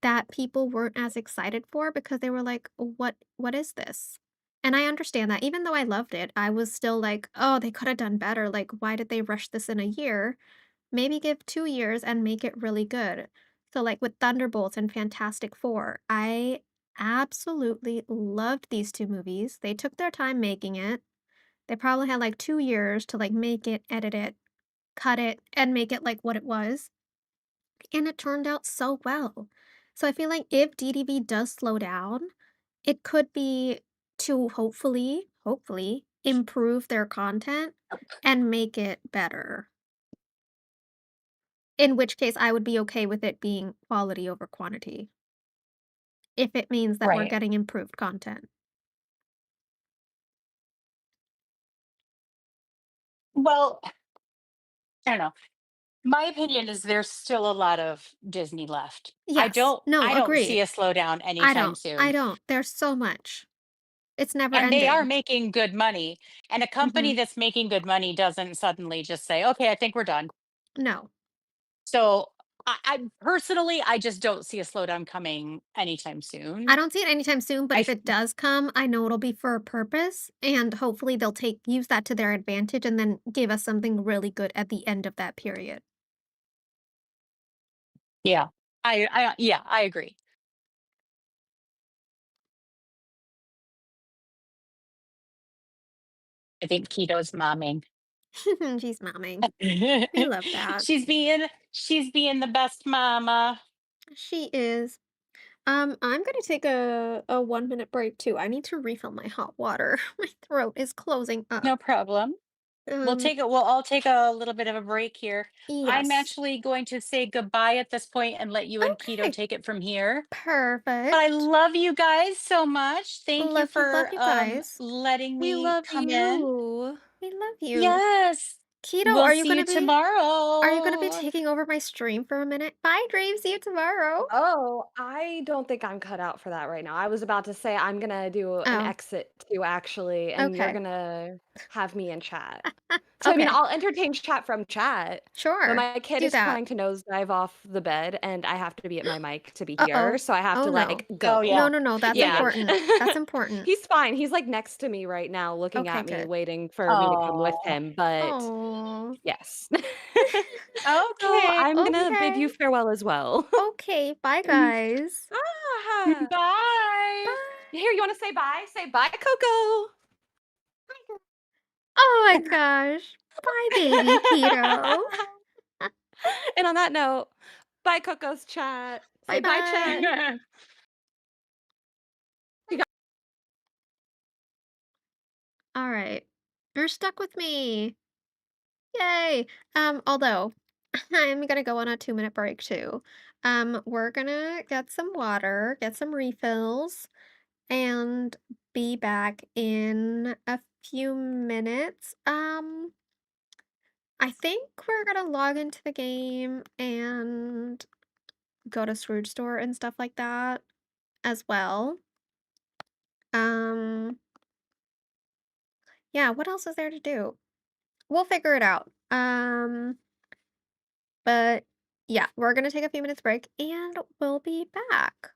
that people weren't as excited for because they were like, "What is this?" And I understand that. Even though I loved it, I was still like, "Oh, they could have done better. Like, why did they rush this in a year? Maybe give 2 years and make it really good." So, like, with Thunderbolts and Fantastic Four, I absolutely loved these 2 movies. They took their time making it. They probably had, like, 2 years to, like, make it, edit it, cut it, and make it, like, what it was, and it turned out so well. So I feel like if DDV does slow down, it could be to hopefully improve their content and make it better. In which case, I would be okay with it being quality over quantity, if it means that we're Right. getting improved content. Well, I don't know. My opinion is there's still a lot of Disney left. I Yes. don't No, I don't see agreed. a slowdown I anytime don't. I soon. don't. There's so much. It's never And they are ending. making good money. And a company Mhm. that's making good money doesn't suddenly just say, "Okay, I think we're done." No. So I personally, I just don't see a slowdown coming anytime soon. I don't see it anytime soon, but I if f- it does come, I know it'll be for a purpose, and hopefully they'll take use that to their advantage and then give us something really good at the end of that period. yeah. I agree. I think Keto's momming. She's momming. We love that. she's being the best mama. She is. I'm gonna take a 1 minute break too. I need to refill my hot water. My throat is closing up. No problem. Um, We'll all take a little bit of a break here. I'm yes. actually going to say goodbye at this point and let you and Keto Okay. take it from here. But I Perfect. love you guys so much. Thank you Love for you guys. letting We me love come in. you. We love you. Yes. Keto, We'll see you are you gonna be tomorrow. taking over my stream for a minute? Bye, dream. See you tomorrow. Oh, I don't think I'm cut out for that right now. I was about to say I'm gonna do an Oh, exit too, actually, and you're okay. gonna have me in chat. So, I mean, Okay. I'll entertain chat from chat, but Sure. my kid Do is that. trying to nosedive off the bed, and I have to be at my mic to be here, Uh-oh. so I have Oh to, no. like, Oh go. yeah. No, no, no. That's Yeah. important. That's important. He's fine. He's, like, next to me right now looking Okay, at me, good. waiting for me to come with Oh. him, but Oh. yes. So, Okay. I'm gonna bid Okay. you farewell as well. Okay. Bye, guys. Ah. Bye. Bye. Here, you wanna say bye? Say bye, Coco. Oh my gosh. Bye, baby keto. And on that note, bye, Coco's chat. Bye Say bye, bye. chat. You All right. You're stuck with me. Yay. Although I'm gonna go on a 2 minute break too. We're gonna get some water, get some refills, and be back in a few minutes. I think we're gonna log into the game and go to Scrooge store and stuff like that as well. Um, yeah, what else is there to do? We'll figure it out. But yeah, we're gonna take a few minutes break and we'll be back.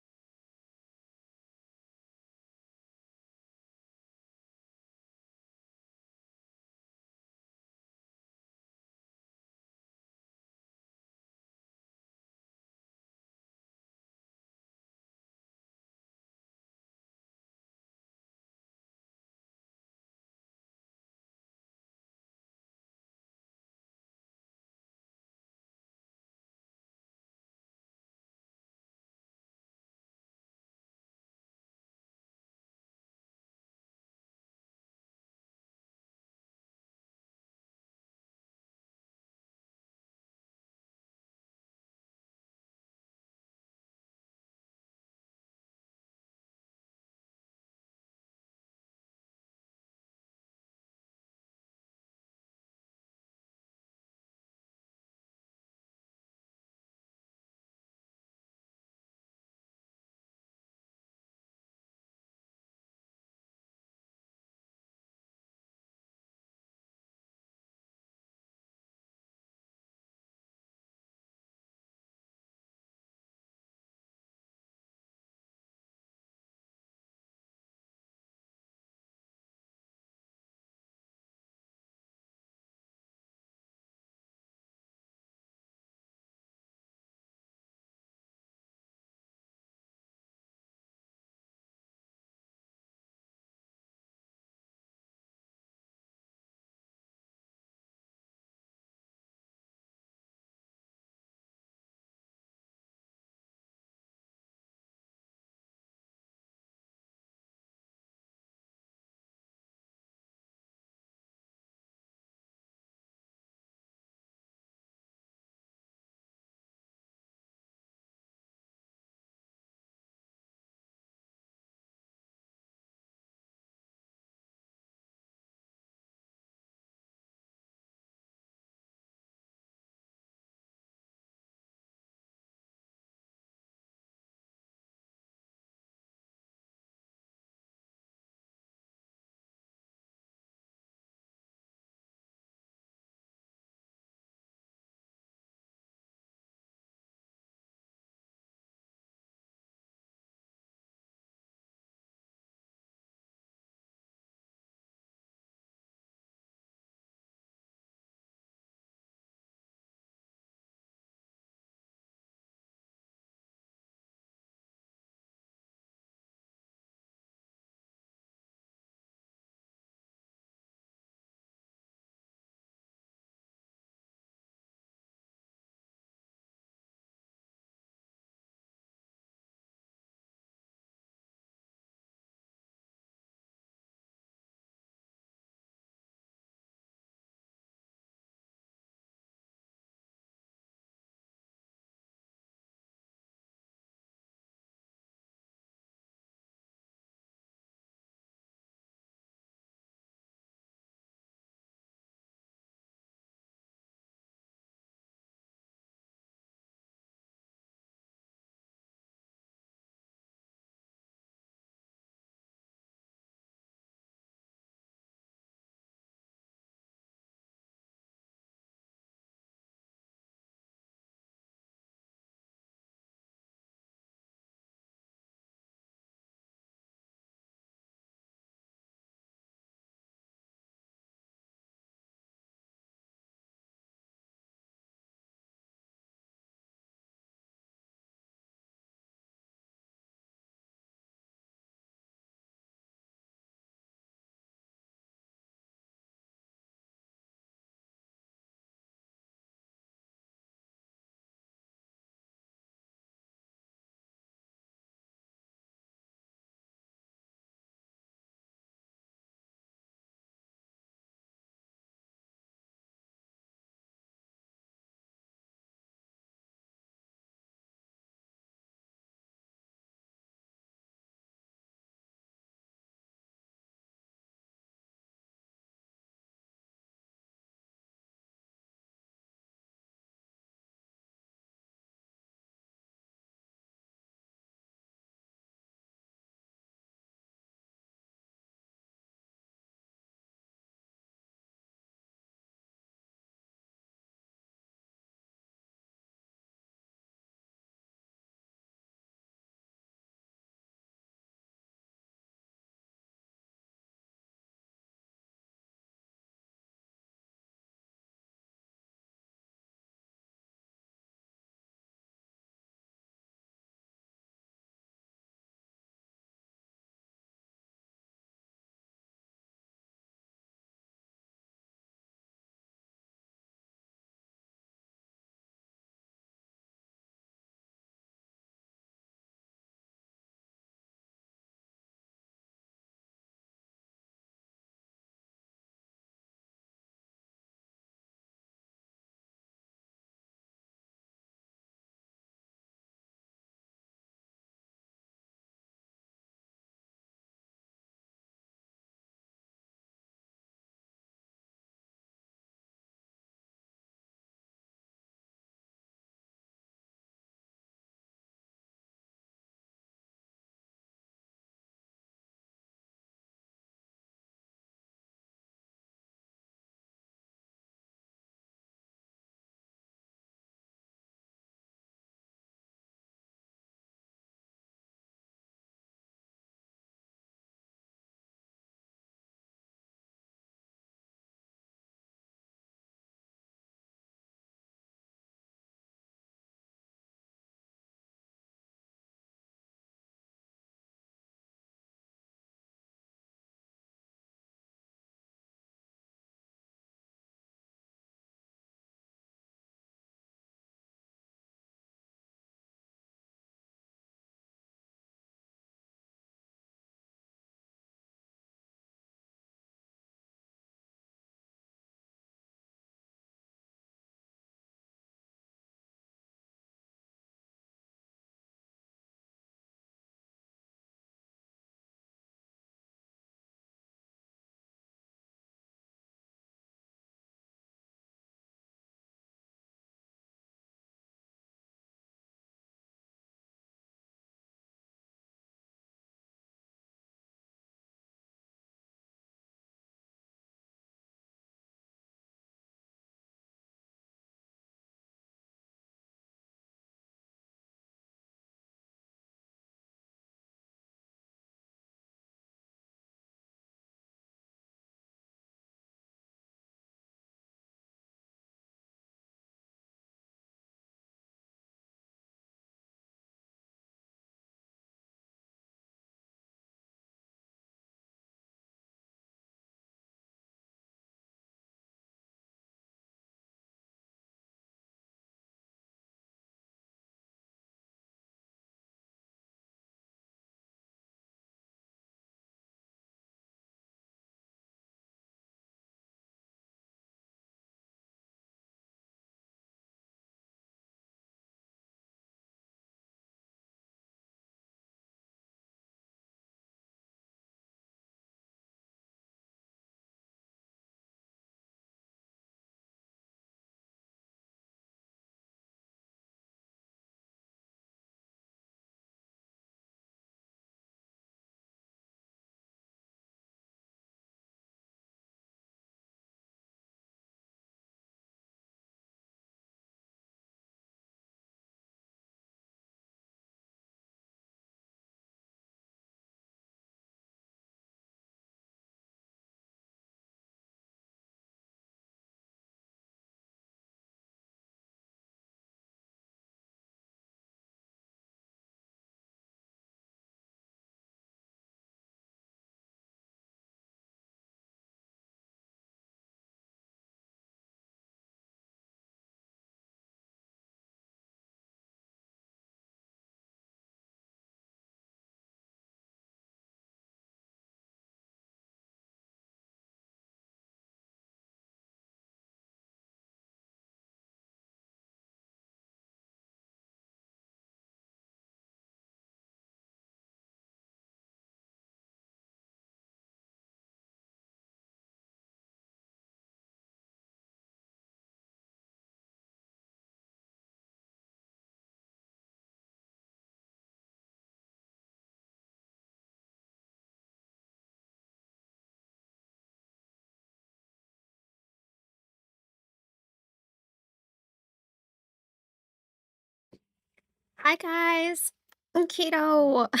Hi, guys. Keto. What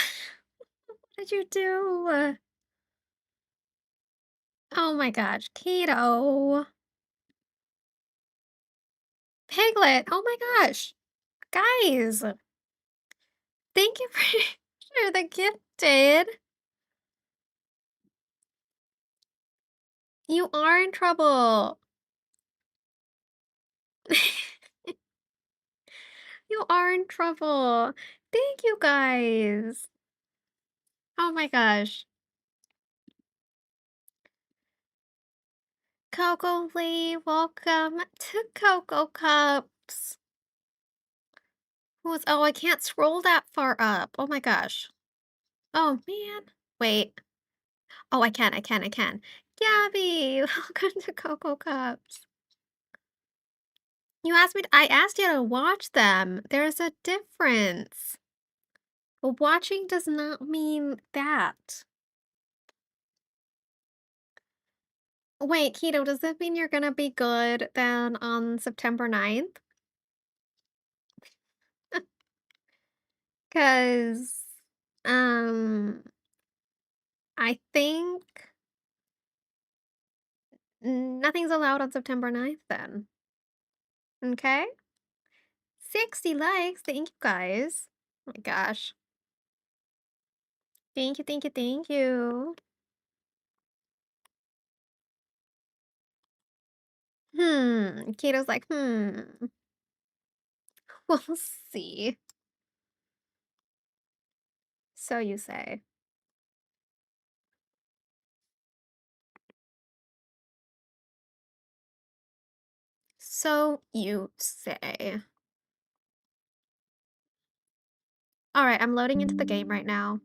did you do? Oh my gosh, Keto. Piglet. Oh my gosh. Guys, thank you for, for the gifted. You are in trouble. You are in trouble. Thank you guys. Oh my gosh. Coco Lee, welcome to Coco Cups. Oh, I can't scroll that far up. Oh my gosh. Oh man. Wait. Oh, I can. Gabby, welcome to Coco Cups. I asked you to watch them. There's a difference. Well, watching does not mean that. Wait, Keto, does that mean you're gonna be good then on September 9th? Because, um, I think nothing's allowed on September 9th then. Okay? 60 likes. Thank you guys. Oh my gosh. Thank you. Keto's like, we'll see. So you say. So you say. All right, I'm loading into the game right now.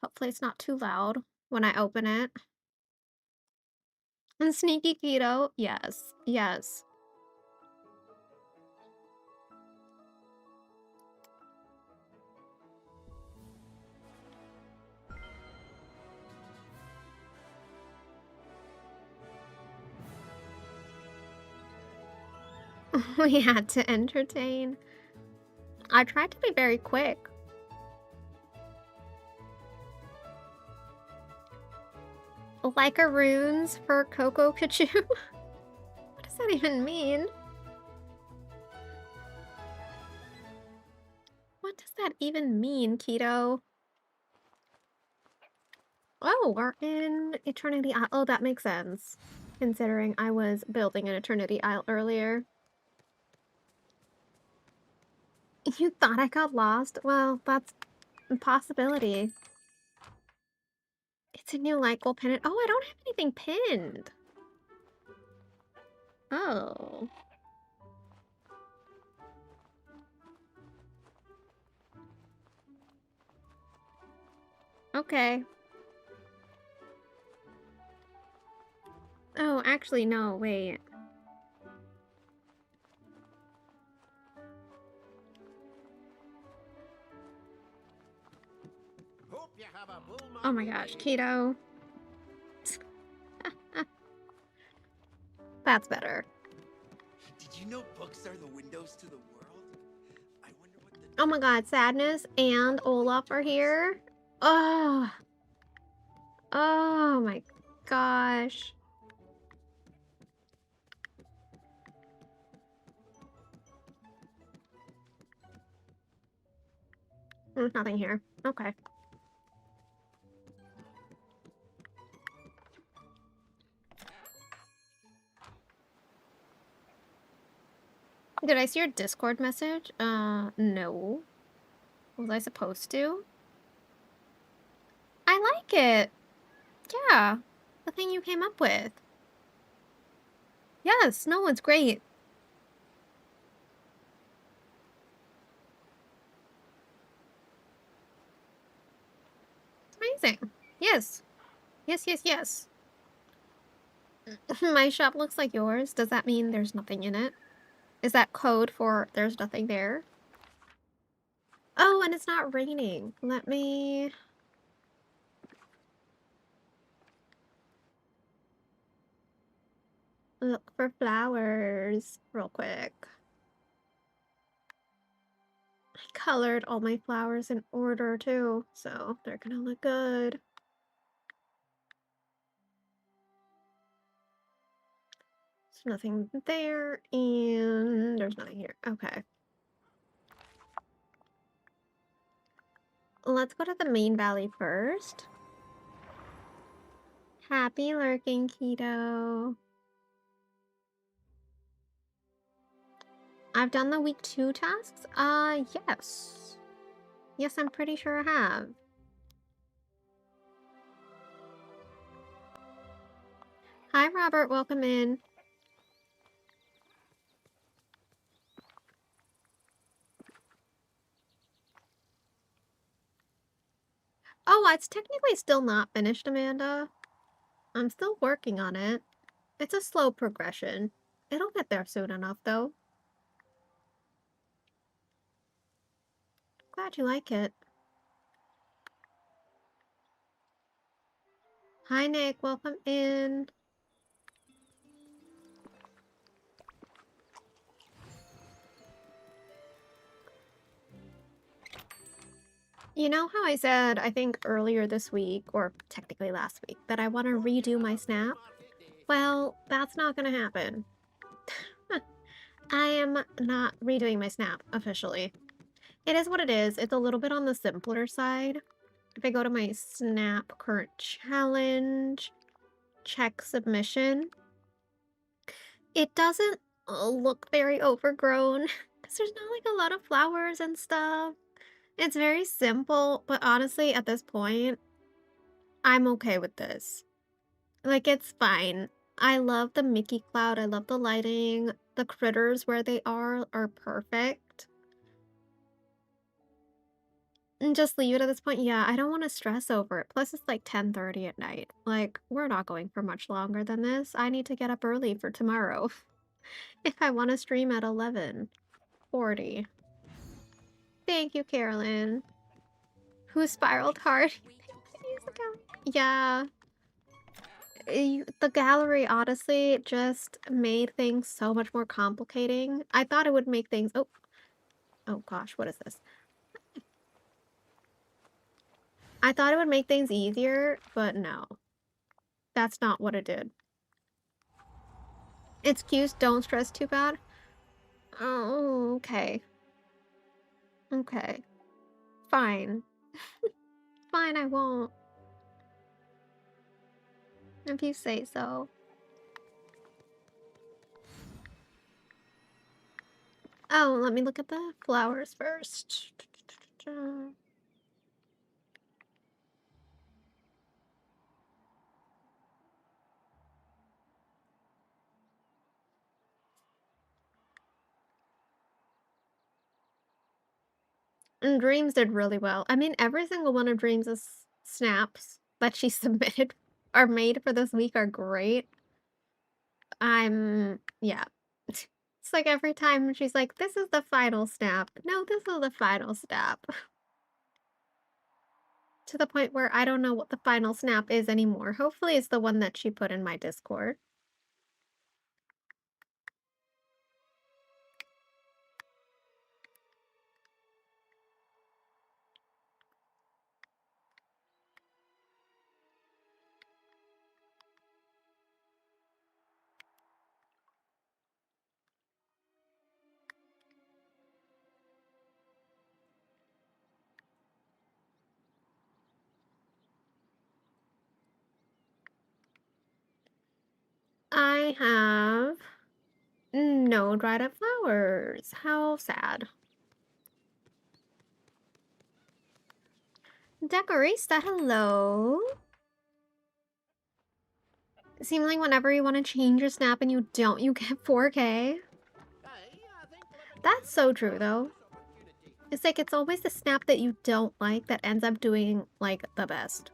Hopefully it's not too loud when I open it. And sneaky keto. Yes. We had to entertain. I tried to be very quick. Like a runes for Coco Kachu. What does that even mean? What does that even mean, Keto? Oh, we're in Eternity Isle. Oh, that makes sense. Considering I was building an Eternity Isle earlier. You thought I got lost? Well, that's a possibility. It's a new light gold pennant. Oh, I don't have anything pinned. Oh. Okay. Oh, actually, no, wait. Oh my gosh, Keto. That's better. Did you know books are the windows to the world? I wonder what the Oh my god, Sadness and Olaf are here. Oh. Oh my gosh. There's nothing here. Okay. Did I see your Discord message? No. Was I supposed to? I like it. Yeah. The thing you came up with. Yes, no, it's great. It's amazing. Yes. Yes. My shop looks like yours. Does that mean there's nothing in it? Is that code for there's nothing there? Oh, and it's not raining. Let me... Look, for flowers real quick. I colored all my flowers in order too, so they're gonna look good. There's nothing there, and there's nothing here. Okay. Let's go to the main valley first. Happy lurking, Keto. I've done the week 2 tasks? Yes. Yes, I'm pretty sure I have. Hi, Robert. Welcome in. Oh, it's technically still not finished, Amanda. I'm still working on it. It's a slow progression. It'll get there soon enough, though. Glad you like it. Hi, Nick. Welcome in. You know how I said, I think earlier this week, or technically last week, that I want to redo my snap? Well, that's not gonna happen. I am not redoing my snap officially. It is what it is. It's a little bit on the simpler side. If I go to my snap current challenge, check submission, it doesn't look very overgrown because there's not like a lot of flowers and stuff. It's very simple, but honestly, at this point, I'm okay with this. Like, it's fine. I love the Mickey cloud. I love the lighting. The critters where they are perfect. And just leave it at this point. Yeah, I don't want to stress over it. Plus, it's like 10:30 at night. Like, we're not going for much longer than this. I need to get up early for tomorrow if I want to stream at 11:40. Thank you, Carolyn. Who spiraled hard? Yeah. The gallery honestly just made things so much more complicating. I thought it would make things... Oh gosh, what is this? I thought it would make things easier, but no. That's not what it did. It's cute, don't stress too bad. Oh, okay. Okay. Fine. Fine, I won't. If you say so. Oh, let me look at the flowers first. And Dreams did really well. I mean, every single one of Dreams' snaps that she submitted or made for this week are great. Yeah. It's like every time she's like, this is the final snap. No, this is the final snap. To the point where I don't know what the final snap is anymore. Hopefully it's the one that she put in my Discord. I have no dried up flowers. How sad. Decorista, hello. Seemingly whenever you want to change your snap and you don't, you get 4K. That's so true, though. It's like, it's always the snap that you don't like that ends up doing, like, the best.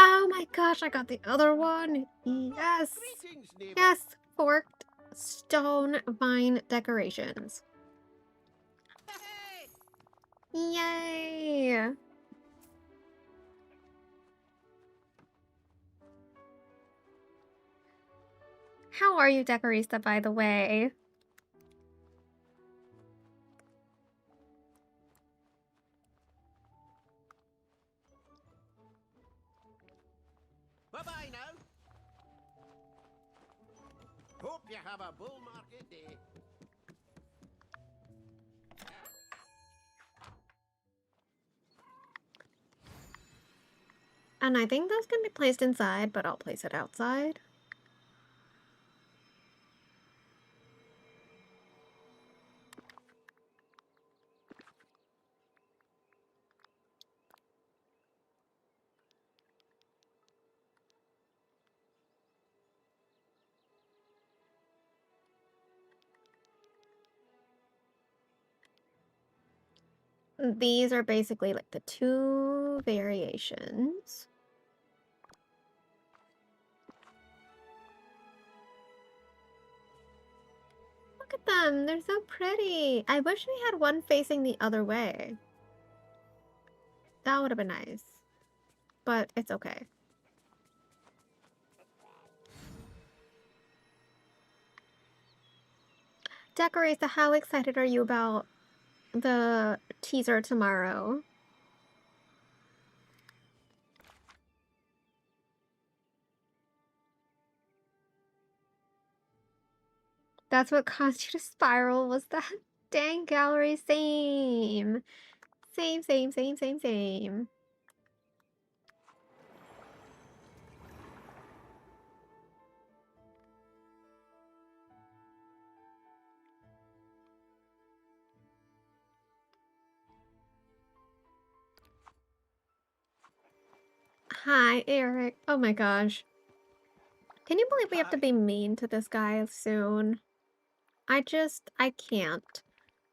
Oh my gosh, I got the other one. Yes. Yes, forked stone vine decorations. Yay. How are you, Decorista, by the way? Bye-bye now. Hope you have a bull market day. And I think those can be placed inside, but I'll place it outside. These are basically like the two variations. Look at them, they're so pretty. I wish we had one facing the other way. That would have been nice, but it's okay. Decorista, how excited are you about the teaser tomorrow? That's what caused you to spiral, was that dang gallery? Same. Same, same, same, same, same. Hi, Eric. Oh my gosh. Can you believe we have to Hi. be mean to this guy soon? I can't.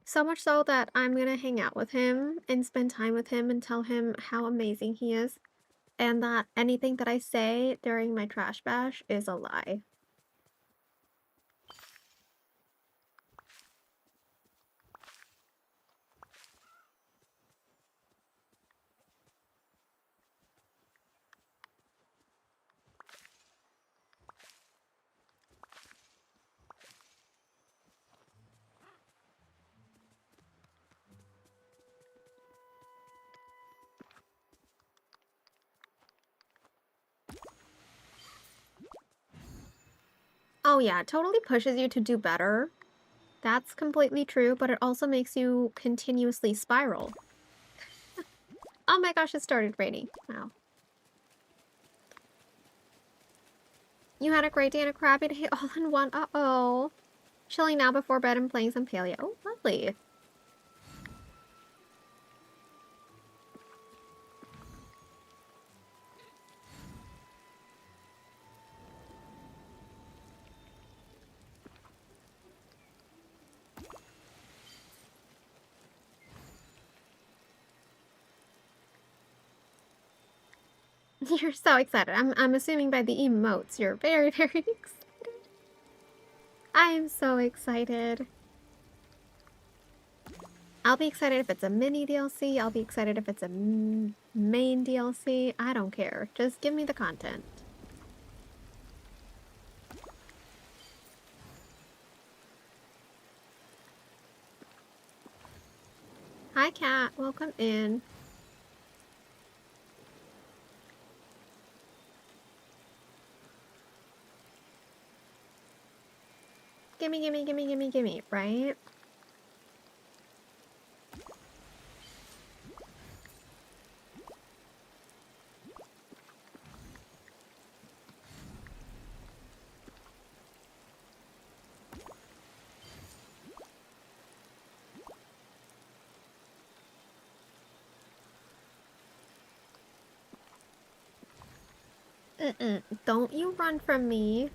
So much so that I'm gonna hang out with him and spend time with him and tell him how amazing he is, and that anything that I say during my trash bash is a lie. Oh yeah, it totally pushes you to do better. That's completely true, but it also makes you continuously spiral. Oh my gosh, it started raining. Wow. You had a great day and a crappy day all in one. Uh-oh. Chilling now before bed and playing some Paleo. Oh, lovely. You're so excited. I'm assuming by the emotes you're very, very excited. I am so excited. I'll be excited if it's a mini DLC. I'll be excited if it's a main DLC. I don't care. Just give me the content. Hi, Cat. Welcome in. Gimme, gimme, gimme, gimme, gimme, right? Don't you run from me.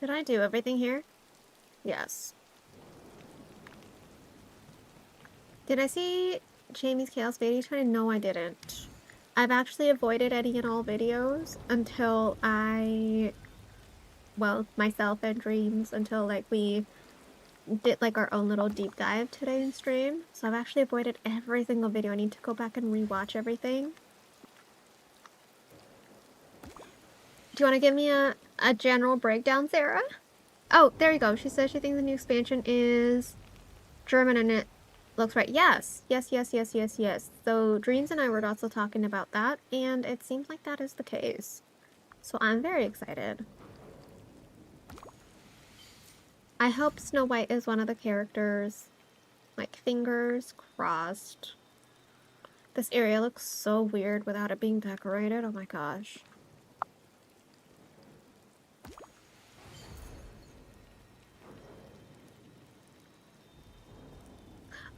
Did I do everything here? Yes. Did I see Jamie's Chaos Baby Try? No, I didn't. I've actually avoided any and all videos until I well, myself and Dreams until like we did like our own little deep dive today in stream. So I've actually avoided every single video. I need to go back and rewatch everything. Do you want to give me a general breakdown, Sarah? Oh, there you go. She says she thinks the new expansion is German and it looks right. Yes. Yes, yes, yes, yes, yes. So Dreams and I were also talking about that, and it seems like that is the case. So I'm very excited. I hope Snow White is one of the characters. Like, fingers crossed. This area looks so weird without it being decorated. Oh my gosh.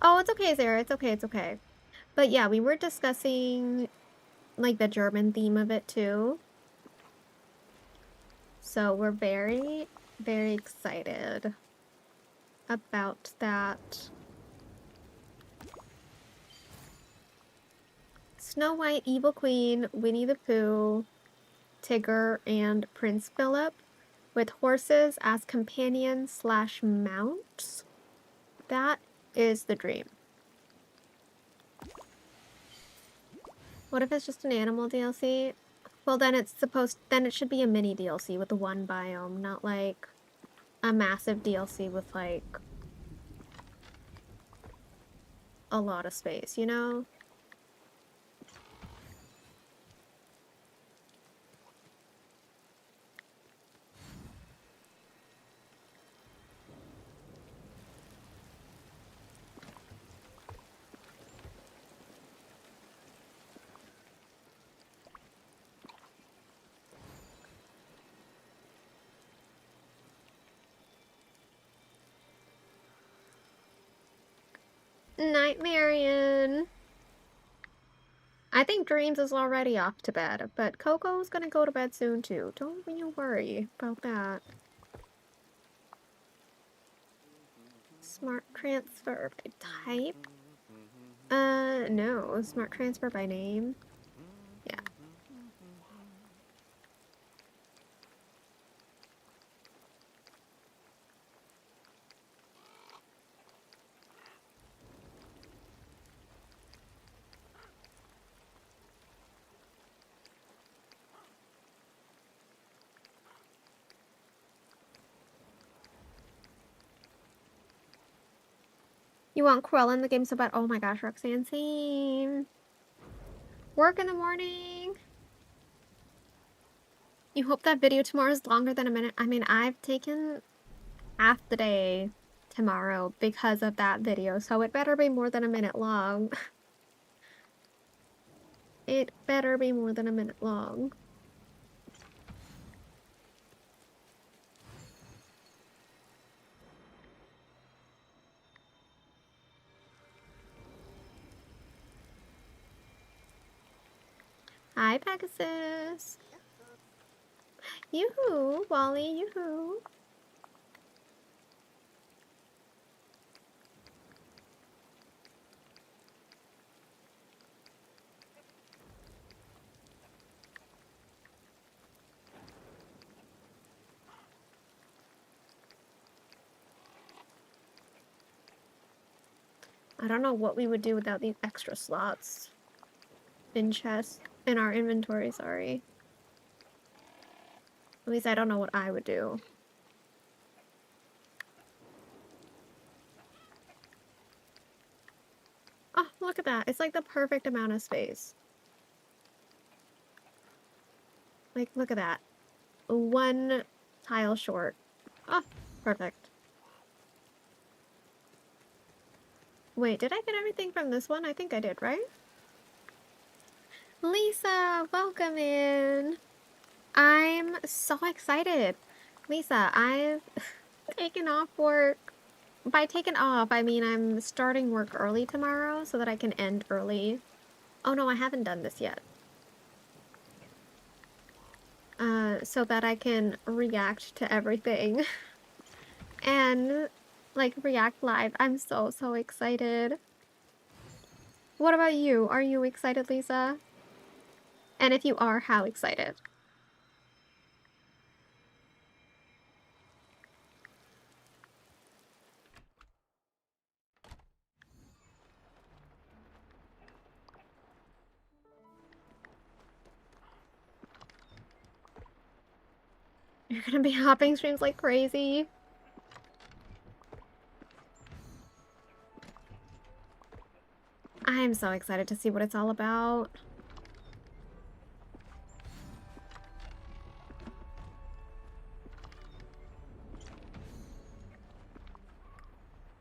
Oh, it's okay, Sarah. It's okay, it's okay. But yeah, we were discussing, like, the German theme of it, too. So we're very, very excited about that. Snow White, Evil Queen, Winnie the Pooh, Tigger, and Prince Philip, with horses as companions / mounts. That is the dream. What if it's just an animal DLC? Well, then then it should be a mini DLC with the one biome, not like a massive DLC with like a lot of space, you know? Night, Marion. I think Dreams is already off to bed, but Coco's gonna go to bed soon too. Don't you worry about that. Smart transfer by type? No. Smart transfer by name? Yeah. You want Cruella in the game so bad? Oh my gosh, Roxanne, same. Work in the morning. You hope that video tomorrow is longer than a minute. I mean, I've taken half the day tomorrow because of that video, so it better be more than a minute long. It better be more than a minute long. Hi, Pegasus. Yoo-hoo, Wally, yoo-hoo. I don't know what we would do without these extra slots in in our inventory, sorry. At least I don't know what I would do. Oh, look at that. It's like the perfect amount of space. Like, look at that. One tile short. Oh, perfect. Wait, did I get everything from this one? I think I did, right? Lisa, welcome in. I'm so excited. Lisa, I've taken off work. By taken off, I mean I'm starting work early tomorrow so that I can end early. Oh no, I haven't done this yet. So that I can react to everything. And, like, react live. I'm so, so excited. What about you? Are you excited, Lisa? And if you are, how excited? You're gonna be hopping streams like crazy. I'm so excited to see what it's all about.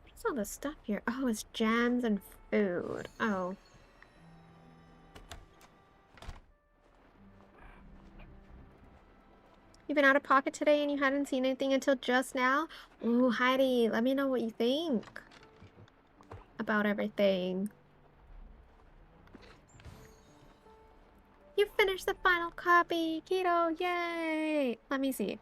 What's all this stuff here? Oh, it's gems and food. Oh. You've been out of pocket today and you hadn't seen anything until just now? Ooh, Heidi, let me know what you think about everything. You finished the final copy! Keto, yay! Let me see.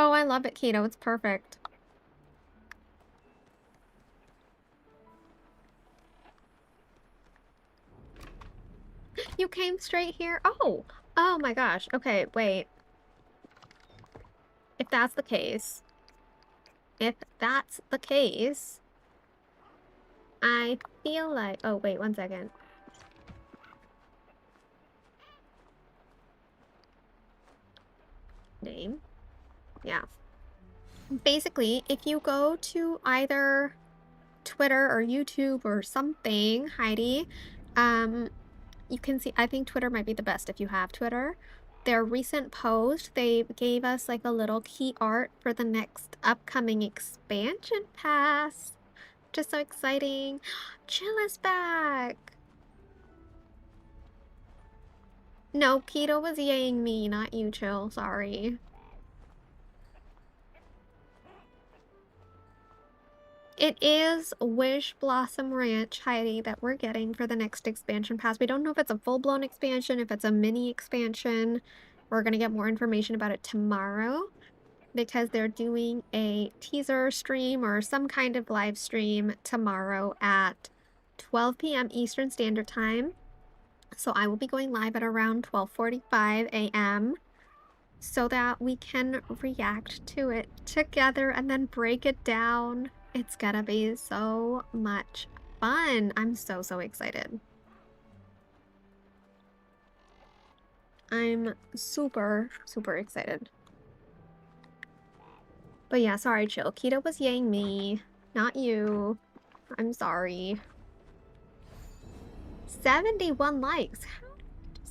Oh, I love it, Keto. It's perfect. You came straight here? Oh! Oh my gosh. Okay, wait. If that's the case... If that's the case... I feel like... Oh, wait, one second. Name? Yeah. Basically, if you go to either Twitter or YouTube or something, Heidi, you can see, I think Twitter might be the best if you have Twitter. Their recent post, they gave us like a little key art for the next upcoming expansion pass. Just so exciting. Chill is back. No, Keto was yaying me, not you, Chill. Sorry. It is Wishblossom Ranch, Heidi, that we're getting for the next expansion pass. We don't know if it's a full-blown expansion, if it's a mini expansion. We're going to get more information about it tomorrow because they're doing a teaser stream or some kind of live stream tomorrow at 12 p.m. Eastern Standard Time. So I will be going live at around 12:45 a.m. so that we can react to it together and then break it down. It's gonna be so much fun. I'm so excited. I'm super excited. But yeah, sorry, Chill. Keto was yaying me, not you. I'm sorry. 71 likes. How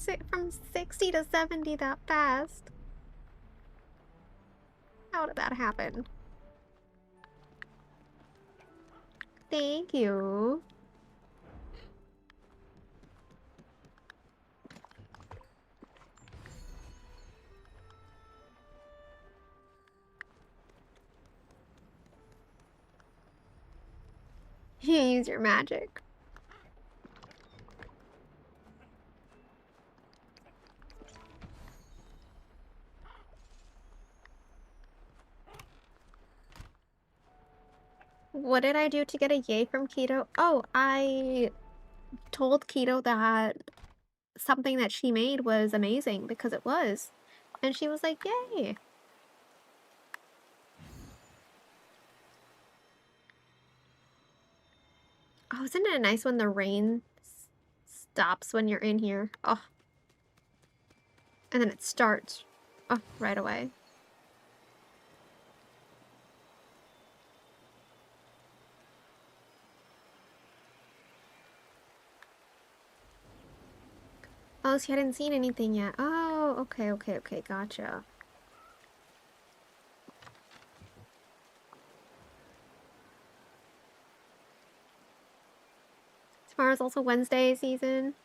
did it from 60 to 70 that fast? How did that happen? Thank you. Use your magic. What did I do to get a yay from Keto? Oh, I told Keto that something that she made was amazing because it was. And she was like, yay. Oh, isn't it nice when the rain stops when you're in here? Oh. And then it starts. Oh, right away. Oh, so you hadn't seen anything yet. Oh, okay, gotcha. Tomorrow's also Wednesday season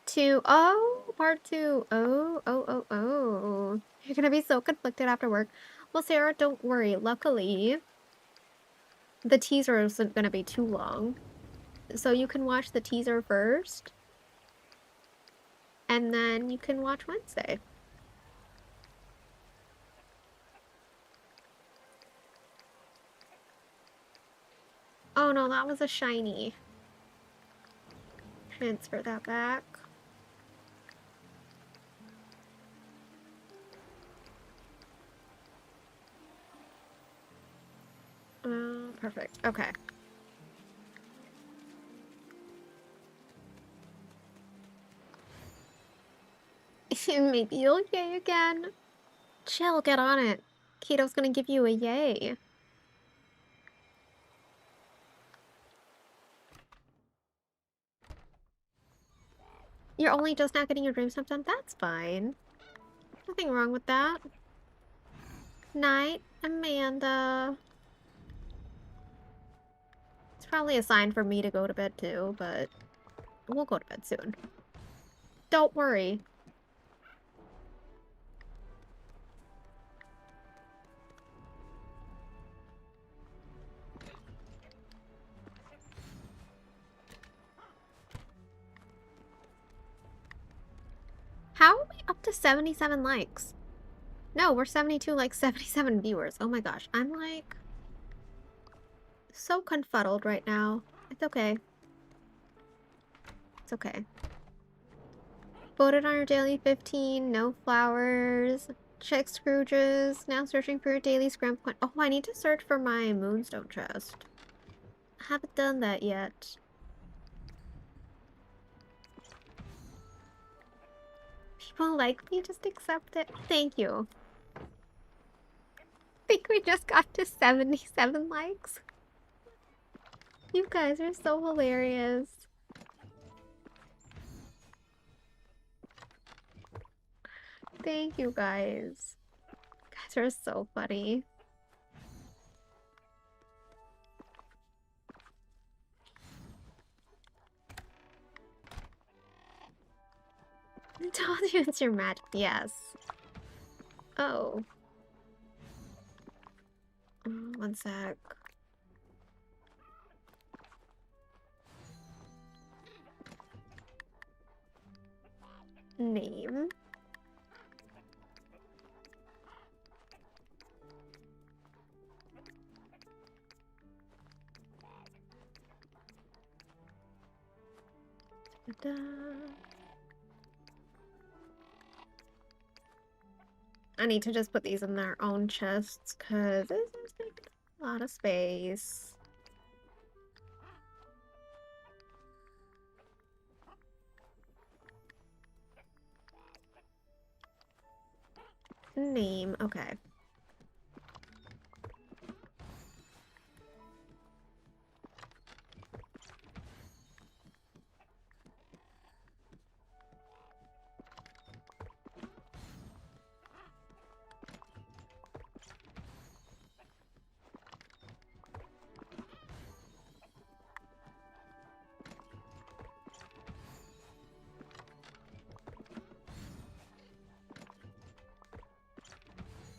2. Oh, part 2. Oh. You're gonna be so conflicted after work. Well, Sarah, don't worry. Luckily, the teaser isn't gonna be too long. So you can watch the teaser first. And then you can watch Wednesday. Oh no, that was a shiny. Transfer that back. Perfect. Okay. Maybe you'll yay again. Chill, get on it. Keto's gonna give you a yay. You're only just now getting your dream stuff done? That's fine. Nothing wrong with that. Night, Amanda. It's probably a sign for me to go to bed too, but we'll go to bed soon. Don't worry. How are we up to 77 likes? No, we're 72 like 77 viewers. Oh my gosh, I'm like so confuddled right now. It's okay. It's okay. Voted on your daily 15, no flowers. Check Scrooge's. Now searching for your daily scram point. Oh, I need to search for my moonstone chest. I haven't done that yet. People like me, just accept it. Thank you. I think we just got to 77 likes. You guys are so hilarious. Thank you guys. You guys are so funny. I told you it's your magic. Yes. Oh. One sec. Name. Da. I need to just put these in their own chests because this is taking a lot of space. Name. Okay.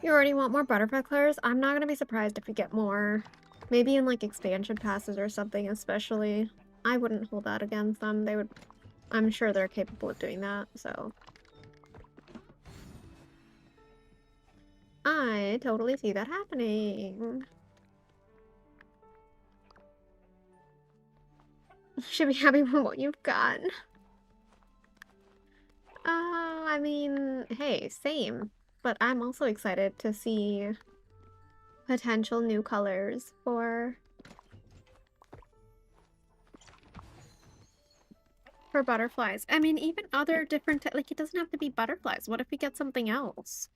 You already want more butterfly colors? I'm not gonna be surprised if we get more. Maybe in like expansion passes or something especially. I wouldn't hold that against them. They would... I'm sure they're capable of doing that, so... I totally see that happening. You should be happy with what you've got. I mean, hey, same. But I'm also excited to see potential new colors for butterflies. I mean, even other different, like, it doesn't have to be butterflies. What if we get something else?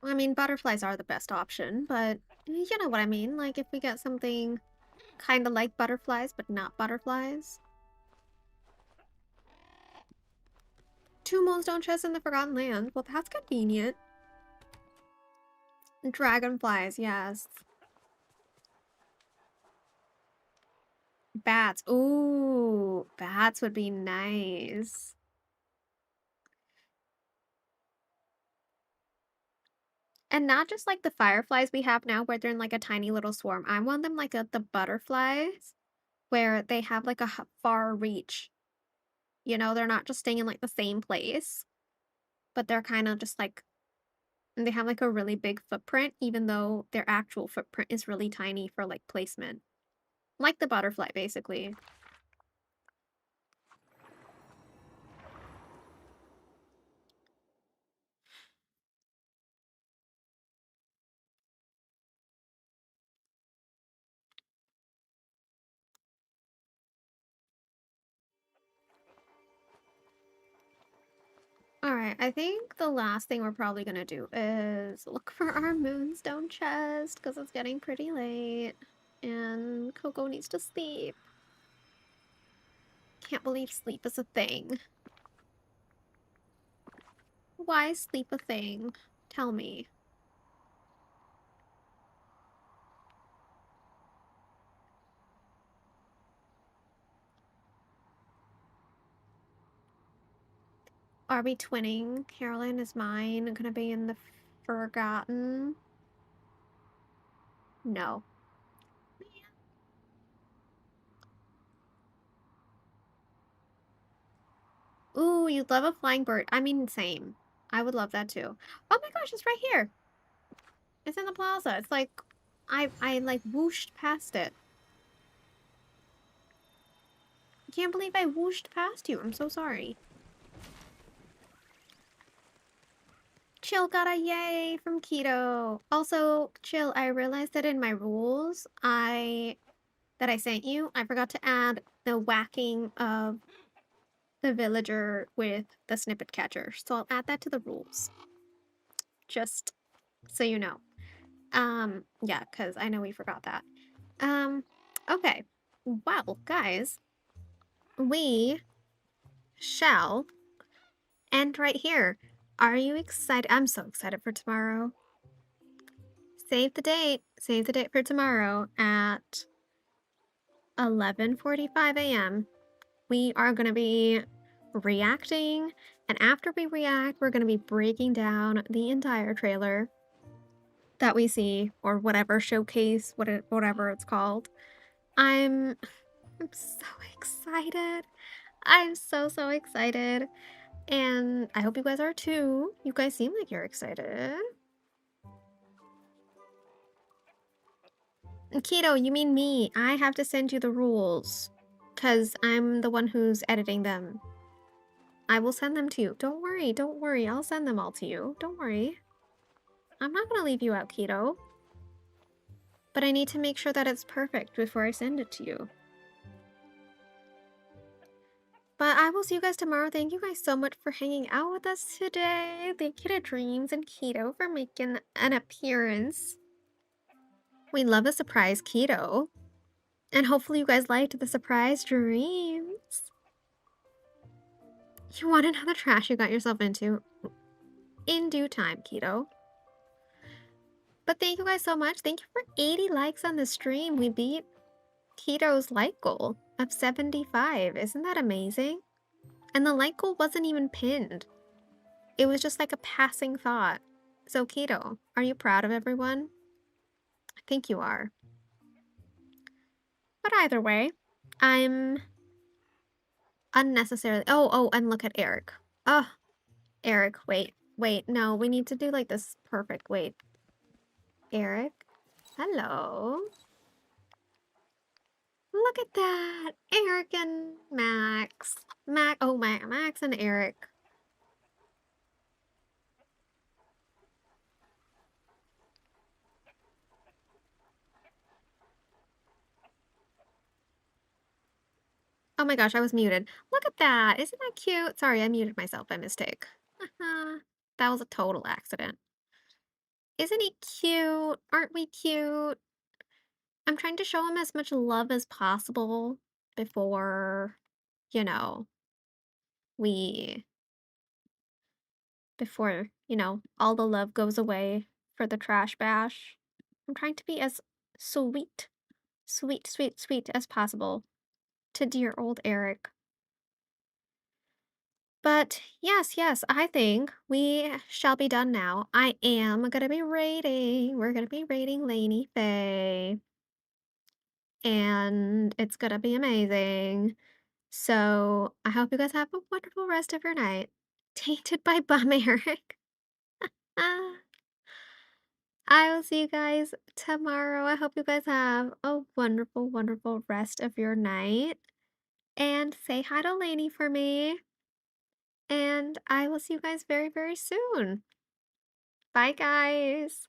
I mean, butterflies are the best option, but you know what I mean. Like, if we get something kind of like butterflies, but not butterflies. 2 moonstone chests in the Forgotten Land. Well, that's convenient. Dragonflies, yes. Bats. Ooh, bats would be nice. And not just like the fireflies we have now where they're in like a tiny little swarm. I want them like the butterflies where they have like a far reach. You know, they're not just staying in like the same place, but they're kind of just like, and they have like a really big footprint, even though their actual footprint is really tiny for like placement. Like the butterfly, basically. Alright, I think the last thing we're probably gonna do is look for our moonstone chest because it's getting pretty late and Coco needs to sleep. Can't believe sleep is a thing. Why is sleep a thing? Tell me. Are we twinning? Caroline is mine. Gonna be in the forgotten? No. Ooh, you'd love a flying bird. I mean, same. I would love that too. Oh my gosh, it's right here. It's in the plaza. It's like, I like whooshed past it. I can't believe I whooshed past you. I'm so sorry. Chill got a yay from Keto. Also, Chill, I realized that in my rules, that I sent you, I forgot to add the whacking of the villager with the snippet catcher. So I'll add that to the rules. Just so you know. Yeah, because I know we forgot that. Okay. Well, guys, we shall end right here. Are you excited? I'm so excited for tomorrow. Save the date. Save the date for tomorrow at 11:45 a.m. We are going to be reacting, and after we react, we're going to be breaking down the entire trailer that we see, or whatever showcase, whatever it's called. I'm so excited. I'm so excited. And I hope you guys are too. You guys seem like you're excited. Keto, you mean me. I have to send you the rules. Because I'm the one who's editing them. I will send them to you. Don't worry, don't worry. I'll send them all to you. Don't worry. I'm not going to leave you out, Keto. But I need to make sure that it's perfect before I send it to you. But I will see you guys tomorrow. Thank you guys so much for hanging out with us today. Thank you to Dreams and Keto for making an appearance. We love a surprise Keto. And hopefully you guys liked the surprise dreams. You want to know the trash you got yourself into? In due time, Keto. But thank you guys so much. Thank you for 80 likes on the stream. We beat Keto's like goal of 75. Isn't that amazing? And the like goal wasn't even pinned. It was just like a passing thought. So Keto, are you proud of everyone? I think you are. But either way, I'm unnecessarily... Oh, and look at Eric. Oh, Eric, wait, no, we need to do like this perfect, wait. Eric, hello. Look at that, Eric and Max. Max and Eric. Oh my gosh, I was muted. Look at that, isn't that cute? Sorry, I muted myself by mistake. That was a total accident. Isn't he cute? Aren't we cute? I'm trying to show him as much love as possible before, you know, we all the love goes away for the trash bash. I'm trying to be as sweet, sweet as possible to dear old Eric. But yes, I think we shall be done now. I am gonna be we're gonna be rating Lainey Faye. And it's gonna be amazing. So I hope you guys have a wonderful rest of your night. Tainted by Bum Eric. Ah. I will see you guys tomorrow. I hope you guys have a wonderful rest of your night. And say hi to Lainey for me. And I will see you guys very soon. Bye, guys.